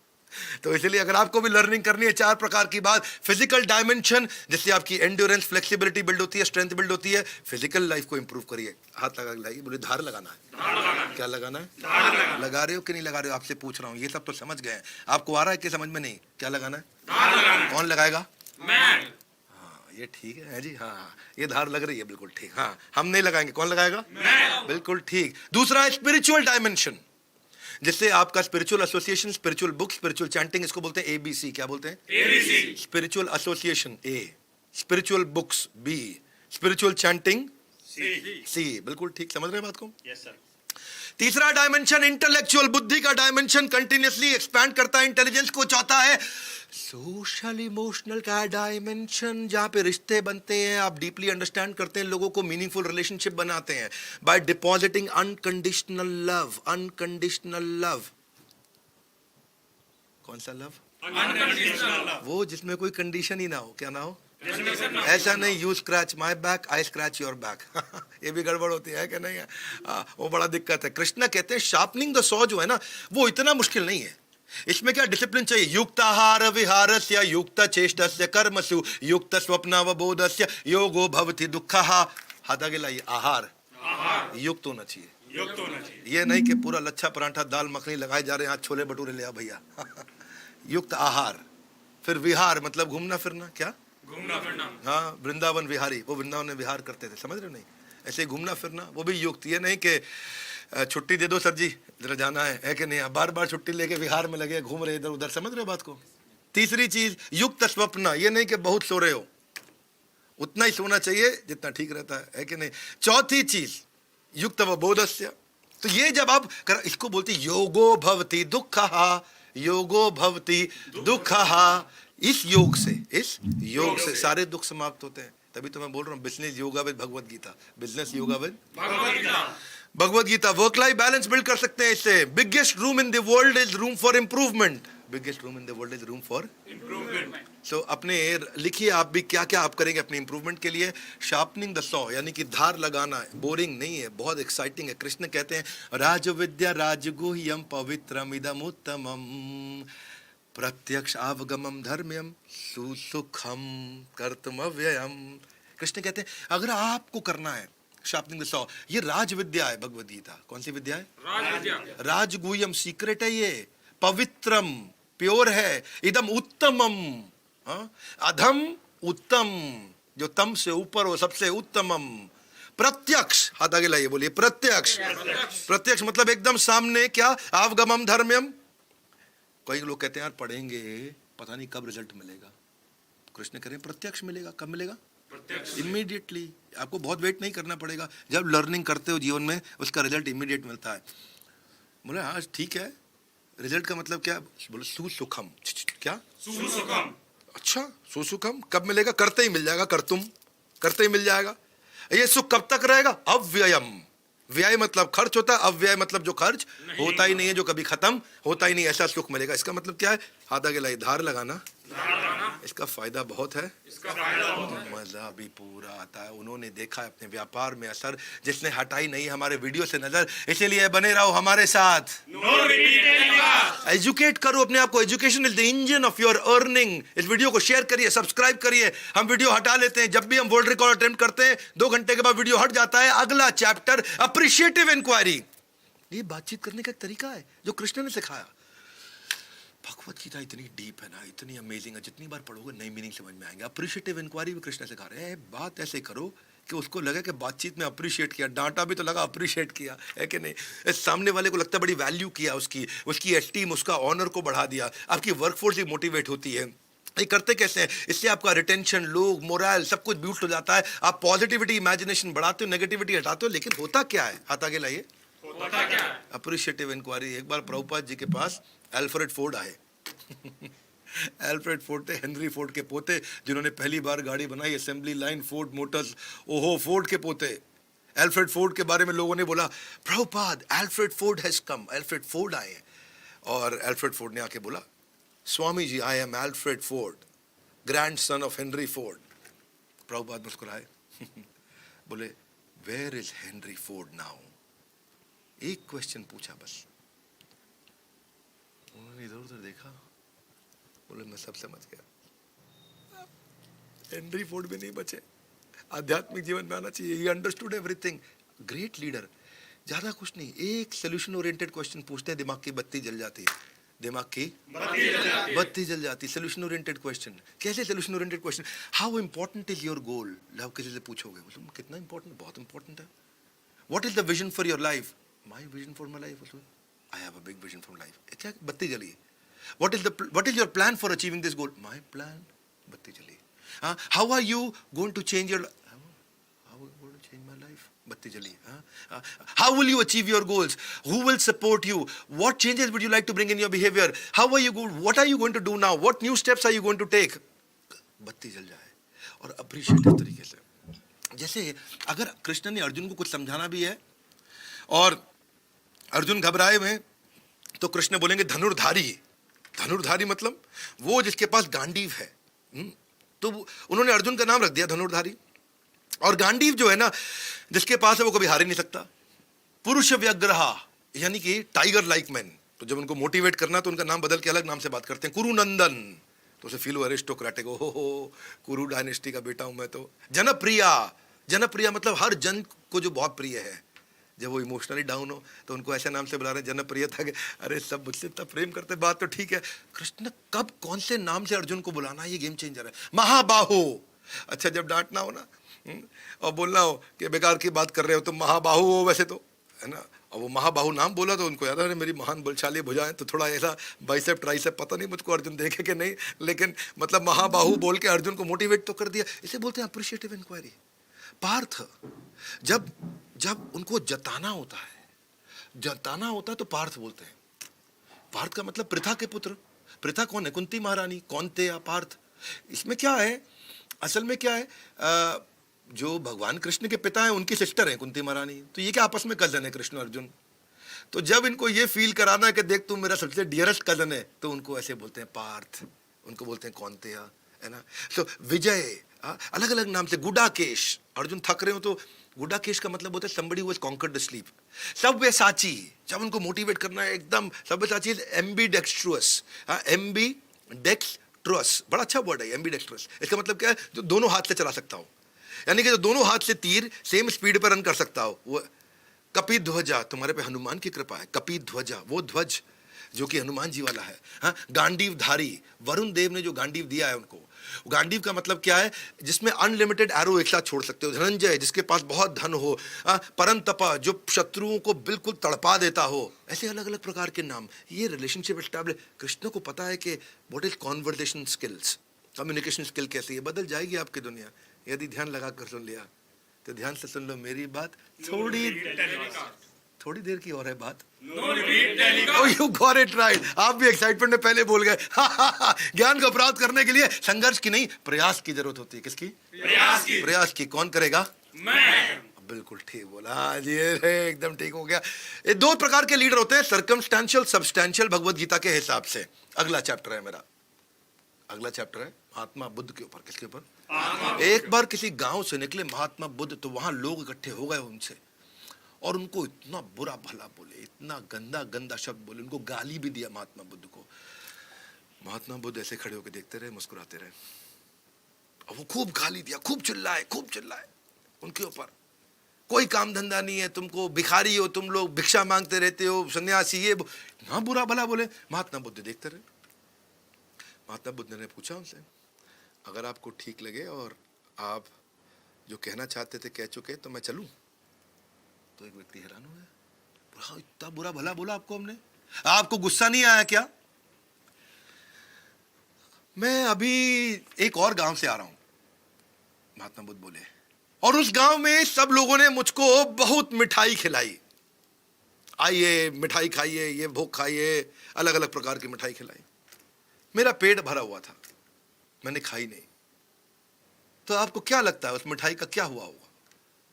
तो इसलिए अगर आपको भी लर्निंग करनी है 4 प्रकार की बात, फिजिकल डायमेंशन जिससे आपकी एंड्योरेंस, फ्लेक्सिबिलिटी बिल्ड होती है, स्ट्रेंथ बिल्ड होती है। फिजिकल लाइफ को इंप्रूव करिए। हाथ लगा लाइए, बोले धार लगाना है। क्या लगाना है? लगा रहे हो कि नहीं लगा रहे हो? आपसे पूछ रहा हूँ। ये सब तो समझ गए हैं, आपको आ रहा है कि समझ में नहीं? क्या लगाना है? कौन लगाएगा? मैं। हाँ, ये ठीक है जी। हाँ, ये धार लग रही है, बिल्कुल ठीक। हाँ, हम नहीं लगाएंगे, कौन लगाएगा? मैं। बिल्कुल ठीक। दूसरा है स्पिरिचुअल डायमेंशन, जिससे आपका spiritual association, spiritual book, spiritual chanting, इसको बोलते हैं ABC। क्या बोलते हैं? ABC। Spiritual association A, spiritual books B, spiritual chanting C। बिल्कुल ठीक, समझ रहे हैं बात को? Yes sir. तीसरा डायमेंशन इंटेलेक्चुअल, बुद्धि का डायमेंशन कंटिन्यूअसली एक्सपैंड करता है इंटेलिजेंस को। चौथा है सोशल इमोशनल का डायमेंशन, जहां पे रिश्ते बनते हैं, आप डीपली अंडरस्टैंड करते हैं लोगों को, मीनिंगफुल रिलेशनशिप बनाते हैं by depositing unconditional love. Unconditional love, कौन सा लव? Unconditional love. वो जिसमें कोई कंडीशन ही ना हो। क्या ना हो? ऐसा नहीं, you scratch my back, I scratch your back. ये भी गड़बड़ होती है कि नहीं है? वो बड़ा दिक्कत है। कृष्ण कहते हैं शार्पनिंग द सॉ जो है ना, वो इतना मुश्किल नहीं है। इसमें क्या डिसिप्लिन चाहिए? युक्त आहार विहारस्य युक्त चेष्टस्य कर्मसु युक्त स्वप्नावबोधस्य योगो भवति दुःखः। हाथ आगे लाइए। आहार युक्त होना चाहिए। ये नहीं कि पूरा लच्छा पराठा दाल मखनी लगाए जा रहे हैं, आज छोले भटूरे ले आ भैया। युक्त आहार। फिर विहार मतलब घूमना फिरना। क्या? घूमना फिरना। हाँ, वृंदावन विहारी, वो वृंदावन में विहार करते थे, समझ रहे हो? नहीं, ऐसे ही घूमना फिरना, वो भी युक्त। ये नहीं कि छुट्टी दे दो सर जी, जरा जाना है कि नहीं, बार बार छुट्टी लेके विहार में लगे घूम रहे इधर उधर, समझ रहे हो बात को? तीसरी चीज युक्त स्वप्न, ये नहीं कि बहुत सो रहे हो, उतना ही सोना चाहिए जितना ठीक रहता है कि नहीं? चौथी चीज युक्त बोधस्य। तो ये जब आप इसको बोलते योगो भवति दुःखः, योगो भवति दुःखः। इस योग से सारे दुख समाप्त होते हैं। तभी तो मैं बोल रहा हूँ business yoga with Bhagavad Gita, business yoga with Bhagavad Gita. Work life balance build कर सकते हैं इससे। Biggest room in the world is room for improvement. Biggest room in the world is room for improvement. So अपने लिखिए आप भी क्या क्या आप करेंगे अपने इंप्रूवमेंट के लिए। शार्पनिंग द सॉ यानी कि धार लगाना है, बोरिंग नहीं है, बहुत एक्साइटिंग है। कृष्ण कहते हैं राज विद्या राजगुह्यम पवित्रम इदम उत्तमम प्रत्यक्ष अवगमम धर्म्यम सुसुखम कर्तव्यम। कृष्ण कहते हैं अगर आपको करना है शार्पनिंग द सॉ, ये राज विद्या है भगवद गीता। कौन सी विद्या है? राज विद्या। राजगुह्यम सीक्रेट है ये, पवित्रम प्योर है, इदम उत्तमम अधम उत्तम, जो तम से ऊपर हो सबसे उत्तमम। प्रत्यक्ष, हाथ आगे लाइए, बोलिए प्रत्यक्ष। प्रत्यक्ष मतलब एकदम सामने। क्या? अवगमम धर्म्यम। कई लोग कहते हैं यार पढ़ेंगे पता नहीं कब रिजल्ट मिलेगा। कृष्ण करें प्रत्यक्ष मिलेगा। कब मिलेगा? इमीडिएटली। आपको बहुत वेट नहीं करना पड़ेगा। जब लर्निंग करते हो जीवन में उसका रिजल्ट इमीडिएट मिलता है। बोले हाँ ठीक है, रिजल्ट का मतलब क्या? बोले सुसुखम। क्या? सुसुखम। अच्छा सुसुखम कब मिलेगा? करते ही मिल जाएगा। करते ही मिल जाएगा। ये सुख कब तक रहेगा? अव्ययम। व्यय मतलब खर्च होता है, अव्यय मतलब जो खर्च होता ही नहीं है, जो कभी खत्म होता ही नहीं, ऐसा सुख मिलेगा। इसका मतलब क्या है? हाथ आगे लाइए। धार लगाना, इसका फायदा बहुत है, मजा भी पूरा आता है। उन्होंने देखा है अपने व्यापार में असर, जिसने हटाई नहीं हमारे वीडियो से नजर। इसीलिए बने रहो हमारे साथ। एजुकेट करो अपने आप को। Education is the engine of your earning. इस वीडियो को शेयर करिए, सब्सक्राइब करिए। हम वीडियो हटा लेते हैं, जब भी हम वर्ल्ड रिकॉर्ड अटेम्प्ट करते हैं 2 घंटे के बाद वीडियो हट जाता है। अगला चैप्टर अप्रिशिएटिव इंक्वायरी। ये बातचीत करने का एक तरीका है जो कृष्ण ने सिखाया। भगवत गीता इतनी डीप है ना, इतनी अमेजिंग है, जितनी बार पढ़ोगे नई मीनिंग समझ में आएंगे। अप्रिशिएटिव इंक्वायरी भी कृष्ण सिखा रहे हैं। बात ऐसे करो कि उसको लगे कि बातचीत में अप्रिशिएट किया, डांटा भी तो लगा अप्रिशिएट किया, है कि नहीं? इस सामने वाले को लगता है बड़ी वैल्यू किया, उसकी एस्टीम, उसका ऑनर को बढ़ा दिया। आपकी वर्कफोर्स भी मोटिवेट होती है। ये करते कैसे हैं? इससे आपका रिटेंशन, लोग, मोरल सब कुछ बूस्ट हो जाता है। आप पॉजिटिविटी, इमेजिनेशन बढ़ाते हो, नेगेटिविटी हटाते हो। लेकिन होता क्या है? हाथ आगे लाइए। होता क्या है? Appreciative inquiry. एक बार प्रभुपाद जी के पास एल्फ्रेड फोर्ड आए। एल्फ्रेड फोर्ड थे हेनरी फोर्ड के पोते, जिन्होंने पहली बार गाड़ी बनाई, असेंबली लाइन, फोर्ड मोटर्स। ओहो, फोर्ड के पोते। एल्फ्रेड फोर्ड के बारे में लोगों ने बोला Prabhupada Alfred Ford has come, Alfred Ford आए हैं। और एल्फ्रेड फोर्ड ने आके बोला Swami ji I am Alfred Ford, grandson of Henry Ford. Prabhupada मुस्कुराए बोले where is Henry Ford now? एक क्वेश्चन पूछा बस। उन्होंने इधर उधर देखा, बोले मैं सब समझ गया। हेनरी फोर्ड भी नहीं बचे। आध्यात्मिक जीवन में आना चाहिए। He understood everything. Great leader. ज्यादा कुछ नहीं, एक सोल्यूशन ओरिएंटेड क्वेश्चन पूछते हैं, दिमाग की बत्ती जल जाती है। दिमाग की बत्ती जल जाती। Solution oriented question. कैसे solution oriented question? How important is your goal? Love किसी से पूछोगे, बोलो कितना इंपॉर्टेंट? बहुत इंपॉर्टेंट है। What is the vision for your life? My vision for my life, I have a big vision for life. क्या? बत्ती जली। What is your plan for achieving this goal? My plan, बत्ती जली। How are you going to change your? How are you going to change my life? बत्ती जली। How will you achieve your goals? Who will support you? What changes would you like to bring in your behavior? What are you going to do now? What new steps are you going to take? बत्ती जल जाए। और appreciative तरीके से, जैसे अगर कृष्ण ने अर्जुन को कुछ समझाना भी है और अर्जुन घबराए हुए, तो कृष्ण बोलेंगे धनुर्धारी। धनुर्धारी मतलब वो जिसके पास गांडीव है। तो उन्होंने अर्जुन का नाम रख दिया धनुर्धारी। और गांडीव जो है ना, जिसके पास है वो कभी हार ही नहीं सकता। पुरुष व्यग्रहा यानी कि टाइगर लाइक मैन। तो जब उनको मोटिवेट करना तो उनका नाम बदल के अलग नाम से बात करते हैं, कुरुनंदन, तो उसे फील हो एरिस्टोक्रेटिक, हो कुरु डायनेस्टी का बेटा हूं मैं। तो जनप्रिया, जनप्रिया मतलब हर जन को जो बहुत प्रिय है। जब वो इमोशनली डाउन हो तो उनको ऐसे नाम से बुला रहे हैं जनप्रिय था कि अरे सब मुझसे इतना प्रेम करते, बात तो ठीक है। कृष्ण कब कौन से नाम से अर्जुन को बुलाना, ये गेम चेंजर है। महाबाहो, अच्छा जब डांटना हो ना और बोलना हो कि बेकार की बात कर रहे हो तुम, महाबाहु हो वैसे तो, है ना। और वो महाबाहु नाम बोला तो उनको याद है मेरी महान बलशाली भुजाएं, तो थोड़ा ऐसा बाइसेप ट्राइसेप, पता नहीं मुझको अर्जुन देखे कि नहीं, लेकिन मतलब महाबाहु बोल के अर्जुन को मोटिवेट तो कर दिया। इसे बोलते हैं अप्रिशिएटिव इंक्वायरी। पार्थ जब जब उनको जताना होता है तो पार्थ बोलते हैं। पार्थ का मतलब पृथा के पुत्र। पृथा कौन है? कुंती महारानी। कौनते या पार्थ, इसमें क्या है, असल में क्या है, जो भगवान कृष्ण के पिता हैं उनकी सिस्टर है कुंती महारानी। तो ये क्या आपस में कजन है कृष्ण अर्जुन। तो जब इनको ये फील कराना है कि देख तू मेरा सबसे डियरेस्ट कजन है, तो उनको ऐसे बोलते हैं पार्थ, उनको बोलते हैं कौनतेया, है ना। तो विजय अलग अलग नाम से, गुडाकेश, अर्जुन थक रहे हो तो गुडाकेश का मतलब होता है somebody who has conquered the sleep। सव्यसाची, जब उनको मोटिवेट करना है एकदम, सव्यसाची एम्बीडेक्स्ट्रुअस, एम्बीडेक्स्ट्रुअस, बड़ा अच्छा वर्ड है एम्बीडेक्स्ट्रुअस। इसका मतलब क्या है? जो दोनों हाथ से चला सकता हो, यानी कि जो दोनों हाथ से तीर सेम स्पीड पर रन कर सकता हो। वो कपी ध्वजा, तुम्हारे पे हनुमान की कृपा है। कपी ध्वजा, वो ध्वज जो कि हनुमान जी वाला है। हाँ, गांडीव धारी, वरुण देव ने जो गांडीव दिया है उनको। गांडीव का मतलब क्या है? जिसमें अनलिमिटेड एरो एक साथ छोड़ सकते हो। धनंजय, जिसके पास बहुत धन हो। परंतपा, जो शत्रुओं को बिल्कुल तड़पा देता हो। ऐसे अलग अलग प्रकार के नाम। ये रिलेशनशिप एस्टैब्लिश, कृष्ण को पता है कि what is conversation skills, communication skill कैसी है। बदल जाएगी आपकी दुनिया यदि ध्यान लगा कर सुन लिया। तो ध्यान से सुन लो मेरी बात, थोड़ी देर की और है बात। Oh, you got it right। आप भी एक्साइटमेंट में पहले बोल गए। ज्ञान को प्राप्त करने के लिए संघर्ष की नहीं, प्रयास की जरूरत होती है। किसकी? प्रयास की। कौन करेगा? मैं। बिल्कुल ठीक बोला जी, एकदम ठीक हो गया। ये दो प्रकार के लीडर होते हैं, सर्कमस्टेंशियल, सब्सटेंशियल, भगवत गीता के हिसाब से। अगला चैप्टर है मेरा, अगला चैप्टर है महात्मा बुद्ध के ऊपर। किसके ऊपर? एक बार किसी गांव से निकले महात्मा बुद्ध, तो वहां लोग इकट्ठे हो गए उनसे, और उनको इतना बुरा भला बोले, इतना गंदा गंदा शब्द बोले, उनको गाली भी दिया महात्मा बुद्ध को। महात्मा बुद्ध ऐसे खड़े होकर देखते रहे, मुस्कुराते रहे, और वो खूब गाली दिया, खूब चिल्लाए उनके ऊपर। कोई काम धंधा नहीं है तुमको, भिखारी हो तुम लोग, भिक्षा मांगते रहते हो, सन्यासी, ये ना बुरा भला बोले। महात्मा बुद्ध देखते रहे। महात्मा बुद्ध ने पूछा उनसे, अगर आपको ठीक लगे और आप जो कहना चाहते थे कह चुके, तो मैं चलूं? तो एक व्यक्ति हैरान हो गया, इतना बुरा भला बोला आपको हमने, आपको गुस्सा नहीं आया क्या? मैं अभी एक और गांव से आ रहा हूं, महात्मा बुद्ध बोले, और उस गांव में सब लोगों ने मुझको बहुत मिठाई खिलाई। आइए मिठाई खाइए, ये भोग खाइए, अलग अलग प्रकार की मिठाई खिलाई। मेरा पेट भरा हुआ था, मैंने खाई नहीं। तो आपको क्या लगता है उस मिठाई का क्या हुआ होगा?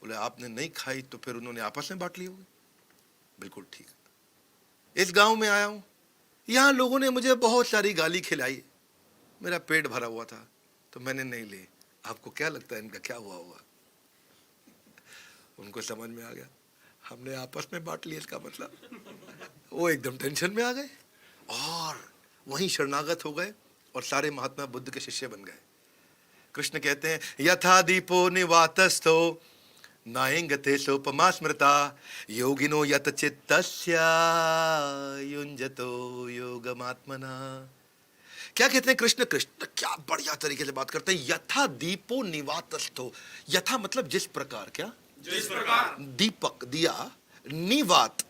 बोले आपने नहीं खाई तो फिर उन्होंने आपस में बांट ली होगी। बिल्कुल ठीक। इस गांव में आया हूं, यहां लोगों ने मुझे बहुत सारी गाली खिलाई, मेरा पेट भरा हुआ था तो मैंने नहीं ली। आपको क्या लगता है इनका क्या हुआ होगा? उनको समझ में आ गया, हमने आपस में बांट लिया इसका मतलब। वो एकदम टेंशन में आ गए और वहीं शरणागत हो गए और सारे महात्मा बुद्ध के शिष्य बन गए। कृष्ण कहते हैं, यथा दीपो निवातस्थो नायंगते सोपमा स्मृता योगिनो यत चित्तस्य युञ्जतो योगमात्मना। क्या कहते हैं कृष्ण? कृष्ण क्या बढ़िया तरीके से बात करते हैं। यथा दीपो निवातस्थो, यथा मतलब जिस प्रकार, क्या? जिस प्रकार। दीपक, दिया, निवात,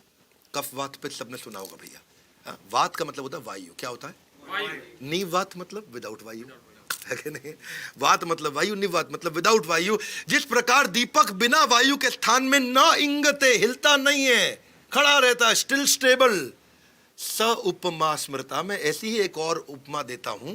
कफवात पे सबने सुना होगा भैया। वात का मतलब होता है वायु। क्या होता है? वायु। निवात मतलब विदाउट वायु, है कि नहीं? वात मतलब वायु, निवात मतलब विदाउट वायु। जिस प्रकार दीपक बिना वायु के स्थान में न इंगते, हिलता नहीं है, खड़ा रहता है, स्टिल स्टेबल। स उपमा स्मृता, में ऐसी ही एक और उपमा देता हूं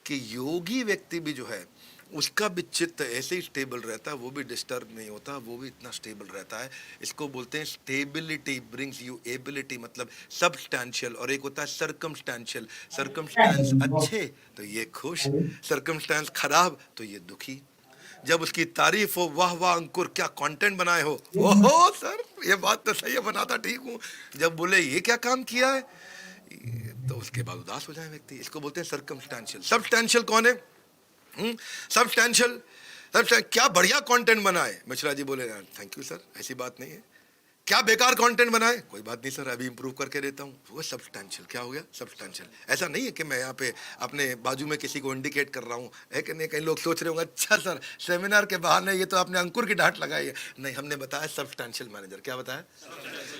कि योगी व्यक्ति भी जो है उसका भी चित्त ऐसे ही स्टेबल रहता है, वो भी डिस्टर्ब नहीं होता, वो भी इतना स्टेबल रहता है। इसको बोलते हैं स्टेबिलिटी ब्रिंग्स यू एबिलिटी, मतलब सब्सटैंशियल। और एक होता है सर्कमस्टेंशियल। सर्कमस्टेंस अच्छे तो ये खुश, सर्कमस्टेंस खराब तो ये दुखी। जब उसकी तारीफ हो, वाह वाह अंकुर क्या कंटेंट बनाए हो, ओहो सर ये बात तो सही है, बनाता ठीक हूँ। जब बोले ये क्या काम किया है, तो उसके बाद उदास हो जाए व्यक्ति। इसको बोलते हैं सर्कमस्टेंशियल। सब्सटैंशियल कौन है? सब्सटैंशियल क्या बढ़िया कंटेंट बनाए। मिश्रा जी बोले थैंक यू सर, ऐसी बात नहीं है। क्या बेकार कंटेंट बनाए, कोई बात नहीं सर, अभी इंप्रूव करके देता हूँ। वो सब्सटैंशियल। क्या हो गया? सब्सटैंशियल। ऐसा नहीं है कि मैं यहाँ पे अपने बाजू में किसी को इंडिकेट कर रहा हूँ, है कि नहीं। कई लोग सोच रहे होंगे अच्छा सर सेमिनार के बहाने ये तो आपने अंकुर की डांट लगाई है। नहीं, हमने बताया सब्सटैंशियल मैनेजर। क्या बताया?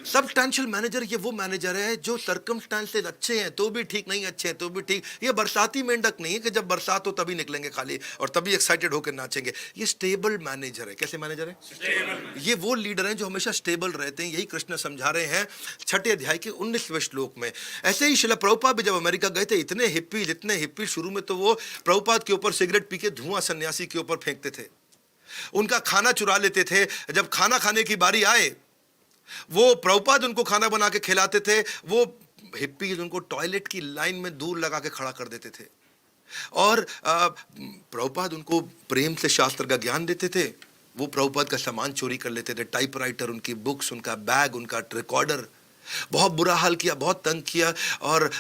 सब्सटैंशियल मैनेजर ये वो मैनेजर है जो सर्कमस्टांसेस अच्छे हैं तो भी ठीक, नहीं अच्छे हैं तो भी ठीक। ये बरसाती मेंढक नहीं है कि जब बरसात हो तभी निकलेंगे खाली और तभी एक्साइटेड होकर नाचेंगे। ये स्टेबल मैनेजर है। कैसे मैनेजर है? ये वो लीडर हैं जो हमेशा स्टेबल रहते हैं। यही कृष्ण समझा रहे हैं 6 अध्याय के 19वें श्लोक में। ऐसे ही श्रील प्रभुपाद भी जब अमेरिका गए थे, इतने हिप्पी शुरू में तो वो प्रभुपाद के ऊपर सिगरेट पी के धुआं सन्यासी के ऊपर फेंकते थे, उनका खाना चुरा लेते थे। जब खाना खाने की बारी आए, वो प्रभुपाद उनको खाना बना के खिलाते थे, वो हिप्पीज उनको टॉयलेट की लाइन में दूर लगा के खड़ा कर देते थे। और प्रभुपाद उनको प्रेम से शास्त्र का ज्ञान देते थे। वो प्रभुपाद का सामान चोरी कर लेते थे, टाइपराइटर, उनकी बुक्स, उनका बैग, उनका रिकॉर्डर। बहुत बुरा हाल किया, बहुत तंग किया। और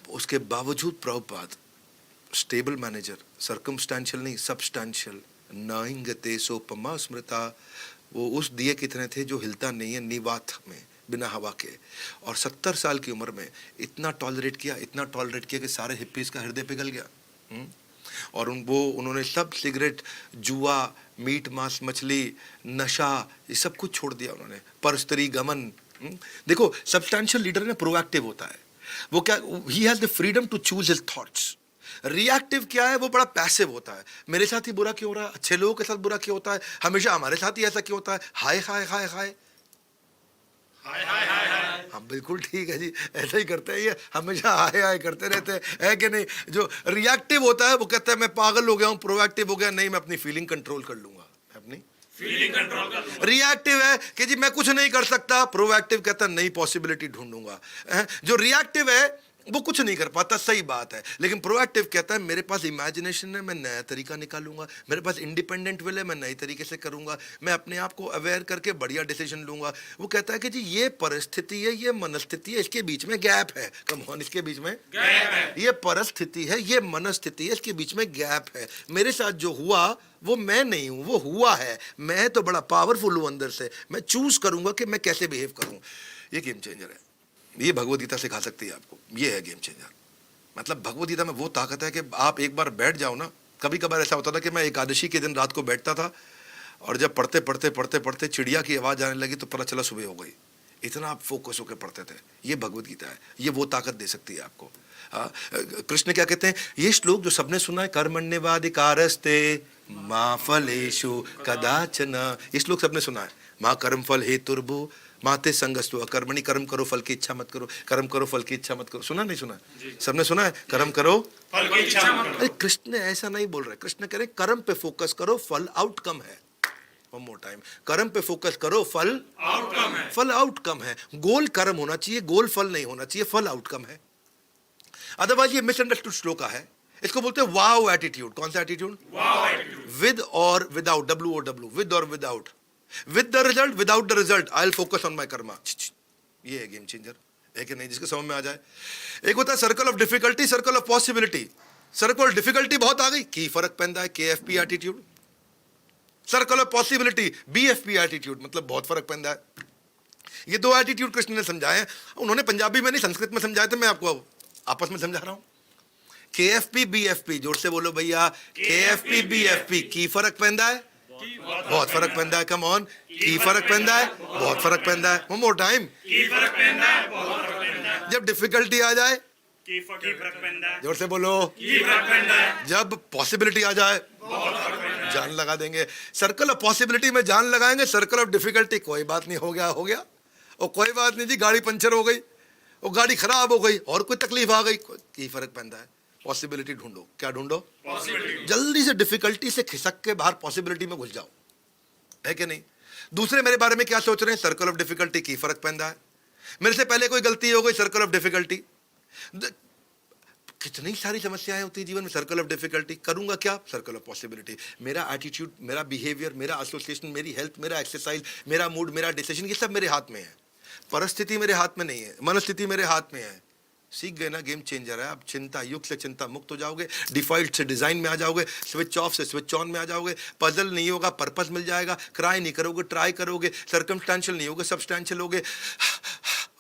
उसके बावजूद प्रभुपाद स्टेबल मैनेजर, सर्कमस्टेंशियल नहीं, सब्सटेंशियल। नाइंगते सोपमा स्मृता, वो उस दिए की तरह थे जो हिलता नहीं है निवात में, बिना हवा के। और 70 साल की उम्र में इतना टॉलरेट किया कि सारे हिप्पीज का हृदय पिघल गया। और उन्होंने सब सिगरेट, जुआ, मीट मांस मछली, नशा, ये सब कुछ छोड़ दिया उन्होंने। परस्त्री गमन। देखो सब्सटैंशियल लीडर में प्रोएक्टिव होता है। वो क्या, he has the freedom to choose his thoughts. Reactive क्या है, वो बड़ा पैसिव होता है। मेरे साथ ही बुरा क्यों हो रहा है, अच्छे लोगों के साथ बुरा क्यों होता है, हमेशा हमारे साथ ही ऐसा क्यों होता है, हाय हाय हाय हाय हाँ बिल्कुल ठीक है जी, ऐसा ही करते हैं ये, हमेशा हाय हाय करते रहते हैं, है कि नहीं। जो रिएक्टिव होता है वो कहता है मैं पागल हो गया हूँ, प्रोएक्टिव हो गया नहीं मैं अपनी फीलिंग कंट्रोल कर लूंगा, अपनी फीलिंग कंट्रोल कर लूंगा। रिएक्टिव है कि जी मैं कुछ नहीं कर सकता, प्रोएक्टिव कहता है नई पॉसिबिलिटी ढूंढूंगा। जो रिएक्टिव है वो कुछ नहीं कर पाता, सही बात है। लेकिन प्रोएक्टिव कहता है मेरे पास इमेजिनेशन है, मैं नया तरीका निकालूंगा, मेरे पास इंडिपेंडेंट विल है, मैं नई तरीके से करूंगा, मैं अपने आप को अवेयर करके बढ़िया डिसीजन लूंगा। वो कहता है कि जी ये परिस्थिति है, ये मनस्थिति है, इसके बीच में गैप है। कम ऑन, इसके बीच में गैप है। ये परिस्थिति है, ये मनस्थिति है, इसके बीच में गैप है। मेरे साथ जो हुआ वो मैं नहीं हूं, वो हुआ है। मैं तो बड़ा पावरफुल हूं अंदर से, मैं चूज करूंगा कि मैं कैसे बिहेव करूं। ये गेम चेंजर है। ये भगवद गीता सिखा सकती है आपको। ये है गेम चेंजर। मतलब भगवद गीता में वो ताकत है कि आप एक बार बैठ जाओ ना। कभी कभार ऐसा होता था कि मैं एकादशी के दिन रात को बैठता था और जब पढ़ते पढ़ते पढ़ते पढ़ते चिड़िया की आवाज आने लगी तो पता चला सुबह हो गई। इतना आप फोकस होकर पढ़ते थे। ये भगवद गीता है, ये वो ताकत दे सकती है आपको। कृष्ण क्या कहते हैं, ये श्लोक जो सबने सुना है, कर्मण्येवाधिकारस्ते मा फलेषु कदाचन, ये श्लोक सबने सुना है। माँ कर्म फल हेतुर्भु माते संगस्तु अकर्मणि, कर्म करो फल की इच्छा मत करो, कर्म करो फल की इच्छा मत करो। सुना नहीं सुना? सबने सुना है, कर्म करो फल की इच्छा मत करो। अरे कृष्ण ऐसा नहीं बोल रहे। कृष्ण कह रहे कर्म पे फोकस करो, फल आउटकम है। वन मोर टाइम, कर्म पे फोकस करो, फल आउटकम है। फल आउटकम है। गोल कर्म होना चाहिए, गोल फल नहीं होना चाहिए, फल आउटकम है। अदरवाइज ये मिसअंडरस्टूड श्लोक है। इसको बोलते हैं वाव एटीट्यूड। कौन सा एटीट्यूड? Wow attitude. विद और विदाउट, WOW, विद और without. With the result, without the result, I'll focus on my karma. ये है गेम चेंजर, है कि नहीं, जिसके समझ में आ जाए। एक होता है circle of difficulty, circle of possibility. Circle difficulty बहुत आ गई, की फर्क पैदा है, KFP attitude. Circle of possibility, BFP attitude, मतलब बहुत फर्क पैदा है। ये दो एटीट्यूड कृष्ण ने समझाए हैं। उन्होंने पंजाबी में नहीं, संस्कृत में समझाए थे, मैं आपको आपस में समझा रहा हूं। KFP BFP, जोर से बोलो भैया। KFP BFP, की फर्क पैदा है, बहुत फर्क पैदा है। कम ऑन, की फर्क पैदा है, बहुत फर्क पैदा है। वन मोर टाइम, की फर्क पैदा है, बहुत फर्क पैदा है। जब डिफिकल्टी आ जाए, की फर्क पैदा है, जोर से बोलो। की फर्क पैदा है। जब पॉसिबिलिटी आ जाए, बहुत फर्क पैदा है। जान लगा देंगे। सर्कल ऑफ पॉसिबिलिटी में जान लगाएंगे, सर्कल ऑफ डिफिकल्टी कोई बात नहीं, हो गया हो गया, और कोई बात नहीं जी, गाड़ी पंचर हो गई, वो गाड़ी खराब हो गई और कोई तकलीफ आ गई, की फर्क पैदा है। पॉसिबिलिटी ढूंढो। क्या ढूंढो? जल्दी से डिफिकल्टी से खिसक के बाहर पॉसिबिलिटी में घुस जाओ, है कि नहीं? दूसरे मेरे बारे में क्या सोच रहे हैं? सर्कल ऑफ डिफिकल्टी की फर्क पैदा है। मेरे से पहले कोई गलती हो गई, सर्कल ऑफ डिफिकल्टी। कितनी सारी समस्याएं होती है जीवन में, सर्कल ऑफ डिफिकल्टी। करूंगा क्या? Circle of possibility. मेरा एटीट्यूड, मेरा बिहेवियर, मेरा एसोसिएशन, मेरी हेल्थ, मेरा एक्सरसाइज, मेरा मूड, मेरा डिसीजन, ये सब मेरे हाथ में है। परिस्थिति मेरे हाथ में नहीं है, मनस्थिति मेरे हाथ में है। सीख गए ना, गेम चेंजर है। आप चिंता युग से चिंता मुक्त हो जाओगे, डिफॉल्ट से डिजाइन में आ जाओगे, स्विच ऑफ से स्विच ऑन में आ जाओगे। पजल नहीं होगा, पर्पस मिल जाएगा। क्राई नहीं करोगे, ट्राई करोगे। सर्कमस्टेंशियल नहीं होगे, सब्सटेंशियल होगे।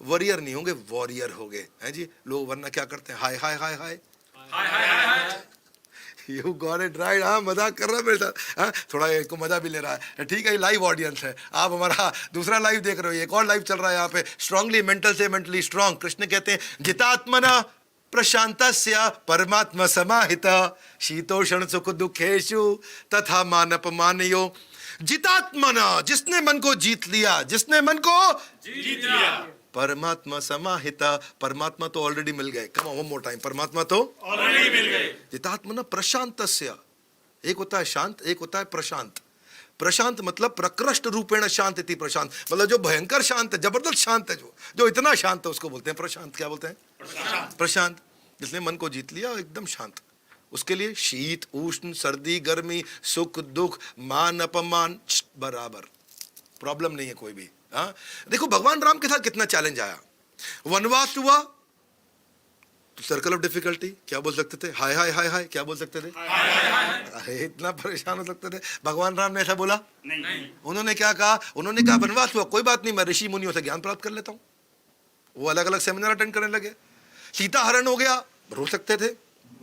वॉरियर नहीं होंगे, वॉरियर होगे, हैं जी। लोग वरना क्या करते हैं? Hi hi hi hi you got it right. हाँ, मजाक कर रहा है मेरे साथ। हाँ, थोड़ा इसको मजा भी ले रहा है, ठीक है। लाइव ऑडियंस है, आप हमारा दूसरा लाइव देख रहे हो, एक और लाइव चल रहा है यहाँ पे। स्ट्रांगली मेंटल से मेंटली स्ट्रांग। कृष्ण कहते हैं जितात्मना प्रशांतस्य परमात्मा समाहित शीतोषण सुख दुखेषु तथा मानपमानयो। जितात्मना, जिसने मन को जीत लिया, जिसने मन को जीत लिया। परमात्मा समाहिता, परमात्मा तो ऑलरेडी मिल गए। Come on one more time, परमात्मा तो ऑलरेडी मिल गए। जितात्मना प्रशांतस्य, एक होता है शांत, एक होता है प्रशांत। प्रशांत मतलब प्रकृष्ट रूपेण शांत इति प्रशांत, मतलब जो भयंकर शांत है, जबरदस्त शांत है, जो इतना शांत है उसको बोलते हैं प्रशांत। क्या बोलते हैं? प्रशांत। जिसने मन को जीत लिया, एकदम शांत। उसके लिए शीत उष्ण, सर्दी गर्मी, सुख दुख, मान अपमान बराबर, प्रॉब्लम नहीं है कोई भी। हाँ, देखो भगवान राम के साथ कितना चैलेंज आया। वनवास हुआ तो सर्कल ऑफ डिफिकल्टी, क्या बोल सकते थे? हाय हाय हाय हाय, क्या बोल सकते थे? अरे इतना परेशान हो सकते थे। भगवान राम ने ऐसा बोला नहीं। उन्होंने क्या कहा? उन्होंने कहा वनवास हुआ, कोई बात नहीं, मैं ऋषि मुनियों से ज्ञान प्राप्त कर लेता हूं। वो अलग अलग सेमिनार अटेंड करने लगे। सीता हरण हो गया, रो सकते थे,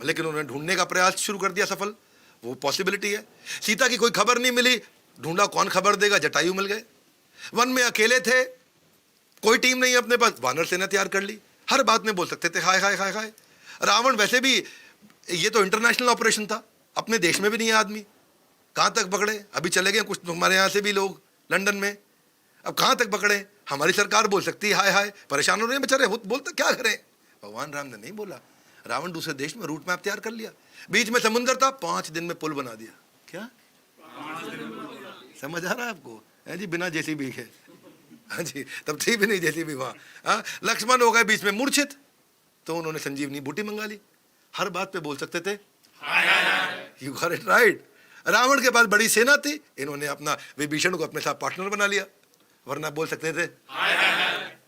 लेकिन उन्होंने ढूंढने का प्रयास शुरू कर दिया, सफल। वो पॉसिबिलिटी है। सीता की कोई खबर नहीं मिली, ढूंढा, कौन खबर देगा? जटायु मिल गए। वन में अकेले थे, कोई टीम नहीं अपने पास, वानर सेना तैयार कर ली। हर बात में बोल सकते थे हाय हाय हाय हाय। रावण वैसे भी, ये तो इंटरनेशनल ऑपरेशन था, अपने देश में भी नहीं है आदमी। कहां तक पकड़े? अभी चले गए कुछ हमारे यहां से भी लोग लंदन में, अब कहां तक पकड़े? हमारी सरकार बोल सकती है हाय हाय, परेशान हो रहे हैं बेचारे, बोलते क्या करें? भगवान राम ने नहीं बोला। रावण दूसरे देश में रूट मैप तैयार कर लिया, बीच में समुद्र था, 5 दिन में पुल बना दिया। क्या समझ आ रहा है आपको? है जी, बिना जेसीबी के। हाँ जी, तब थी भी नहीं जेसीबी वहां। हाँ, लक्ष्मण हो गए बीच में मूर्छित, तो उन्होंने संजीवनी बूटी मंगा ली। हर बात पे बोल सकते थे you got it right. Ravan के पास बड़ी सेना थी, इन्होंने अपना विभीषण को अपने साथ पार्टनर बना लिया, वरना बोल सकते थे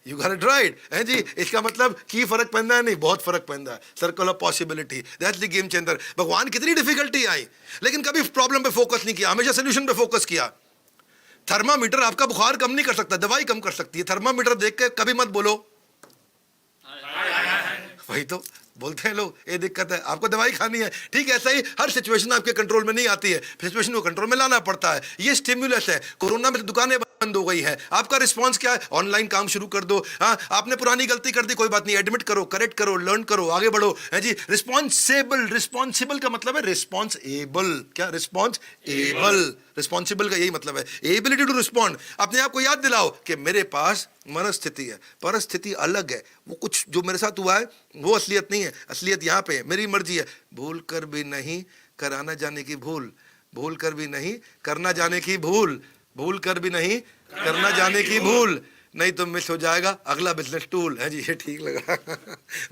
यू गॉट इट राइट। है जी, इसका मतलब की फर्क पैदा है? नहीं, बहुत फर्क पैदा है। Circle of possibility, that's the game changer. भगवान कितनी डिफिकल्टी आई, लेकिन कभी प्रॉब्लम पे फोकस नहीं किया, हमेशा सोल्यूशन पे फोकस किया। थर्मामीटर आपका बुखार कम नहीं कर सकता, दवाई कम कर सकती है। थर्मामीटर देख के कभी मत बोलो वही तो बोलते हैं लोग, ये दिक्कत है, आपको दवाई खानी है। ठीक है, ऐसा ही हर सिचुएशन आपके कंट्रोल में नहीं आती है, सिचुएशन को कंट्रोल में लाना पड़ता है। ये स्टिमुलस है। कोरोना में तो दुकानें बंद हो गई हैं, आपका रिस्पांस क्या है? ऑनलाइन काम शुरू कर दो। हाँ, आपने पुरानी गलती कर दी, कोई बात नहीं, एडमिट करो, करेक्ट करो, लर्न करो, आगे बढ़ो। है जी, रिस्पॉन्सिबल। रिस्पॉन्सिबल का मतलब है रिस्पॉन्सिबल। क्या? रिस्पॉन्सिबल। रिस्पॉन्सिबल का यही मतलब है, एबिलिटी टू रिस्पॉन्ड। अपने आप को याद दिलाओ कि मेरे पास मनस्थिति है, परिस्थिति अलग है। वो कुछ जो मेरे साथ हुआ है वो असलियत नहीं है, असलियत यहाँ पे है, मेरी मर्जी है। भूल कर भी नहीं कराना जाने की भूल, भूल कर भी नहीं करना जाने की भूल, भूल कर भी नहीं करना जाने की भूल, नहीं तो मिस हो जाएगा अगला बिजनेस टूल। है जी, ये ठीक लगा।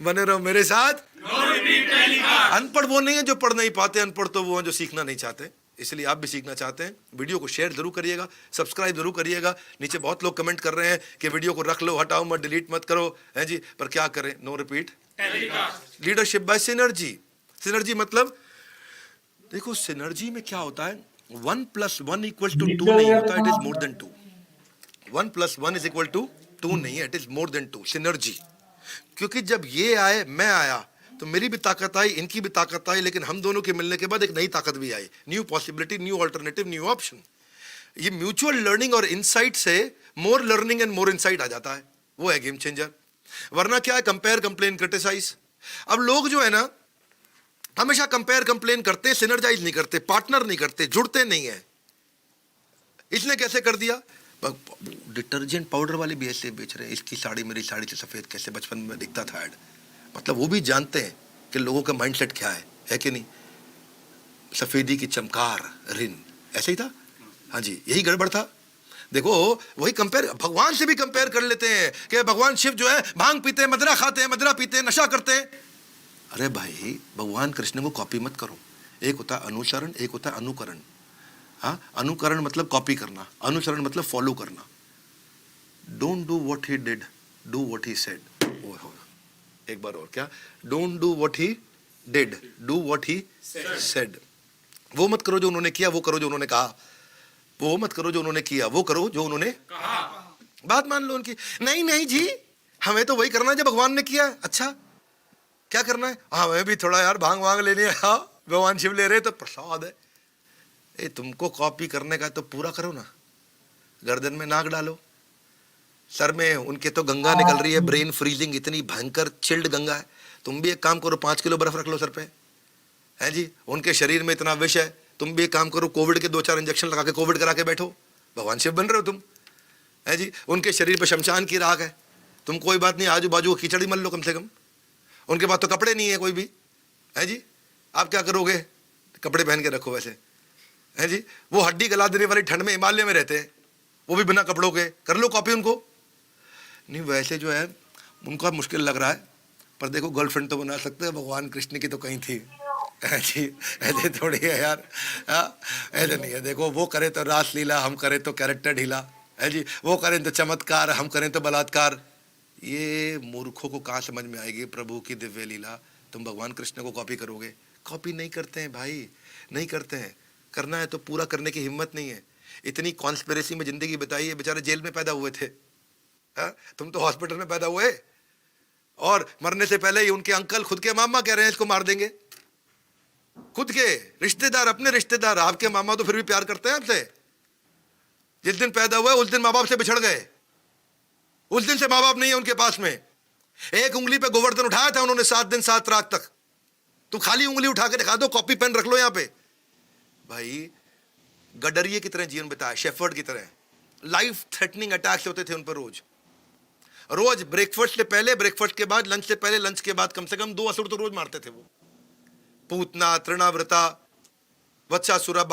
बने रहो मेरे साथ। अनपढ़ वो नहीं है जो पढ़ नहीं पाते, अनपढ़ तो वो हैं जो सीखना नहीं चाहते। इसलिए आप भी सीखना चाहते हैं, वीडियो को शेयर जरूर करिएगा, सब्सक्राइब जरूर करिएगा। नीचे बहुत लोग कमेंट कर रहे हैं कि वीडियो को रख लो, हटाओ मत, डिलीट मत करो। है जी, पर क्या करें? No repeat leadership by synergy. Synergy मतलब, देखो सिनर्जी में क्या होता है, 1 + 1 = 2 नहीं होता, इट इज मोर देन 2। 1 + 1 = 2 नहीं है, it is more than 2। Synergy, क्योंकि जब ये आए, मैं आया, तो मेरी भी ताकत आई, इनकी भी ताकत आई, लेकिन हम दोनों के मिलने के बाद एक नई ताकत भी आई, new possibility, new alternative, new option. ये म्यूचुअल लर्निंग और इनसाइट से more learning and more insight आ जाता है, वो है गेम चेंजर। वरना क्या है? Compare, complain, criticise. अब लोग जो है ना, हमेशा कंपेयर कंप्लेन करते हैं, सिनर्जाइज नहीं करते, पार्टनर नहीं करते, जुड़ते नहीं है। इसने कैसे कर दिया? डिटर्जेंट पाउडर वाले भी ऐसे बेच रहे हैं, इसकी साड़ी मेरी साड़ी से सफेद कैसे, बचपन में दिखता था ऐड। मतलब वो भी जानते हैं कि लोगों का माइंडसेट क्या है कि नहीं? सफेदी की चमकार रिन, ऐसे ही था। हाँ जी, यही गड़बड़ था। देखो वही कंपेयर, भगवान से भी कंपेयर कर लेते हैं कि भगवान शिव जो है भांग पीते हैं, मदरा खाते हैं, मदरा पीते हैं, नशा करते हैं। अरे भाई, भगवान कृष्ण को कॉपी मत करो। एक होता है अनुसरण, एक होता है अनुकरण। हाँ, अनुकरण मतलब कॉपी करना, अनुसरण मतलब फॉलो करना। Don't do what he did, do what he said. एक बार और, क्या? Don't do what he did, do what he said. वो मत करो जो उन्होंने किया, वो करो जो उन्होंने कहा। वो मत करो जो उन्होंने किया, वो करो जो उन्होंने कहा। बात मान लो उनकी। नहीं नहीं जी, हमें तो वही करना है जो भगवान ने किया। अच्छा, क्या करना है? हाँ, हमें भी थोड़ा यार भांग वांग लेनी है। हाँ, भगवान शिव ले रहे तो प्रसाद है। ए, तुमको कॉपी करने का तो पूरा करो ना। गर्दन में नाक डालो, सर में उनके तो गंगा निकल रही है, ब्रेन फ्रीजिंग, इतनी भयंकर चिल्ड गंगा है। तुम भी एक काम करो, 5 किलो बर्फ रख लो सर पे, है जी। उनके शरीर में इतना विष है, तुम भी एक काम करो, कोविड के 2-4 इंजेक्शन लगा के कोविड करा के बैठो। भगवान शिव बन रहे हो तुम, है जी। उनके शरीर पे शमशान की राख है, तुम कोई बात नहीं, आजू बाजू कीचड़ी मल लो कम से कम। उनके पास तो कपड़े नहीं है कोई भी, है जी। आप क्या करोगे? कपड़े पहन के रखो वैसे, है जी। वो हड्डी गला देने वाली ठंड में हिमालय में रहते हैं, वो भी बिना कपड़ों के। कर लो कॉपी उनको। नहीं, वैसे जो है उनका मुश्किल लग रहा है, पर देखो गर्लफ्रेंड तो बना सकते हैं। भगवान कृष्ण की तो कहीं थी, है जी। ऐसे थोड़ी है यार, ऐसे नहीं है। देखो, वो करे तो रासलीला, हम करें तो कैरेक्टर ढीला, है जी। वो करें तो चमत्कार, हम करें तो बलात्कार। ये मूर्खों को कहाँ समझ में आएगी प्रभु की दिव्य लीला? तुम भगवान कृष्ण को कॉपी करोगे? कॉपी नहीं करते हैं भाई, नहीं करते हैं। करना है तो पूरा करने की हिम्मत नहीं है। इतनी कॉन्स्पिरेसी में जिंदगी बिताई है, बेचारे जेल में पैदा हुए थे। हाँ, तुम तो हॉस्पिटल में पैदा हुए, और मरने से पहले ही उनके अंकल, खुद के मामा कह रहे हैं इसको मार देंगे। खुद के रिश्तेदार, अपने रिश्तेदार। आपके मामा तो फिर भी प्यार करते हैं आपसे। जिस दिन पैदा हुआ उस दिन माँ बाप से बिछड़ गए, उस दिन से माँ बाप नहीं है उनके पास में। एक उंगली पे गोवर्धन उठाया था उन्होंने 7 दिन 7 रात तक। तुम खाली उंगली उठा के दिखा दो, कॉपी पेन रख लो यहाँ पे। भाई, गडरिये की तरह जीवन बिताया, शेफर्ड की तरह। लाइफ थ्रेटनिंग अटैक्स होते थे उन पर रोज रोज। ब्रेकफास्ट से पहले, ब्रेकफास्ट के बाद, लंच से पहले, लंच के बाद, कम से कम 2 असुर तो रोज मारते थे वो। पूतना, तृणाव्रता, वत्सासुरा,